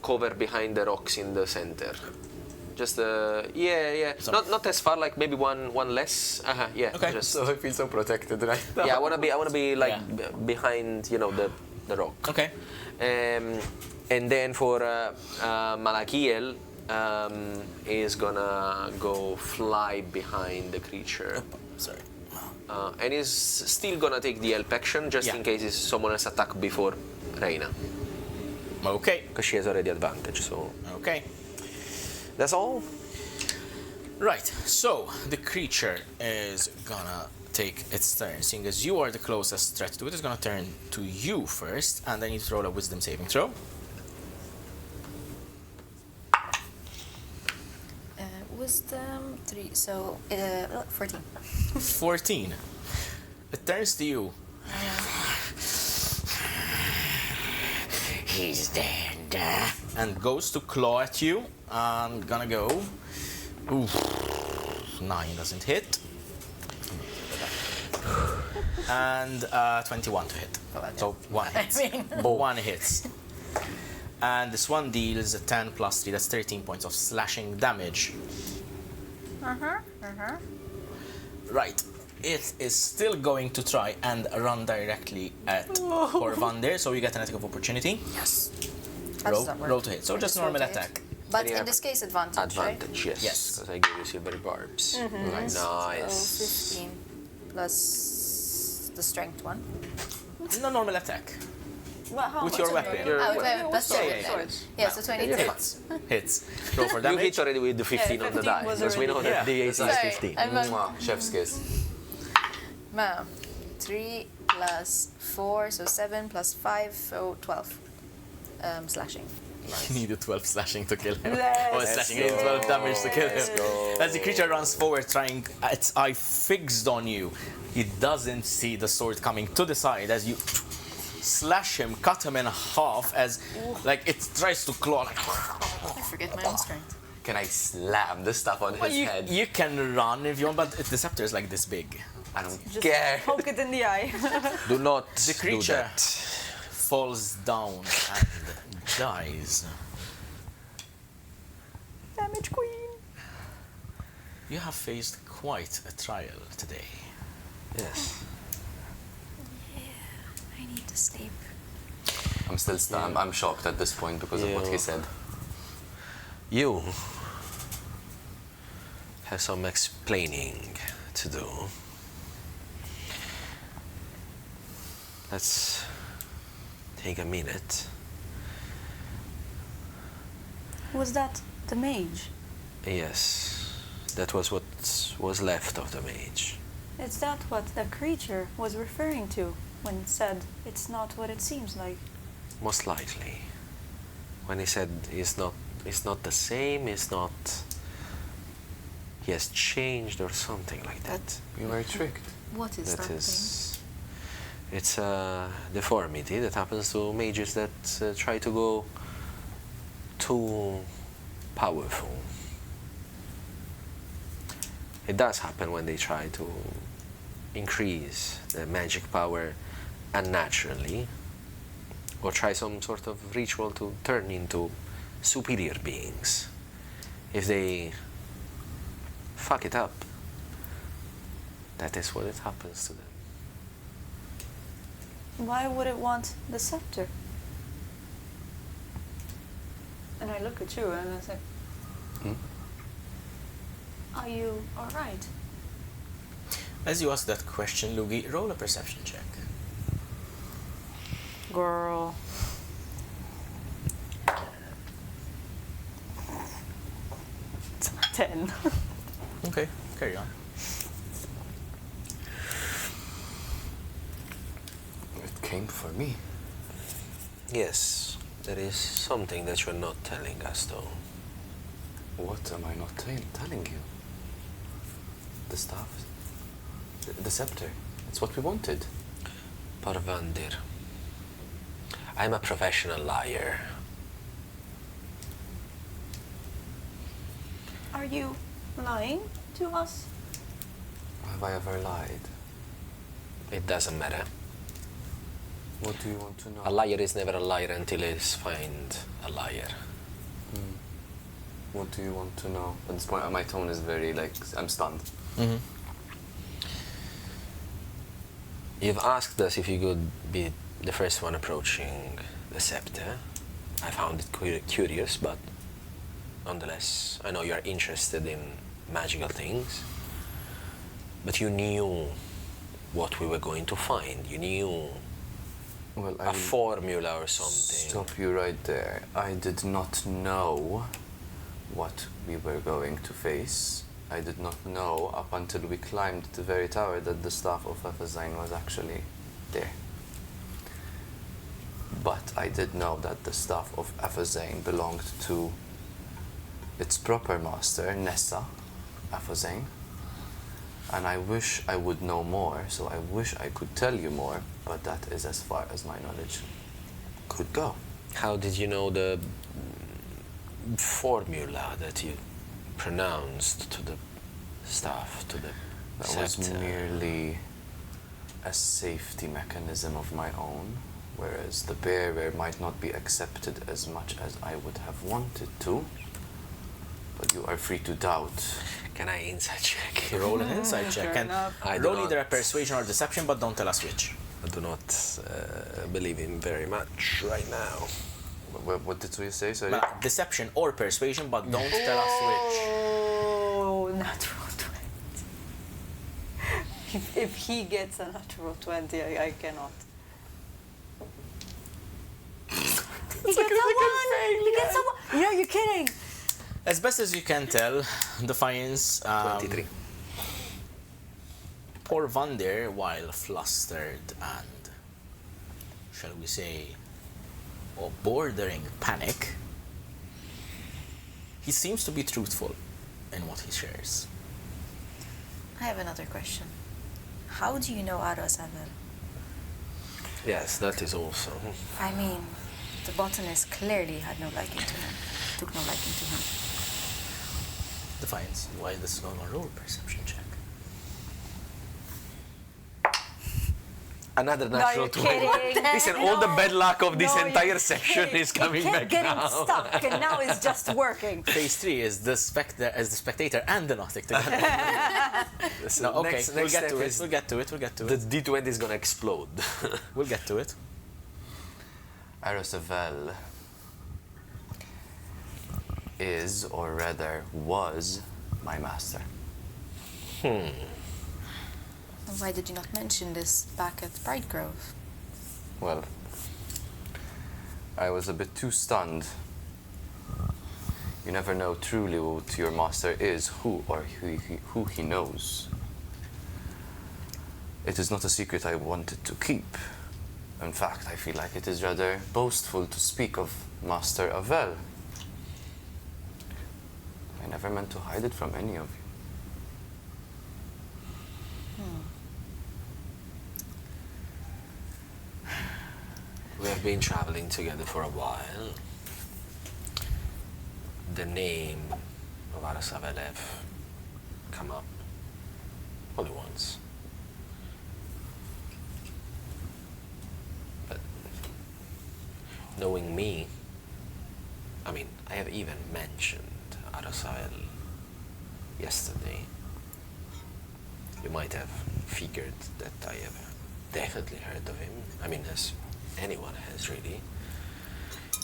cover behind the rocks in the center. Just not as far, like maybe one less. Okay. Just, So I feel so protected right now. yeah, I wanna be like behind, the rock. Okay. And then for Malakiel, is gonna go fly behind the creature, Sorry. and is still gonna take the help action just in case someone else attack before Reyna, Okay. because she has already advantage. So Okay. that's all. Right, so the creature is gonna take its turn. Seeing as you are the closest threat to it, it's gonna turn to you first, and then you throw a wisdom saving throw. Wisdom 3, so 14. 14. It turns to you. He's dead. And goes to claw at you. I'm gonna go. Oof. 9 doesn't hit. And 21 to hit. So 1 hits. One hits. And this one deals 10 plus 3, that's 13 points of slashing damage. Right. It is still going to try and run directly at Corvander, so you get an attack of opportunity. Yes. How does that work? Roll to hit. So just roll normal to hit. attack. But Yeah. in this case, advantage, right? Advantage, yes. Yes. Because I gave you silvery barbs. Nice. So 15 plus the strength one. No normal attack. Well, how With much your is weapon. it? Your Oh, weapon. that's Yeah, it. yeah, Yeah, so 22. Hits. Hits. Roll for You damage. hit already with the 15 on the 15 die, was because we know already- that the AC is Sorry, 15. I'm on Mwah, chef's kiss. 3 plus 4, so 7 plus 5, so 12. Slashing. You needed 12 slashing to kill him. Let's Oh, slashing, you need 12 damage to kill him. go. As the creature runs forward, trying its eye fixed on you, he doesn't see the sword coming to the side as you slash him, cut him in half as like it tries to claw. Like, I forget my own strength. Can I slam the stuff on his head? you can run if you want, but the scepter is like this big. I don't Just care. poke it in the eye. Do not The do creature that. falls down and dies. Damage queen. You have faced quite a trial today. Yes. I need to sleep. I'm still stunned. I'm shocked at this point because of what he Yeah. said. You have some explaining to do. Let's take a minute. Was that the mage? Yes, that was what was left of the mage. Is that what the creature was referring to when it said it's not what it seems like? Most likely. When he said he's not It's not the same, it's not... He has changed or something like that. You were tricked. What is that That thing? is... It's a deformity that happens to mages that try to go too powerful. It does happen when they try to increase their magic power unnaturally, or try some sort of ritual to turn into superior beings. If they fuck it up, that is what it happens to them. Why would it want the scepter? And I look at you and I say, Are you alright? As you ask that question, Lugii, roll a perception check. girl. It's a 10. Okay, carry on. It came for me. Yes, there is something that you're not telling us, though. What am I not telling you? The staff? The scepter. It's what we wanted. Parvandir. I'm a professional liar. Are you lying to us? Have I ever lied? It doesn't matter. What do you want to know? A liar is never a liar until he is found a liar. What do you want to know? At this point, my tone is very, like, I'm stunned. Mm-hmm. You've asked us if you could be the first one approaching the scepter. I found it curious, but nonetheless, I know you're interested in magical things. But you knew what we were going to find. You knew Well, a formula or something. Stop you right there. I did not know what we were going to face. I did not know up until we climbed the very tower that the staff of Aphozahne was actually there. But I did know that the staff of Aphozahne belonged to its proper master, Nessa Aphozahne. And I wish I would know more, so I wish I could tell you more, but that is as far as my knowledge could go. How did you know the formula that you pronounced to the staff, to the That was scepter? merely a safety mechanism of my own, whereas the bearer might not be accepted as much as I would have wanted to. But you are free to doubt. Can I insight check? Roll an insight check. Fair And enough. I do roll not- either a persuasion or deception, but don't tell us which. I do not believe him very much right now. What did you say? Sorry. Well, deception or persuasion, but don't tell us which. Oh, natural 20. If he gets a natural 20, I cannot. He gets a 1! He gets a 1! No, you're kidding! As best as you can tell, Defiance, 23. poor Vander, while flustered and, shall we say, or bordering panic, he seems to be truthful in what he shares. I have another question. How do you know Aphozahne? Yes, that is also. I mean, the botanist clearly had no liking to him. Took no liking to him. Defiance, while this is going on, roll Perception check. Another No, natural you're 20. kidding. Listen, all the bad luck of this No, entire you're section kidding. is coming You back kept getting now. stuck, and now it's just working. Phase 3 is the spectator and the Gnostic together. Listen, No, okay, next we'll get step to it. is We'll get to it. We'll get to the it. D20 is gonna explode. We'll get to it. Aphozahne is, or rather was, my master. Why did you not mention this back at Brightgrove? Well, I was a bit too stunned. You never know truly what your master is, who he knows. It is not a secret I wanted to keep. In fact, I feel like it is rather boastful to speak of Master Avel. never meant to hide it from any of you. We have been traveling together for a while. The name of Aphozahne come up only once. But knowing me, I mean, I have even mentioned Aphozahne yesterday. You might have figured that I have definitely heard of him. I mean, as anyone has really.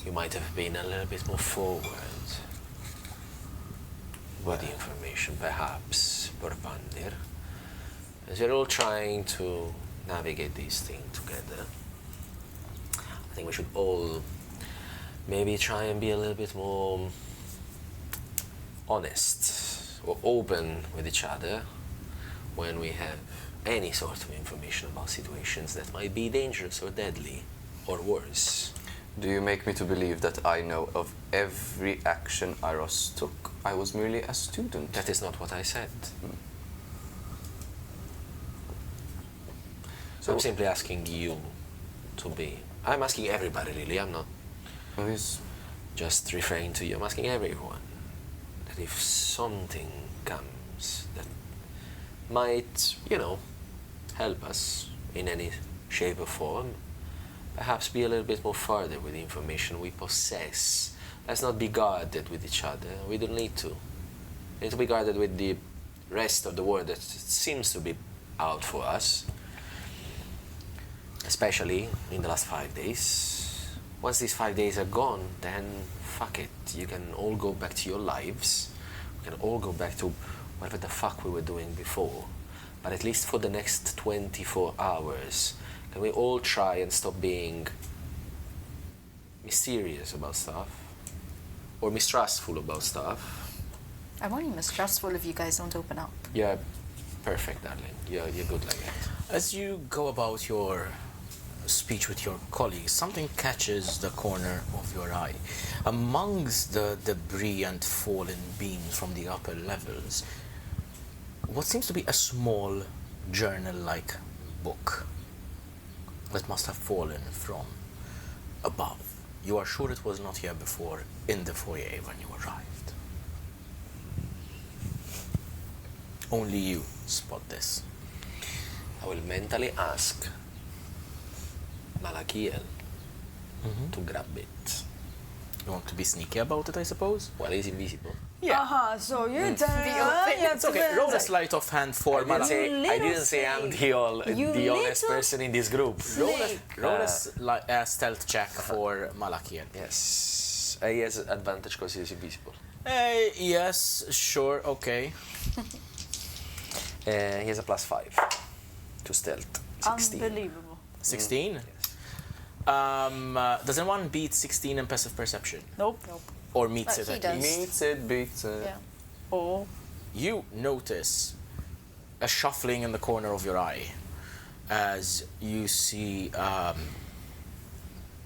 You might have been a little bit more forward with the information, perhaps, Borvandir. As you're all trying to navigate these things together, I think we should all maybe try and be a little bit more honest or open with each other when we have any sort of information about situations that might be dangerous or deadly or worse. Do you make me to believe that I know of every action Aros took? I was merely a student. That is not what I said. So I'm simply asking you to be. I'm asking everybody really, I'm not just referring to you. I'm asking everyone that if something comes that might, help us in any shape or form, perhaps be a little bit more further with the information we possess. Let's not be guarded with each other. We don't need to. We need to be guarded with the rest of the world that seems to be out for us. Especially in the last 5 days. Once these 5 days are gone, then fuck it. You can all go back to your lives. We can all go back to whatever the fuck we were doing before. But at least for the next 24 hours, can we all try and stop being mysterious about stuff? Or mistrustful about stuff? I'm only mistrustful if you guys don't open up. Yeah, perfect, darling. You're good like that. As you go about your speech with your colleagues, something catches the corner of your eye. Amongst the debris and fallen beams from the upper levels, what seems to be a small journal-like book that must have fallen from above. You are sure it was not here before in the foyer when you arrived. Only you spot this. I will mentally ask Malakiel to grab it. You want to be sneaky about it, I suppose? Well, he's invisible. Yeah. So you're done. It's okay. Roll a sleight of hand for Malakiel. I didn't say I'm the honest person in this group. Roll a stealth check for Malakiel. Yes. He has advantage because he's invisible. Yes, sure, okay. He has a +5 to stealth. 16. Unbelievable. 16? Yes. Does anyone beat 16 in passive perception? Nope. Or meets But it he at does. least? Meets it, beats it. Yeah. Oh. You notice a shuffling in the corner of your eye as you see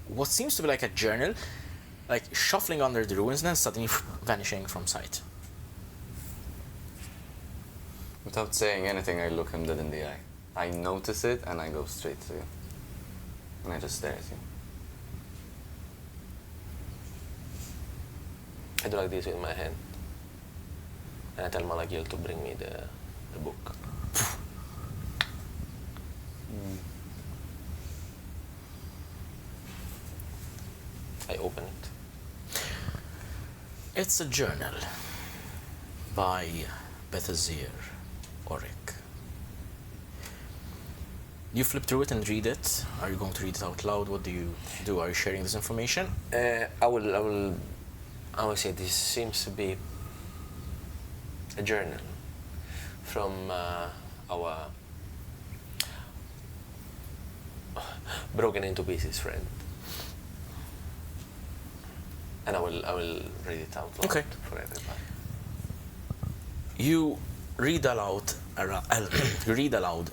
what seems to be like a journal, like shuffling under the ruins and then suddenly vanishing from sight. Without saying anything, I look him dead in the eye. I notice it and I go straight to you. And I just stare at you. I do like this with my hand. And I tell Malakiel to bring me the book. I open it. It's a journal by Bethazir Oric. You flip through it and read it. Are you going to read it out loud? What do you do? Are you sharing this information? I will say this seems to be a journal from our broken into pieces friend. And I will read it out loud for everybody. You read aloud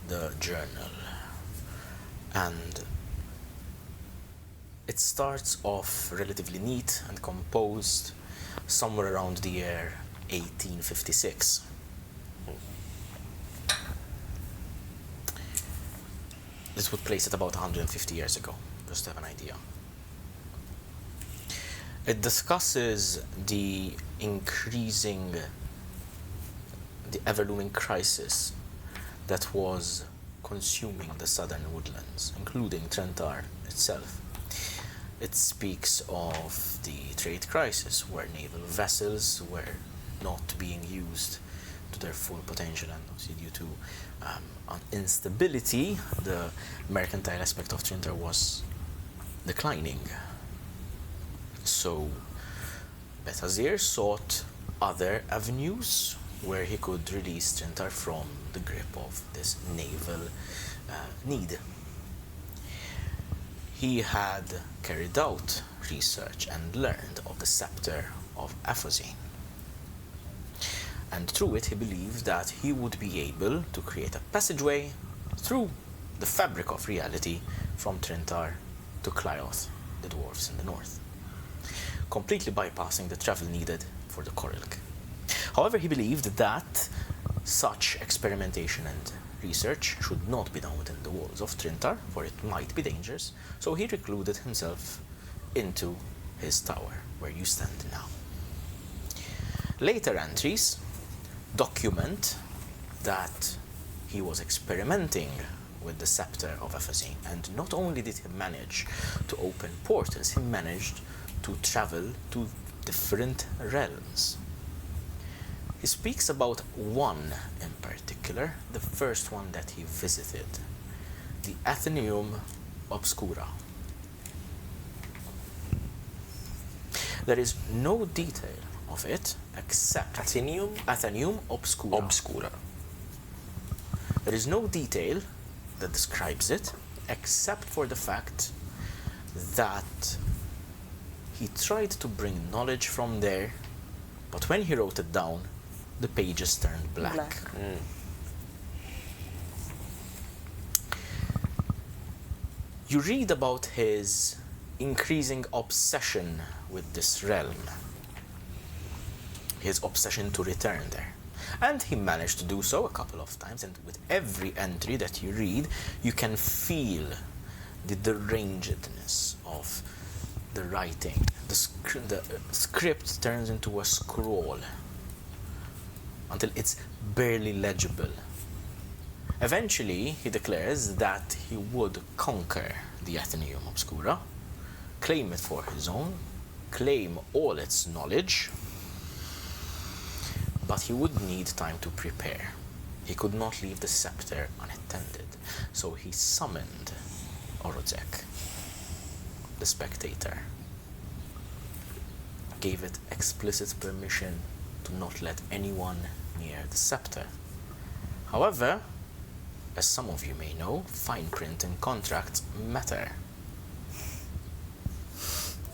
the journal, and it starts off relatively neat and composed. Somewhere around the air, 1856. This would place it about 150 years ago, just to have an idea. It discusses the ever-looming crisis that was consuming the southern woodlands, including Trentar itself. It speaks of the trade crisis, where naval vessels were not being used to their full potential, and obviously due to instability, the mercantile aspect of Trentar was declining. So Bethazir sought other avenues where he could release Trentar from the grip of this naval need. He had carried out research and learned of the Sceptre of Aphozahne. And through it he believed that he would be able to create a passageway through the fabric of reality from Trentar to Clyoth, the dwarves in the north, completely bypassing the travel needed for the Corelk. However, he believed that such experimentation and research should not be done within the walls of Trentar, for it might be dangerous, so he recluded himself into his tower, where you stand now. Later entries document that he was experimenting with the Sceptre of Aphozahne, and not only did he manage to open portals, he managed to travel to different realms. He speaks about one in particular, the first one that he visited, the Athenaeum Obscura. There is no detail of it except Athenaeum Obscura. There is no detail that describes it except for the fact that he tried to bring knowledge from there, but when he wrote it down, the pages turned black. You read about his increasing obsession with this realm, his obsession to return there. And he managed to do so a couple of times, and with every entry that you read, you can feel the derangedness of the writing. The script turns into a scroll until it's barely legible. Eventually, he declares that he would conquer the Athenaeum Obscura, claim it for his own, claim all its knowledge, but he would need time to prepare. He could not leave the scepter unattended, so he summoned Orozek, the spectator, gave it explicit permission to not let anyone near the scepter. However, as some of you may know, fine print and contracts matter.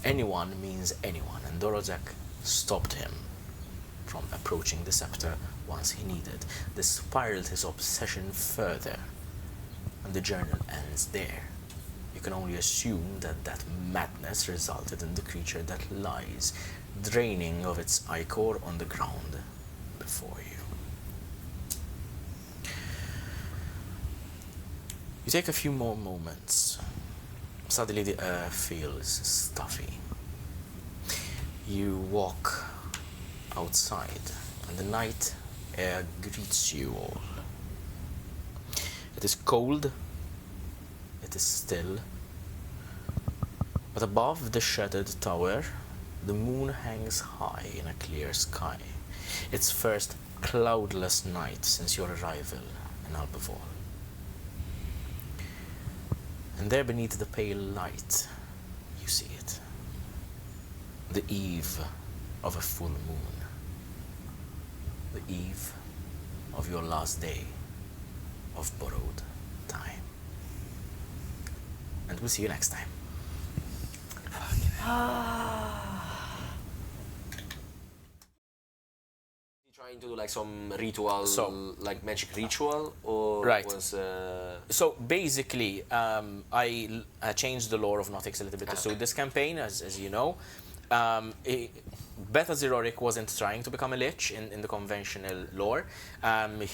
Anyone means anyone, and Orozek stopped him from approaching the scepter once he needed. This spiraled his obsession further, and the journal ends there. You can only assume that that madness resulted in the creature that lies, draining of its ichor on the ground before you. You take a few more moments. Suddenly the air feels stuffy. You walk outside, and the night air greets you all. It is cold, it is still, but above the shattered tower, the moon hangs high in a clear sky. Its first cloudless night since your arrival in Albevol. And there beneath the pale light, you see it. The eve of a full moon. The eve of your last day of borrowed time. And we'll see you next time. Trying to do like some ritual, like magic ritual, or Right. was So basically, I changed the lore of Notix a little bit. So this campaign, as you know, Bethazir wasn't trying to become a lich in the conventional lore.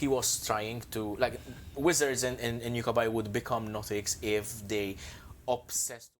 He was trying to, like, wizards in Yukabai would become Notics if they obsessed